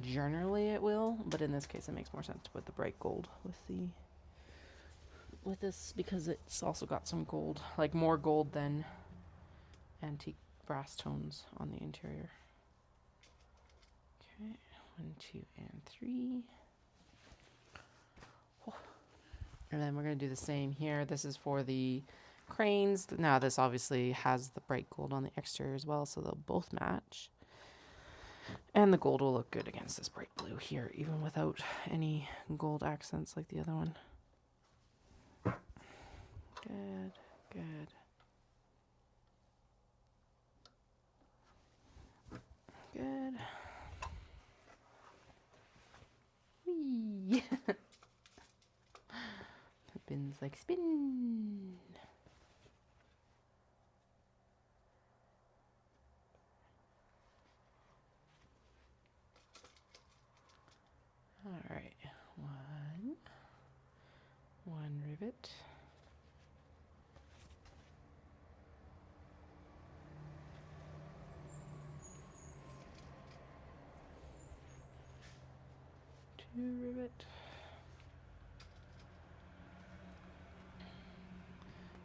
Generally it will, but in this case it makes more sense to put the bright gold with this, because it's also got some gold, like more gold than antique brass tones on the interior. Okay, 1, 2, and 3. Oh. And then we're going to do the same here. This is for the cranes. Now this obviously has the bright gold on the exterior as well, so they'll both match. And the gold will look good against this bright blue here, even without any gold accents like the other one. Good, good. Good. Whee! Spins like spin. All right, one rivet. Two rivet.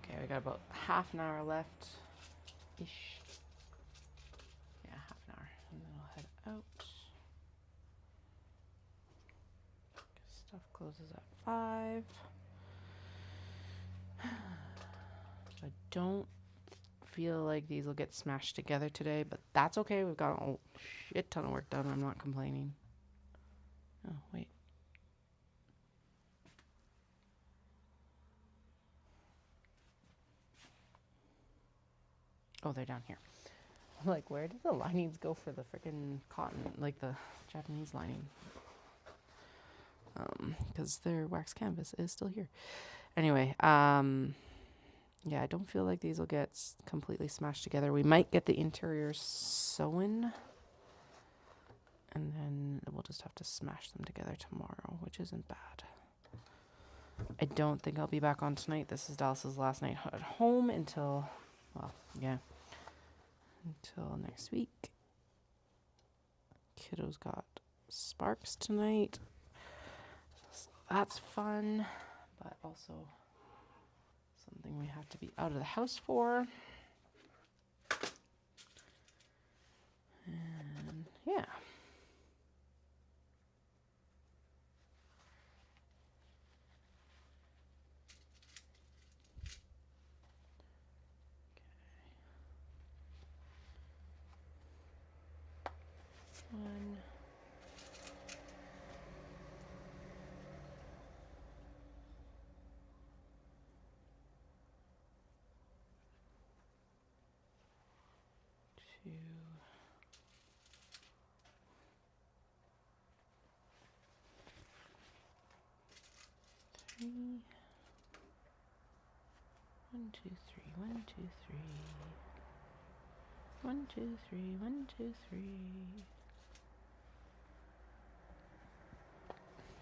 Okay, we got about half an hour left-ish. Yeah, half an hour. And then I'll head out. Stuff closes at 5. I don't feel like these will get smashed together today, but that's okay. We've got a shit ton of work done. I'm not complaining. Oh, wait. Oh, they're down here. I'm like, where did the linings go for the freaking cotton, like the Japanese lining? Because their wax canvas is still here. Anyway, yeah, I don't feel like these will get completely smashed together. We might get the interior sewn, and then we'll just have to smash them together tomorrow, which isn't bad. I don't think I'll be back on tonight. This is Dallas's last night at home until, well, yeah, until next week. Kiddo's got Sparks tonight. So that's fun, but also something we have to be out of the house for. And yeah. One. Two. Three. 1, 2, 3. 1, 2, 3. 1, 2, 3. 1, 2, 3.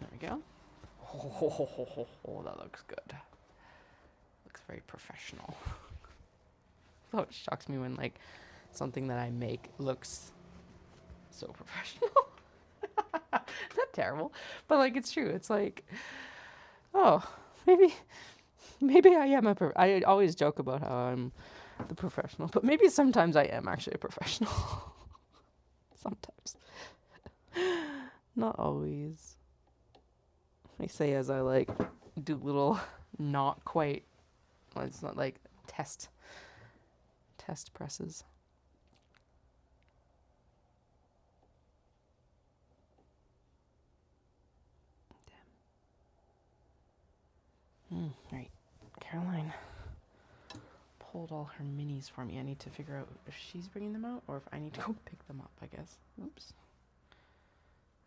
There we go. Oh, that looks good. Looks very professional. So it shocks me when like something that I make looks so professional. Not terrible, but like it's true. It's like, oh, maybe I am I always joke about how I'm the professional, but maybe sometimes I am actually a professional. Sometimes. Not always. I say as I like do little not quite, well, it's not like test presses. Right. Caroline pulled all her minis for me. I need to figure out if she's bringing them out or if I need to go pick them up, I guess. Oops.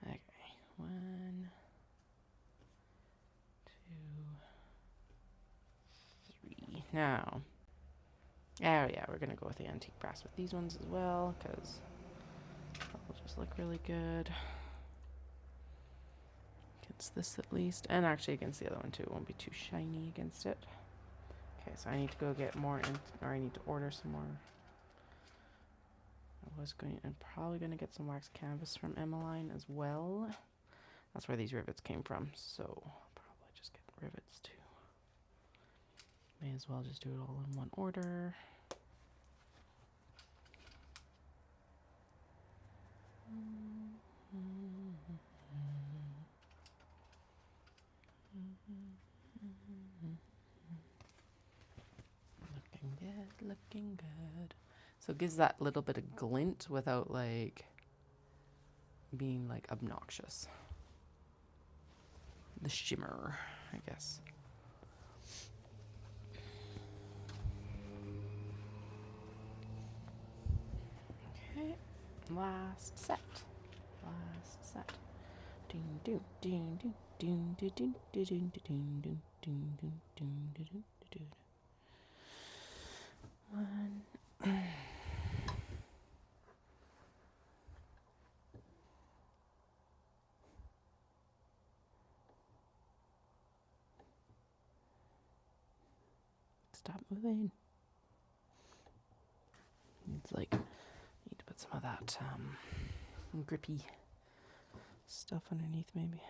Okay. 1, 2, 3. Now. Oh yeah, we're going to go with the antique brass with these ones as well because that'll just look really good. Against this at least. And actually against the other one too. It won't be too shiny against it. Okay, so I need to go get more, or I need to order some more. I was going, and probably going to get some wax canvas from Emmeline as well. That's where these rivets came from, so I'll probably just get rivets too. May as well just do it all in one order. Looking good, looking good. So it gives that little bit of glint without like being like obnoxious. The shimmer, I guess. Okay, last set. Last set. Ding ding ding ding ding ding ding ding ding ding ding ding ding ding ding. One. Stop moving. It's like, need to put some of that grippy stuff underneath maybe.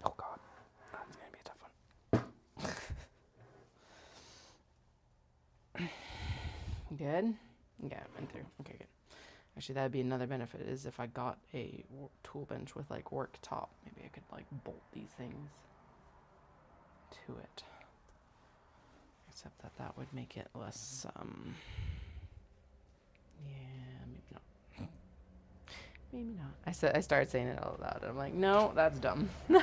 Oh god, that's gonna be a tough one. Good? Yeah, went through. Okay, good. Actually, that'd be another benefit is if I got a tool bench with like work top, maybe I could like bolt these things. to it. Except that that would make it less, yeah, maybe not. Maybe not. I started saying it out loud. I'm like, no, that's dumb. We'll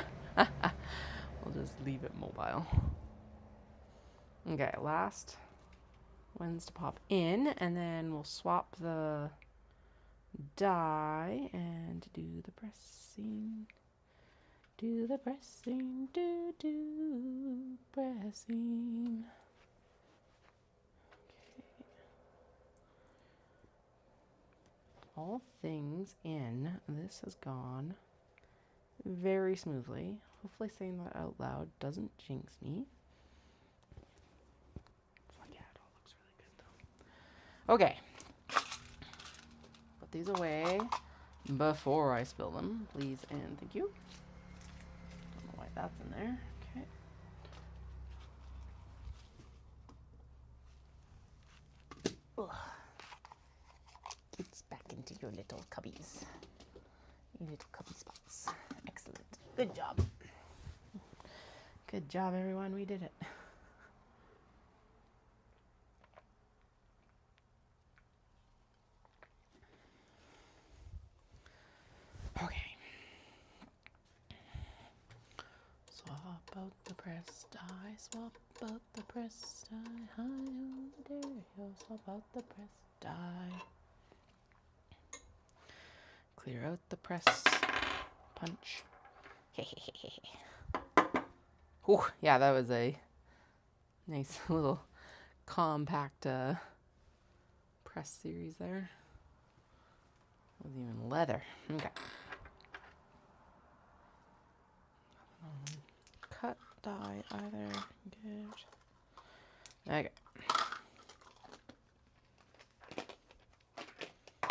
just leave it mobile. Okay, last ones to pop in, and then we'll swap the die and do the pressing. Do the pressing, do pressing. Okay. All things in. This has gone very smoothly. Hopefully saying that out loud doesn't jinx me. Yeah, it all looks really good though. Okay. Put these away before I spill them, please and thank you. Don't know why that's in there. Okay. Ugh. It's back into your little cubbies. Your little cubby spots. Excellent. Good job. Good job, everyone. We did it. Okay. Swap out the press die. Swap out the press die. High on the dairy. Swap out the press die. Clear out the press punch. Oh, yeah, that was a nice little compact press series there. Wasn't even leather. Okay. Cut die either. Good. Okay.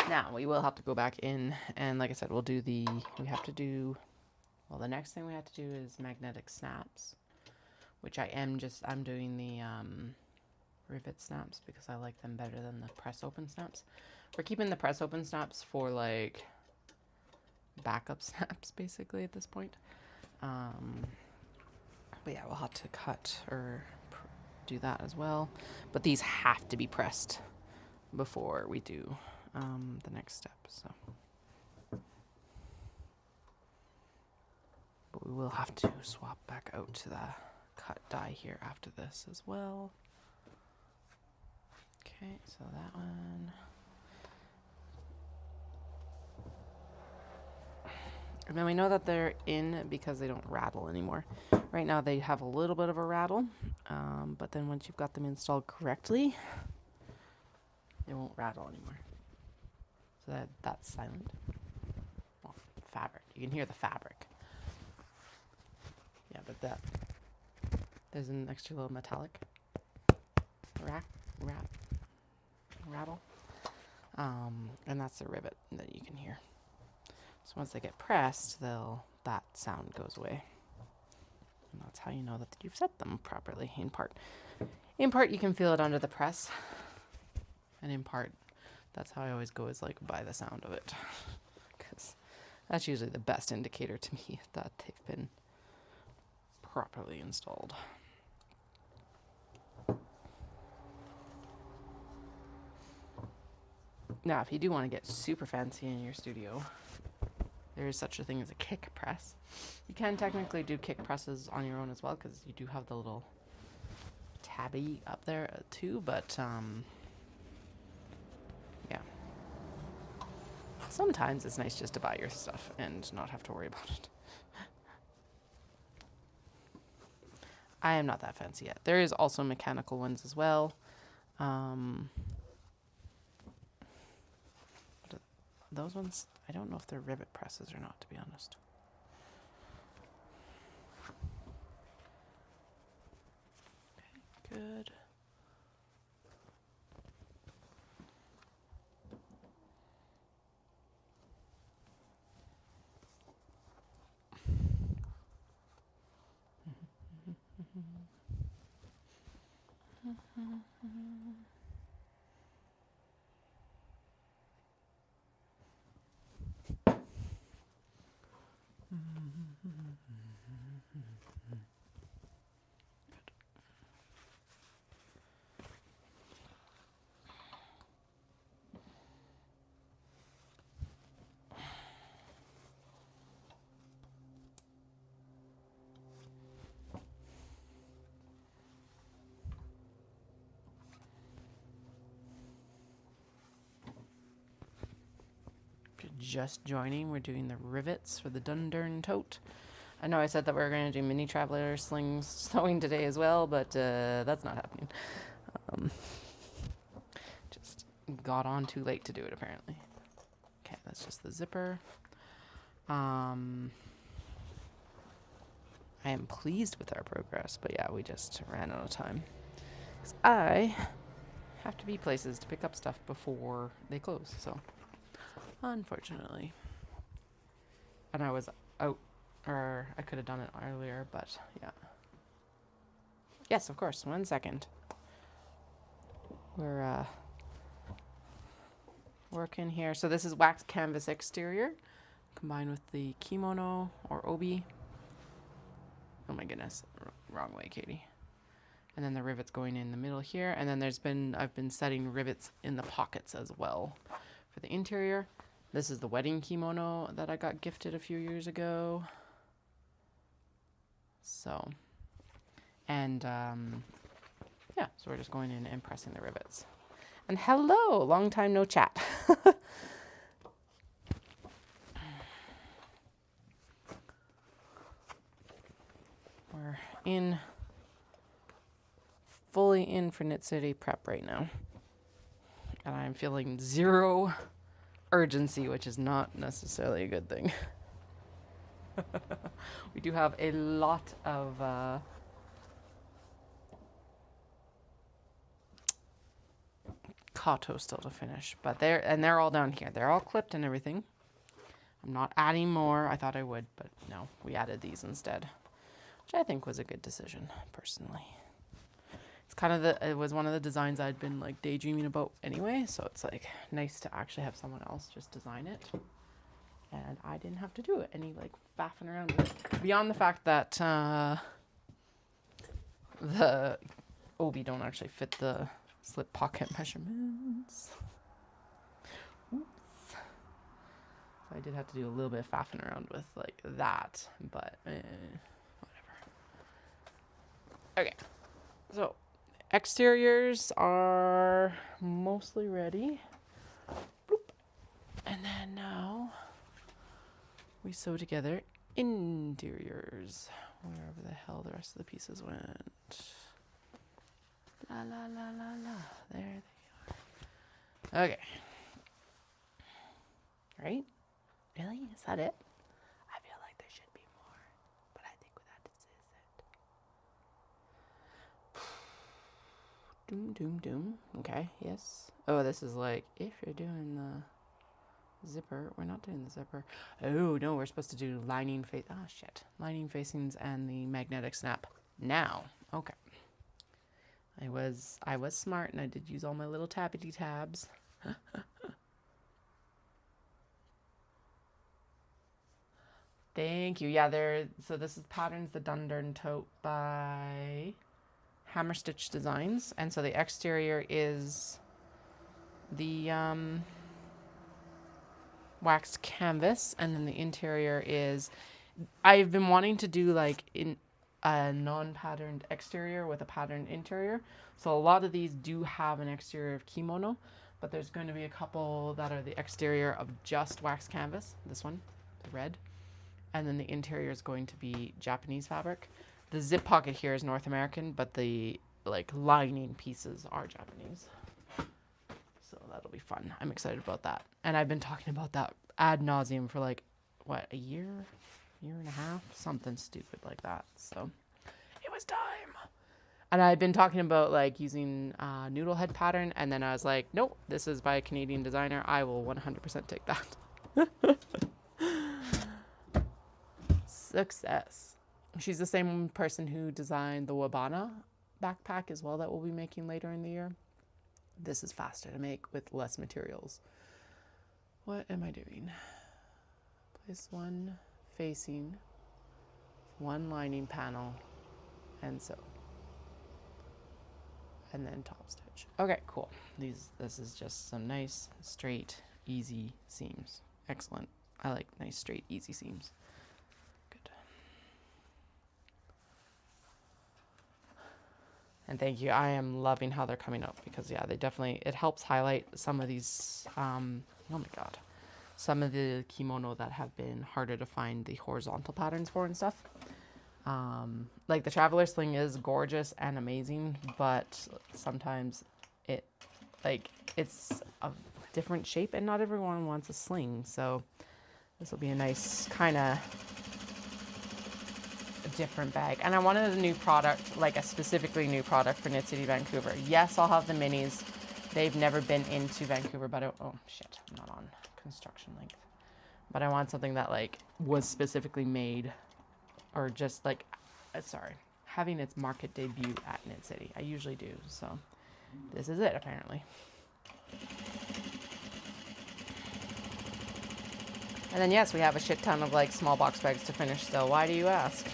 Now we will have to go back in, and like I said, we'll do the. We have to do. Well, the next thing we have to do is magnetic snaps, which I'm doing the rivet snaps because I like them better than the press open snaps. We're keeping the press open snaps for like backup snaps basically at this point. But yeah, we'll have to cut or do that as well. But these have to be pressed before we do the next step. So, but we will have to swap back out to the cut die here after this as well. Okay, so that one. And then we know that they're in because they don't rattle anymore. Right now they have a little bit of a rattle, but then once you've got them installed correctly, they won't rattle anymore. So that's silent. Well, fabric. You can hear the fabric. Yeah, but there's an extra little metallic rattle. And that's the rivet that you can hear. So once they get pressed, that sound goes away. And that's how you know that you've set them properly, in part. In part, you can feel it under the press. And in part, that's how I always go, is like by the sound of it. Because that's usually the best indicator to me that they've been properly installed. Now, if you do want to get super fancy in your studio, there is such a thing as a kick press. You can technically do kick presses on your own as well, because you do have the little tabby up there too, but yeah. Sometimes it's nice just to buy your stuff and not have to worry about it. I am not that fancy yet. There is also mechanical ones as well. Those ones, I don't know if they're rivet presses or not, to be honest. Okay, good. just joining, we're doing the rivets for the Dundurn Tote. I know I said that we were going to do mini traveler slings sewing today as well, but that's not happening. Just got on too late to do it, apparently. Okay, that's just the zipper. I am pleased with our progress, but yeah, we just ran out of time. 'Cause I have to be places to pick up stuff before they close, so unfortunately. And I was out, or I could have done it earlier, but yeah. Yes, of course, 1 second. We're working here. So this is wax canvas exterior combined with the kimono or obi. Oh my goodness, wrong way, Katie. And then the rivets going in the middle here. And then I've been setting rivets in the pockets as well for the interior. This is the wedding kimono that I got gifted a few years ago. So, and yeah, so we're just going in and pressing the rivets. And hello, long time no chat. We're fully in for Knit City prep right now. And I'm feeling zero urgency, which is not necessarily a good thing. We do have a lot of Kato still to finish, but they're all down here. They're all clipped and everything. I'm not adding more. I thought I would, but no, we added these instead, which I think was a good decision personally. It's kind of it was one of the designs I'd been like daydreaming about anyway, so it's like nice to actually have someone else just design it, and I didn't have to do it any like faffing around with it. Beyond the fact that the obi don't actually fit the slip pocket measurements. Oops. So I did have to do a little bit of faffing around with like that, but whatever. Okay, so exteriors are mostly ready. Bloop. And then now we sew together interiors, wherever the hell the rest of the pieces went. La la la la la. There they are. Okay. Right? Really? Is that it? I feel like there should be more, but I think that this is it. Doom, doom, doom. Okay, yes. Oh, this is like, if you're doing the zipper, we're not doing the zipper. Oh, no, we're supposed to do lining lining facings and the magnetic snap now. Okay. I was smart and I did use all my little tappity tabs. Thank you. Yeah, so this is patterns the Dundurn Tote by Hammerstitch Designs, and so the exterior is the waxed canvas, and then the interior is, I've been wanting to do like in a non-patterned exterior with a patterned interior. So a lot of these do have an exterior of kimono, but there's going to be a couple that are the exterior of just wax canvas. This one, the red. And then the interior is going to be Japanese fabric. The zip pocket here is North American, but the like lining pieces are Japanese. So that'll be fun. I'm excited about that. And I've been talking about that ad nauseum for like, what, a year and a half? Something stupid like that. So it was time. And I've been talking about like using noodle head pattern. And then I was like, nope, this is by a Canadian designer. I will 100% take that. Success. She's the same person who designed the Wabana backpack as well that we'll be making later in the year. This is faster to make with less materials. What am I doing? Place one facing, one lining panel, and sew. And then top stitch. Okay, cool. This is just some nice, straight, easy seams. Excellent. I like nice, straight, easy seams. Good. And thank you. I am loving how they're coming up because, yeah, they definitely, it helps highlight some of these, oh my God, some of the kimono that have been harder to find the horizontal patterns for and stuff. Like the traveler sling is gorgeous and amazing, but sometimes it's a different shape and not everyone wants a sling. So this will be a nice kind of different bag. And I wanted a new product, like a specifically new product for Knit City Vancouver. Yes, I'll have the minis. They've never been into Vancouver, but oh shit, I'm not on construction length. But I want something that like was specifically made, or just like, sorry, having its market debut at Knit City. I usually do, so this is it apparently. And then yes, we have a shit ton of like small box bags to finish still. Why do you ask?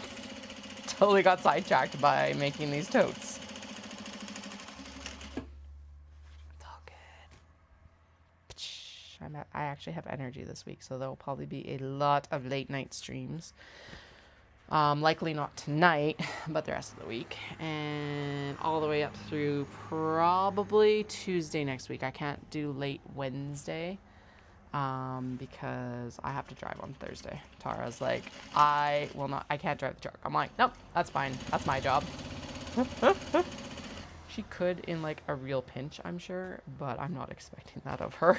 Totally got sidetracked by making these totes. It's all good. I actually have energy this week, so there will probably be a lot of late night streams. Likely not tonight, but the rest of the week. And all the way up through probably Tuesday next week. I can't do late Wednesday because I have to drive on Thursday. Tara's like, I can't drive the truck. I'm like, nope, that's fine. That's my job. She could in like a real pinch, I'm sure, but I'm not expecting that of her.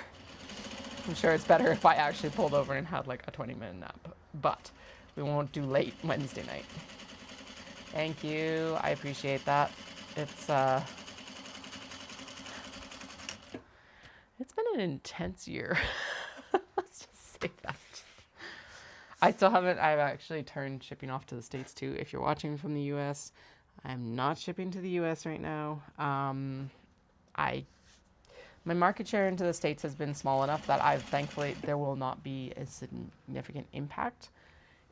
I'm sure it's better if I actually pulled over and had like a 20-minute nap, but we won't do late Wednesday night. Thank you. I appreciate that. It's been an intense year. Let's just say that. I've actually turned shipping off to the States too. If you're watching from the US, I'm not shipping to the US right now. My market share into the States has been small enough that thankfully there will not be a significant impact.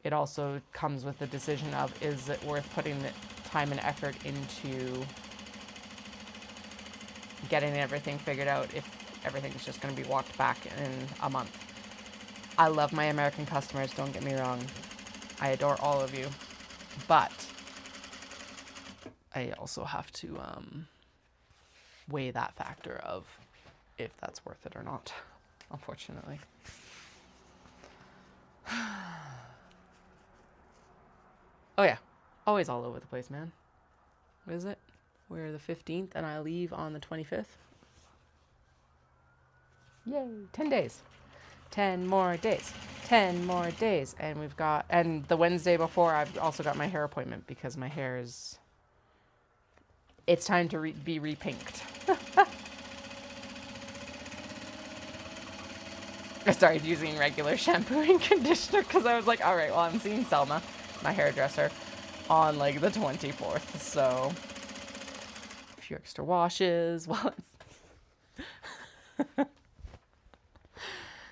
It also comes with the decision of, is it worth putting the time and effort into getting everything figured out if everything's just going to be walked back in a month. I love my American customers, don't get me wrong. I adore all of you. But I also have to weigh that factor of if that's worth it or not, unfortunately. Oh yeah, always all over the place, man. What is it? We're the 15th and I leave on the 25th. Yay, 10 days. 10 more days. 10 more days. And and the Wednesday before, I've also got my hair appointment because my hair is, it's time to be repinked. I started using regular shampoo and conditioner because I was like, all right, well, I'm seeing Selma, my hairdresser, on like the 24th. So a few extra washes. Well,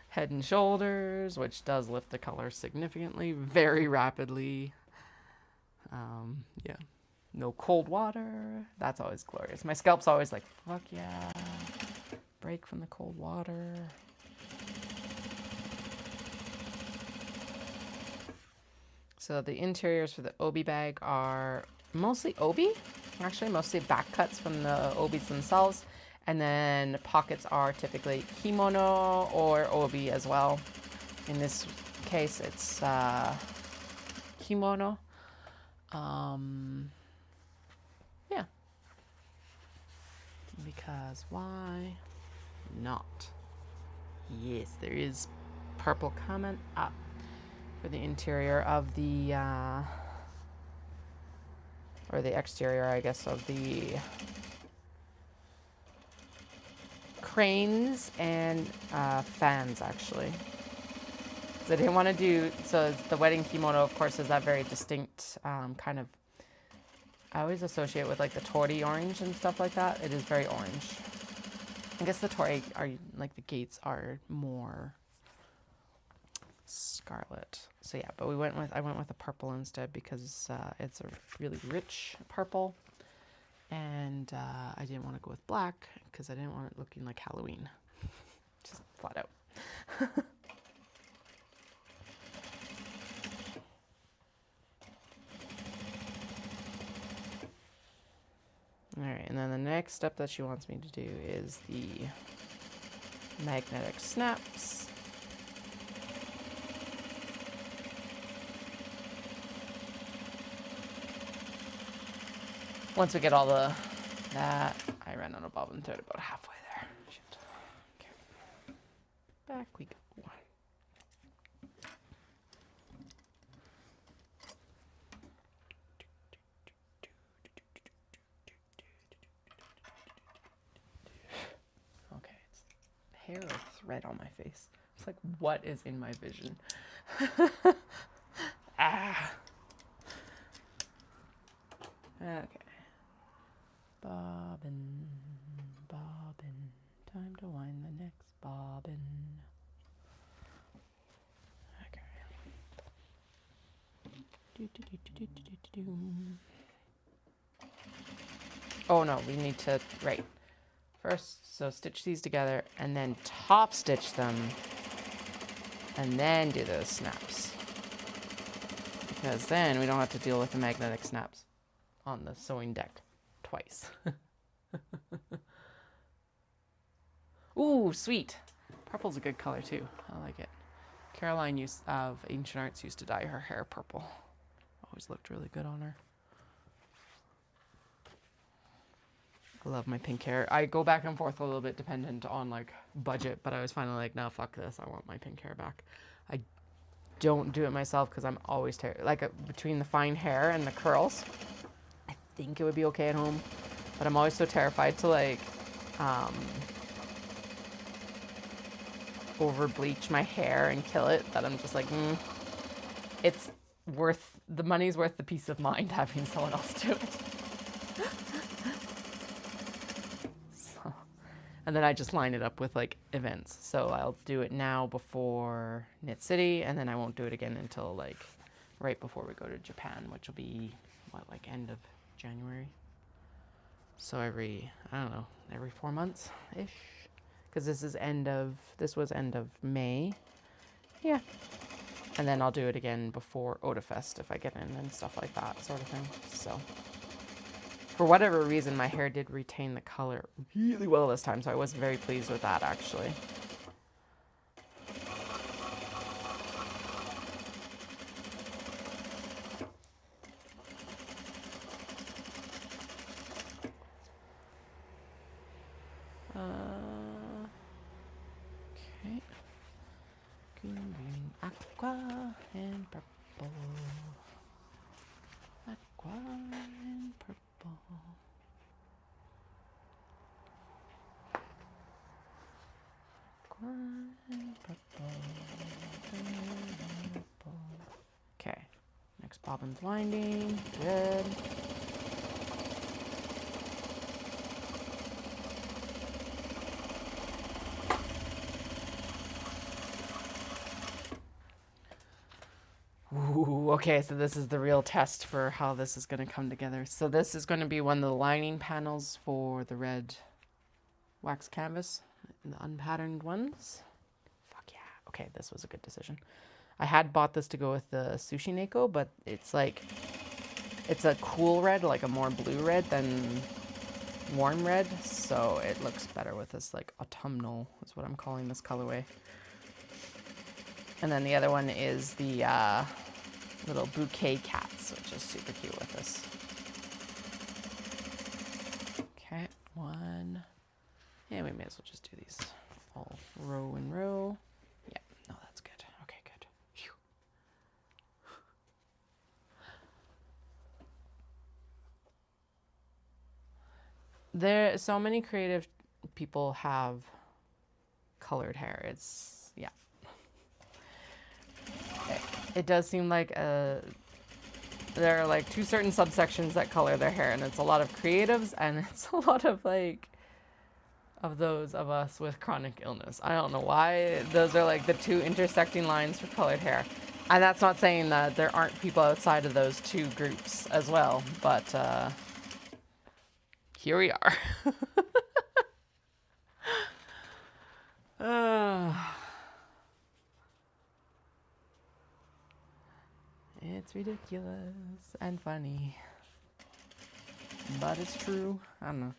Head and Shoulders, which does lift the color significantly, very rapidly. Yeah. No cold water. That's always glorious. My scalp's always like, fuck yeah. Break from the cold water. So the interiors for the Obi bag are mostly Obi, actually mostly back cuts from the Obis themselves. And then pockets are typically kimono or Obi as well. In this case, it's kimono. Yeah. Because why not? Yes, there is purple coming up for the interior of the, or the exterior, I guess, of the cranes and fans, actually. So I didn't want to do, so the wedding kimono, of course, is that very distinct kind of, I always associate with like the Tote orange and stuff like that. It is very orange. I guess the Tote are, like the gates are more scarlet. So yeah, but I went with a purple instead because it's a really rich purple. And I didn't want to go with black because I didn't want it looking like Halloween. Just flat out. Alright, and then the next step that she wants me to do is the magnetic snaps. once we get all that, I ran out of bobbin thread about halfway there. Shit. Okay. Back we go. Okay, it's hair or thread on my face. It's like, what is in my vision? Ah. Okay. Bobbin, bobbin, time to wind the next bobbin. Okay. Oh no, we need to, right. First, so stitch these together and then top stitch them and then do those snaps. Because then we don't have to deal with the magnetic snaps on the sewing deck twice. Ooh, sweet. Purple's a good color too. I like it. Caroline of Ancient Arts used to dye her hair purple. Always looked really good on her. I love my pink hair. I go back and forth a little bit dependent on like budget, but I was finally like, no, fuck this. I want my pink hair back. I don't do it myself because I'm always between the fine hair and the curls. I think it would be okay at home, but I'm always so terrified to like over bleach my hair and kill it that I'm just like, it's worth, the money's worth the peace of mind having someone else do it. So, and then I just line it up with like events. So I'll do it now before Knit City, and then I won't do it again until like right before we go to Japan, which will be what, like end of January. So every 4 months ish, because this was end of May. Yeah. And then I'll do it again before Odafest if I get in and stuff like that sort of thing. So for whatever reason, my hair did retain the color really well this time, so I was very pleased with that actually. Okay. Green, aqua, and purple. Aqua and purple. Aqua and purple. Okay. Next bobbin's winding. Good. Ooh, okay, so this is the real test for how this is going to come together. So this is going to be one of the lining panels for the red wax canvas, the unpatterned ones. Fuck yeah. Okay, this was a good decision. I had bought this to go with the Sushi Neko, but it's like, it's a cool red, like a more blue red than warm red. So it looks better with this like autumnal is what I'm calling this colorway. And then the other one is the little bouquet cats, which is super cute with this. Okay, one. And we may as well just do these all row in row. Yeah, no, that's good. Okay, good. Phew. There, so many creative people have colored hair. It's, yeah. It does seem like there are like two certain subsections that color their hair, and it's a lot of creatives and it's a lot of like of those of us with chronic illness. I don't know why those are like the two intersecting lines for colored hair. And that's not saying that there aren't people outside of those two groups as well, but here we are. It's ridiculous and funny, but it's true. I don't know.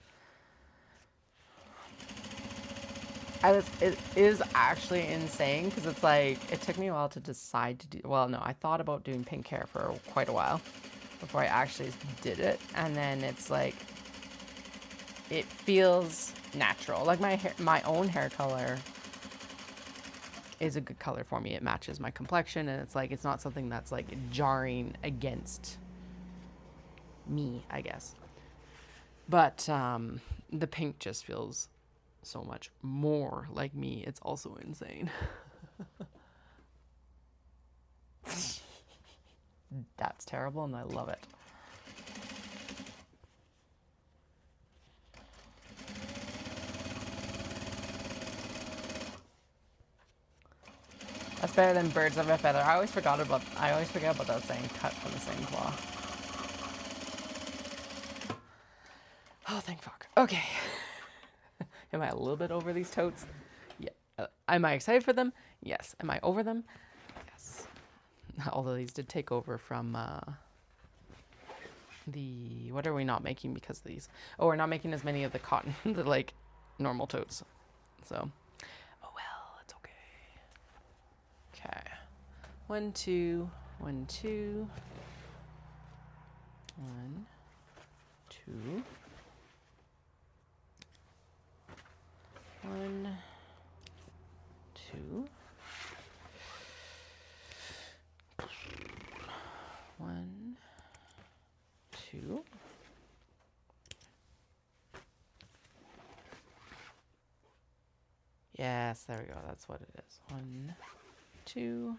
It is actually insane because it's like, it took me a while to decide to do, well, no, I thought about doing pink hair for quite a while before I actually did it. And then it's like, it feels natural. Like my own hair color is a good color for me. It matches my complexion, and it's like, it's not something that's like jarring against me, I guess. But the pink just feels so much more like me. It's also insane. That's terrible, and I love it. That's better than birds of a feather. I always forget about that saying, cut from the same cloth. Oh, thank fuck. Okay. Am I a little bit over these totes? Yeah. Am I excited for them? Yes. Am I over them? Yes. Although these did take over from the... What are we not making because of these? Oh, we're not making as many of the cotton, the like normal totes. So, oh well, it's okay. Okay. 1, 2, 1, 2. 1, 2. 1, 2. 1, 2. Yes, there we go. That's what it is. 1, 2.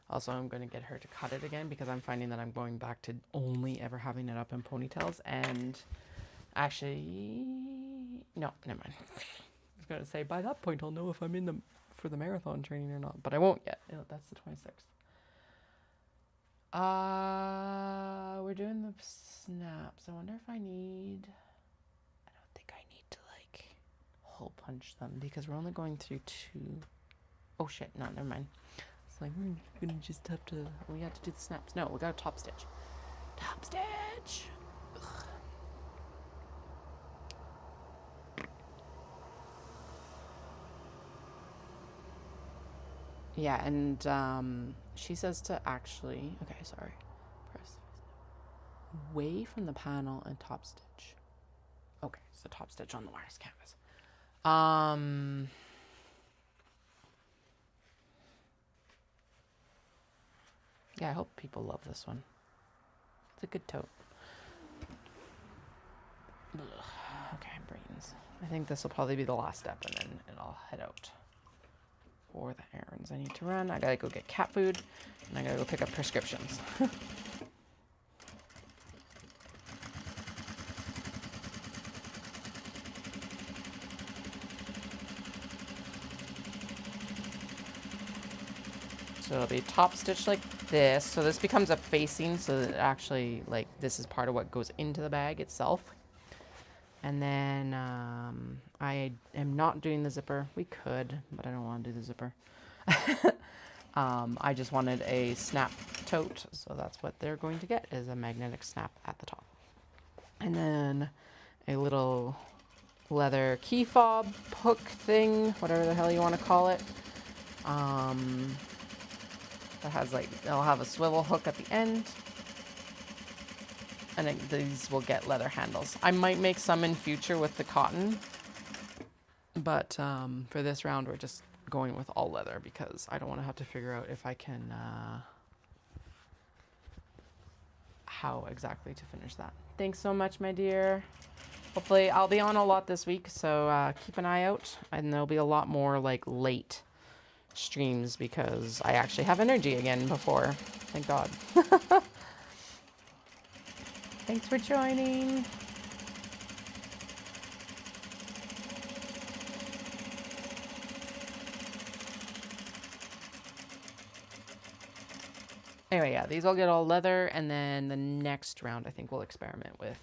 Also, I'm going to get her to cut it again because I'm finding that I'm going back to only ever having it up in ponytails. And actually, no, never mind. I was going to say, by that point, I'll know if I'm in for the marathon training or not. But I won't yet. That's the 26th. We're doing the snaps. I wonder if I need... I don't think I need to, like, hole punch them because we're only going through 2... Oh, shit. No, never mind. It's like, we're going to just have to... We have to do the snaps. No, we got to top stitch. Top stitch! Ugh. Yeah, and she says to actually... Okay, sorry. Press away from the panel and top stitch. Okay, so top stitch on the wires canvas. Yeah, I hope people love this one. It's a good tote. Ugh. Okay, brains. I think this will probably be the last step, and then I'll head out for the errands I need to run. I gotta go get cat food, and I gotta go pick up prescriptions. So it'll be top stitched like this. So this becomes a facing, so that actually, like, this is part of what goes into the bag itself. And then I am not doing the zipper. We could, but I don't want to do the zipper. I just wanted a snap tote, so that's what they're going to get, is a magnetic snap at the top. And then a little leather key fob hook thing, whatever the hell you want to call it. That has, like, it'll have a swivel hook at the end. And these will get leather handles. I might make some in future with the cotton. But for this round, we're just going with all leather because I don't want to have to figure out if I can... how exactly to finish that. Thanks so much, my dear. Hopefully, I'll be on a lot this week, so keep an eye out. And there'll be a lot more, like, late streams because I actually have energy again before. Thank God. Thanks for joining. Anyway, yeah, these all get all leather, and then the next round I think we'll experiment with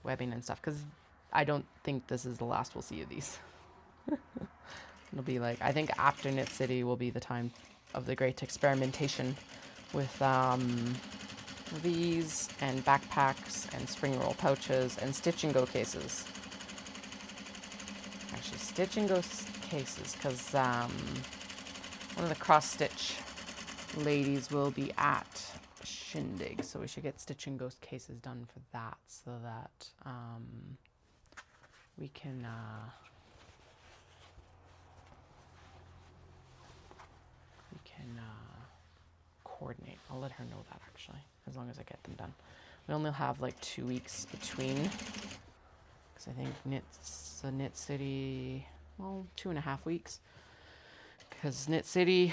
webbing and stuff, because I don't think this is the last we'll see of these. It'll be like, I think after Knit City will be the time of the great experimentation with these and backpacks and spring roll pouches and stitch and go cases. Actually, stitch and go cases, because one of the cross stitch ladies will be at Shindig, so we should get Stitch and Ghost cases done for that, so that we can coordinate. I'll let her know that, actually, as long as I get them done. We only have like 2 weeks between, because I think Knit City, well, 2.5 weeks, because Knit City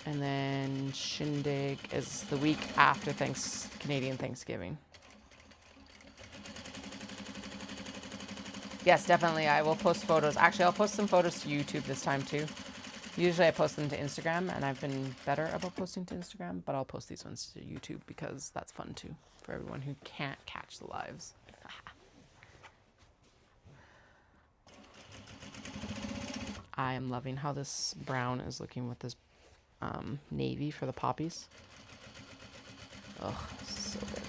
and then Shindig is the week after Canadian Thanksgiving. Yes, definitely. I will post photos. Actually, I'll post some photos to YouTube this time too. Usually I post them to Instagram, and I've been better about posting to Instagram, but I'll post these ones to YouTube because that's fun too for everyone who can't catch the lives. I am loving how this brown is looking with this navy for the poppies. Oh, so good.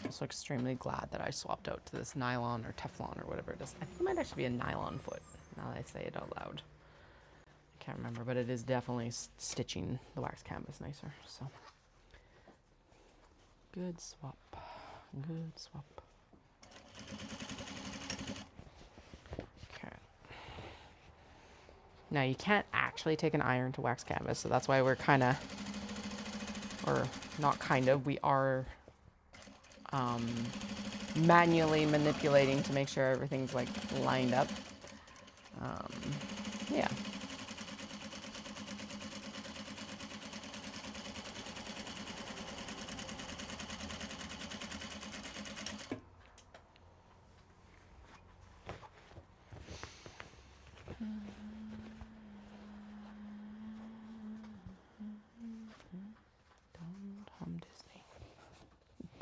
Also extremely glad that I swapped out to this nylon or Teflon or whatever it is. I think it might actually be a nylon foot now that I say it out loud. I can't remember, but it is definitely stitching the wax canvas nicer. So good swap, good swap. Okay. Now you can't actually take an iron to wax canvas, so that's why we're kind of, or not kind of, we are manually manipulating to make sure everything's like lined up. Yeah.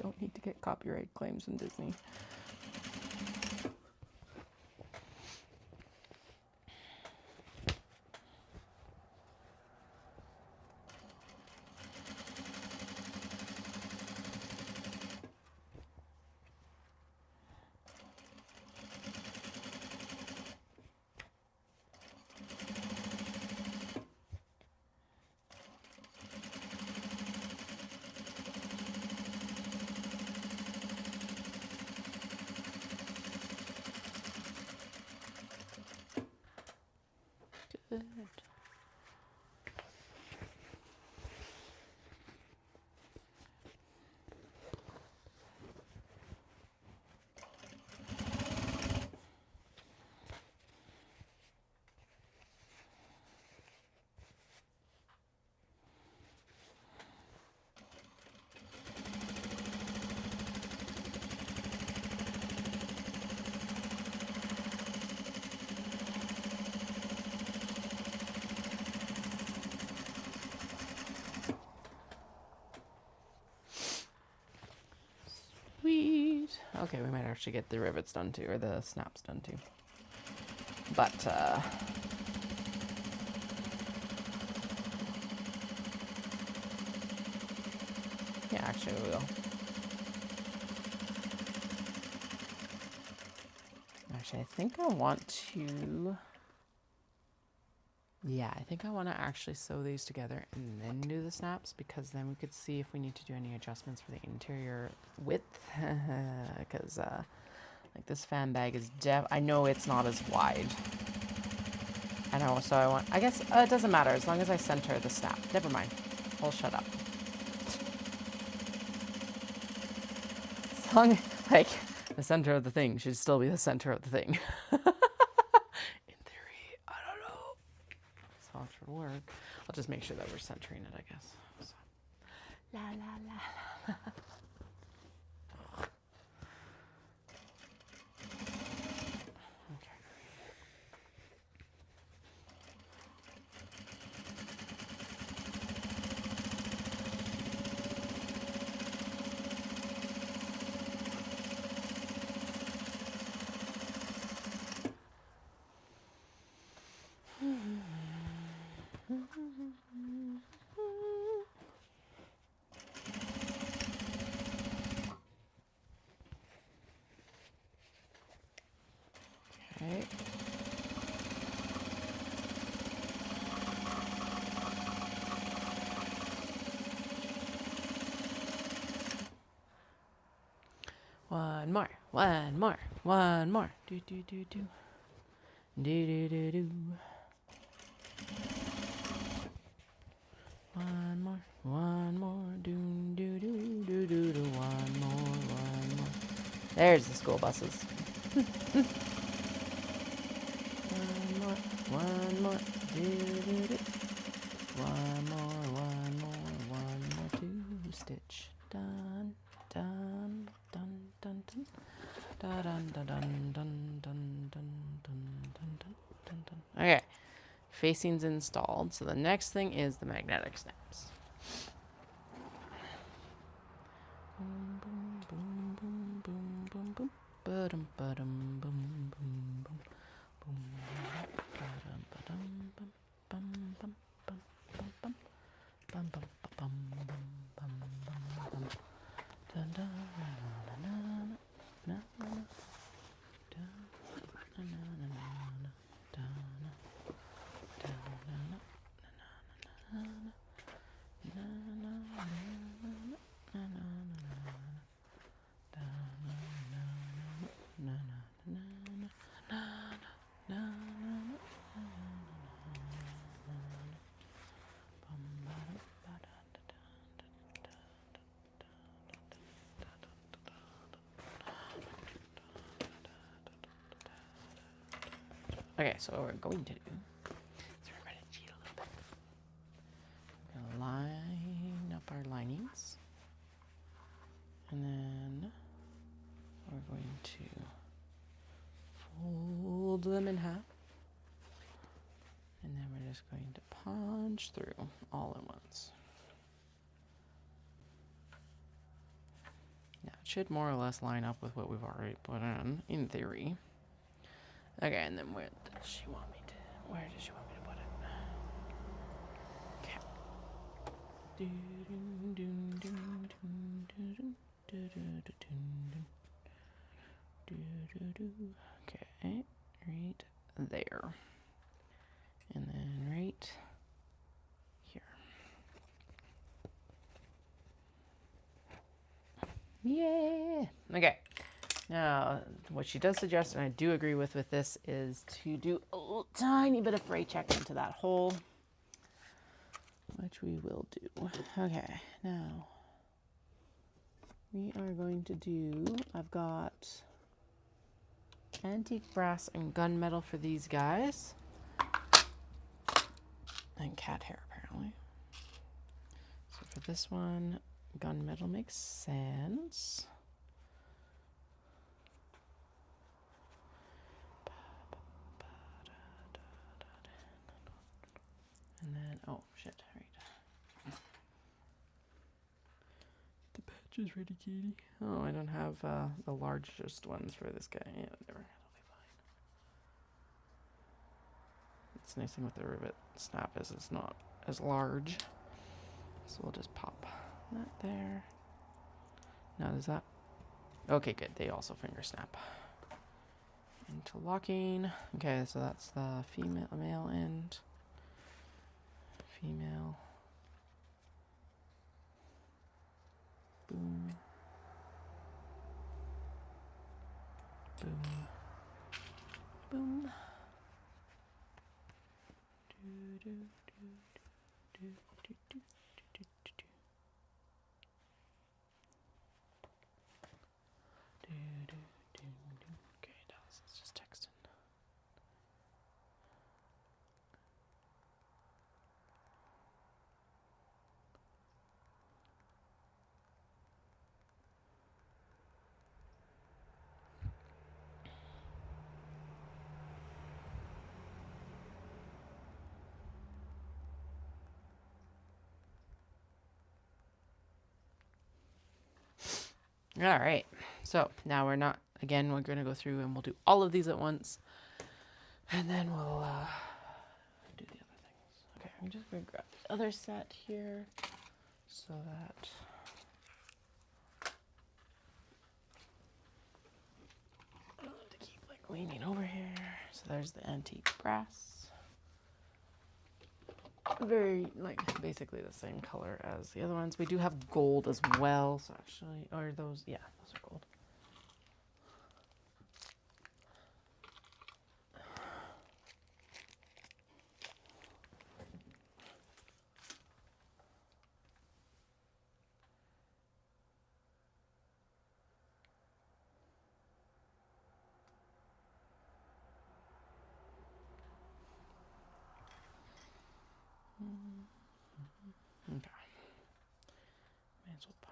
Don't need to get copyright claims from Disney. Good. Sweet. Okay, we might actually get the rivets done too, or the snaps done too. But, yeah, actually we will. Actually, I think I want to... Yeah, I think I want to actually sew these together and then do the snaps, because then we could see if we need to do any adjustments for the interior width. Because like this fan bag is I know it's not as wide. And also I want, I guess it doesn't matter as long as I center the snap. Never mind. I'll shut up. As long as, like, the center of the thing should still be the center of the thing. Work. I'll just make sure that we're centering it, I guess. So. La la la la. One more. One more. Do do do do. Do do do do. One more. One more. Do do do do do do. One more. One more. There's the school buses. One more. One more. Do do do. One more. One more. One more. Two stitch. Done. Done. Done. Done. Done. Dun dun dun dun dun dun dun dun dun dun dun. Okay, facing's installed. So the next thing is the magnetic snaps. Boom boom boom boom boom boom boom. Ba-dum ba-dum boom boom boom boom. Ba-dum ba-dum bum bum bum bum bum bum bum bum bum bum bum bum. Dun dun. Okay, so what we're going to do is we're going to cheat a little bit. We're going to line up our linings. And then we're going to fold them in half. And then we're just going to punch through all at once. Now, it should more or less line up with what we've already put in theory. Okay, and then where does she want me to put it? Okay. Okay, right there. And then right here. Yeah. Okay. Now, what she does suggest, and I do agree with this, is to do a little tiny bit of fray check into that hole, which we will do. Okay, now we are going to do, I've got antique brass and gunmetal for these guys, and cat hair apparently. So for this one, gunmetal makes sense. And then, oh shit, right. The patch is ready, Katie. Oh, I don't have the largest ones for this guy. Yeah, whatever, that'll be fine. It's nice thing with the rivet snap is it's not as large. So we'll just pop that there. Now does that? Okay, good. They also finger snap. Interlocking. Okay, so that's the male end. Female. Boom. Boom. Boom. Do, do, do, do, do, do, do, do, do. Do, do, do, do. Okay, Dallas, let's just text in. All right, so now we're going to go through and we'll do all of these at once. And then we'll do the other things. Okay, I'm just going to grab the other set here so that I don't have to keep like leaning over here. So there's the antique brass. Very, basically the same color as the other ones. We do have gold as well, so actually, or those, yeah, those are gold.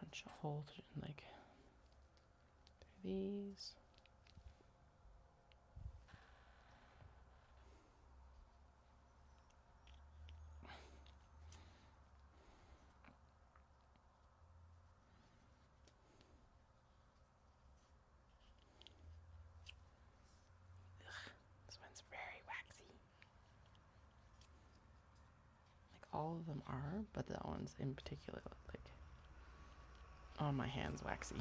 punch a hole like through these. This one's very waxy. Like all of them are, but that one's in particular, like, oh, my hand's waxy.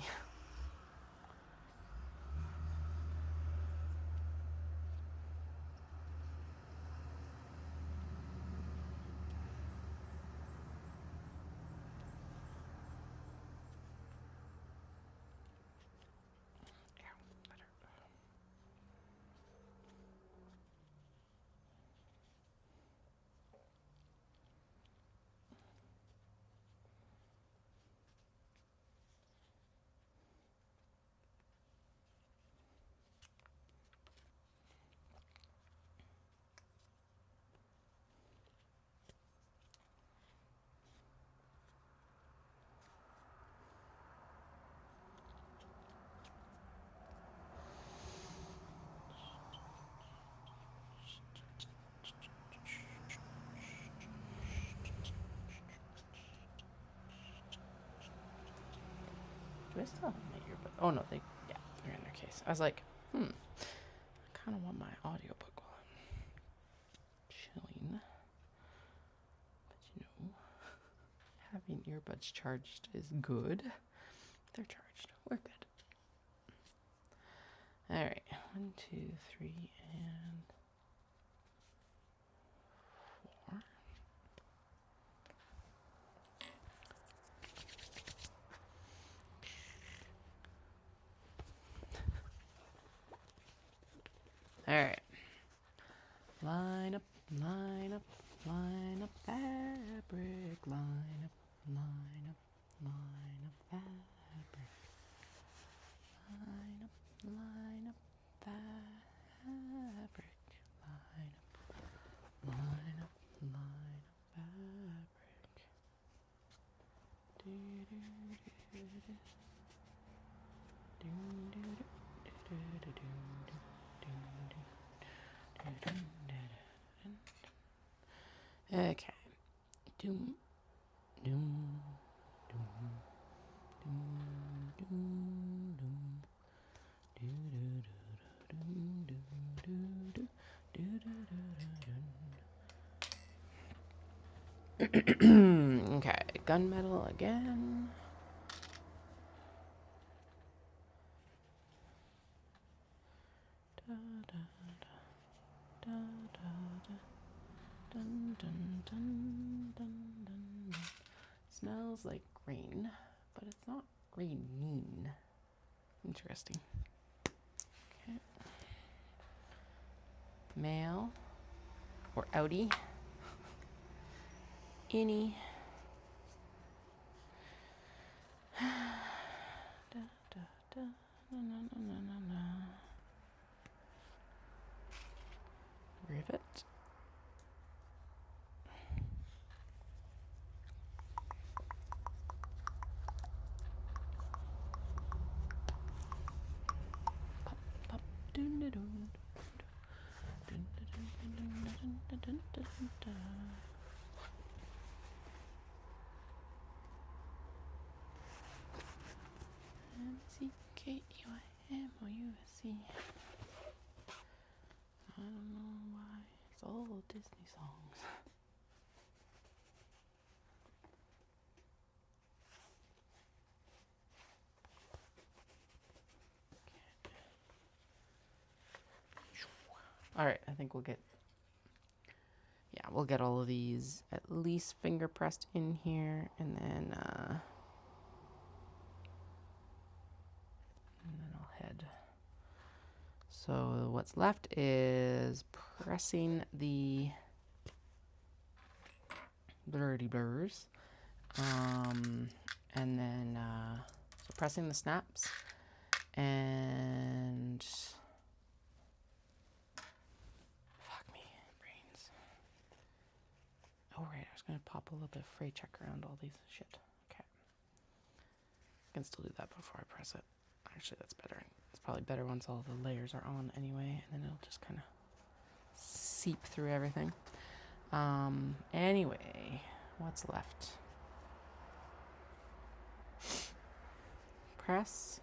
Do I still have my earbud? Oh no, they're in their case. I was like, I kind of want my audiobook while I'm chilling. But you know, having earbuds charged is good. They're charged. We're good. All right, 1, 2, 3, and 4. All right. Line up, line up, line up fabric. Line up, line up, line up fabric. Line up, line up fabric. Line up, line up, line up fabric. Do do do do. Do do do do do do. Okay. Doom, doom, doom, doom, doom, doom. Do do do do do do do do do. Okay, gunmetal again. Da da da da da da. Dun, dun, dun, dun, dun. Smells like grain, but it's not graining. Interesting. Okay. Male or outie. Innie. Da, da, da. Na, na, na, na, na, na. Rivet. Dun, dun, dun. Dun, dun, dun, dun, dun, dun, dun, dun, dun. MCKUIMOUSC. I don't know why it's all Disney songs. All right, I think we'll get all of these at least finger pressed in here, and then I'll head. So what's left is pressing the blurry blurs, and then so pressing the snaps, and oh right, I was gonna pop a little bit of fray check around all these shit. Okay. can still do that before I press it. Actually, that's better. It's probably better once all the layers are on anyway, and then it'll just kind of seep through everything. Anyway, what's left? Press,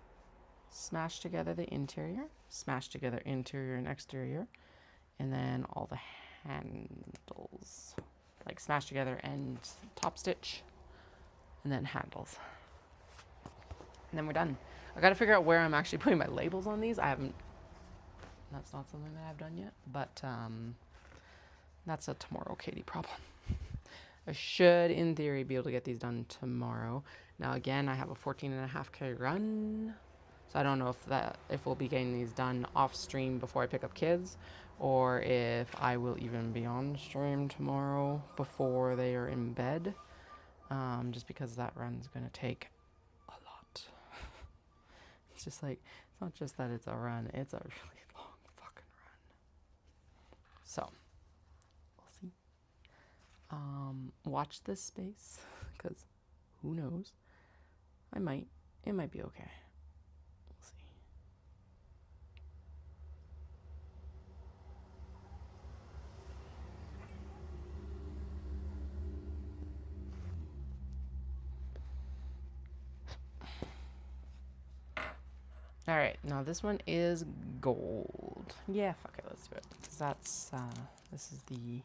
smash together the interior, smash together interior and exterior, and then all the handles. Like smash together and top stitch, and then handles. And then we're done. I gotta figure out where I'm actually putting my labels on these. That's not something that I've done yet, but that's a tomorrow Katie problem. I should, in theory, be able to get these done tomorrow. Now again, I have a 14.5K run, so I don't know if we'll be getting these done off stream before I pick up kids, or if I will even be on stream tomorrow before they are in bed, just because that run's gonna take a lot. It's just like, it's not just that it's a run, it's a really long fucking run. So, we'll see. Watch this space, because who knows? It might be okay. We'll see. All right, now this one is gold. Yeah, fuck it, let's do it. 'Cause that's, this is the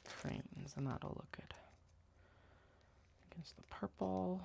cranes, and that'll look good against the purple.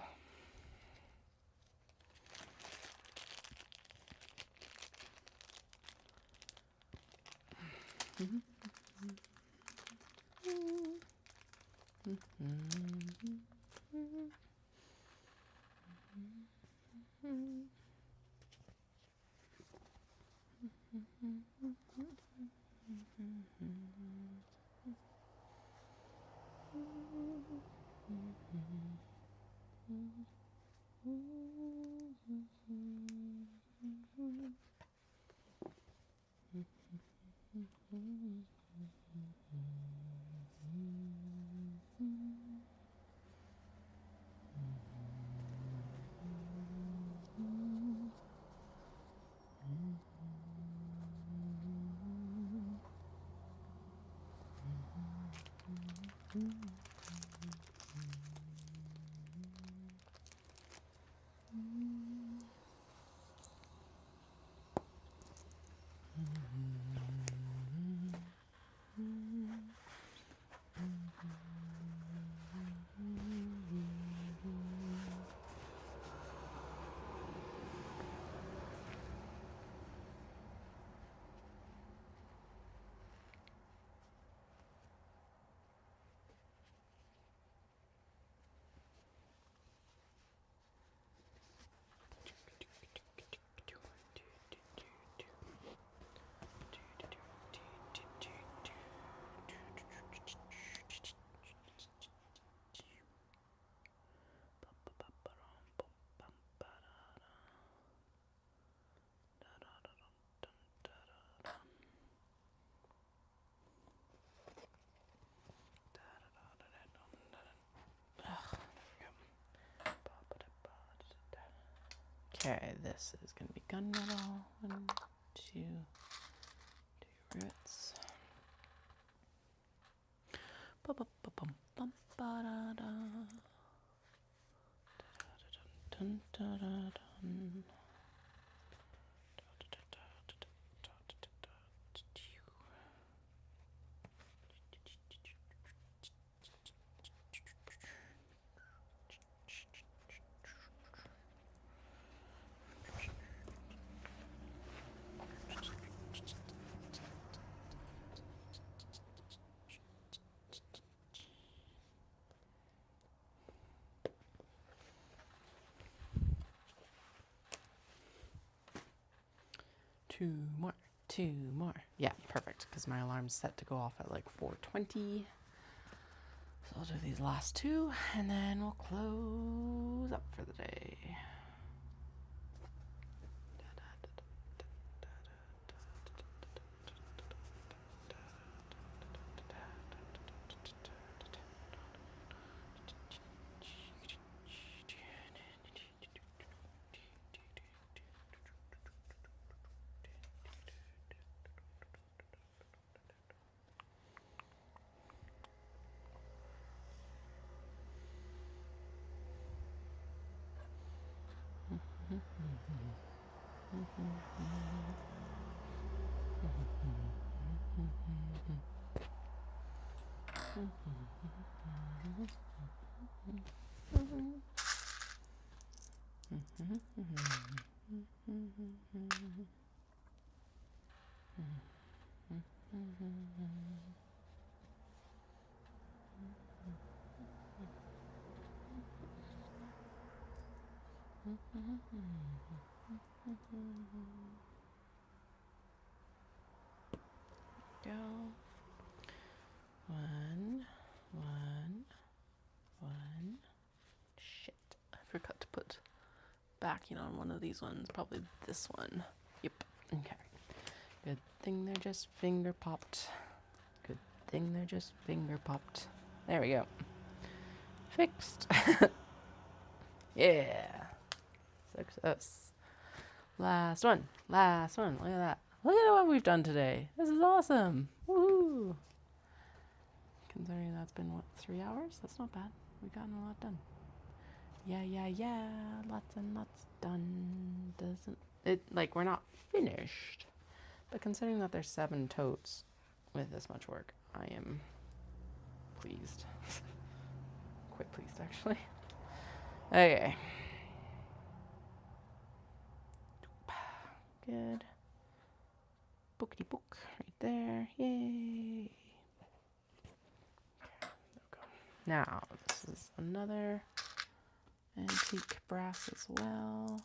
Okay, this is going to be gunmetal. 1, 2 roots. Two more. Yeah, perfect, because my alarm's set to go off at like 4:20. So I'll do these last two, and then we'll close up for the day. Go. One. Shit, I forgot to put backing on one of these ones. Probably this one. Yep. Okay. Good thing they're just finger popped. Good thing they're just finger popped. There we go. Fixed. Yeah. Success. Last one. Last one. Look at that. Look at what we've done today. This is awesome. Woohoo. Considering that's been, what, 3 hours? That's not bad. We've gotten a lot done. Yeah. Lots and lots done. Doesn't it, like, we're not finished. But considering that there's 7 totes with this much work, I am pleased. Quite pleased, actually. Okay. Good. Bookity book right there. Yay. There we go. Now, this is another antique brass as well.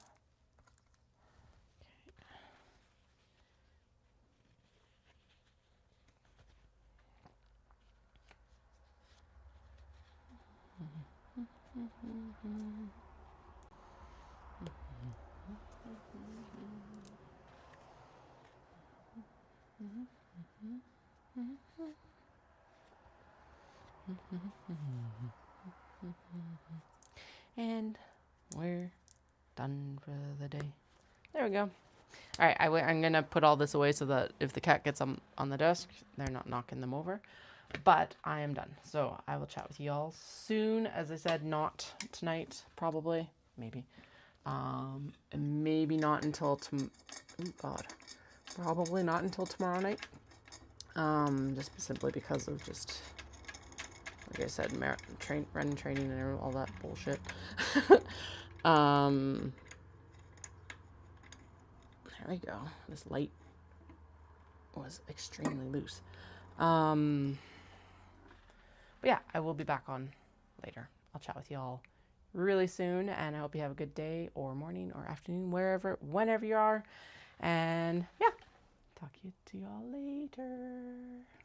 And we're done for the day. There we go. All right, I'm going to put all this away so that if the cat gets on the desk, they're not knocking them over. But I am done. So I will chat with y'all soon. As I said, not tonight, probably. Maybe. Maybe not until probably not until tomorrow night. Just simply because of just, like I said, run training and all that bullshit. There we go. This light was extremely loose. But yeah, I will be back on later. I'll chat with y'all really soon, and I hope you have a good day or morning or afternoon, whenever you are. And yeah, talk to y'all later.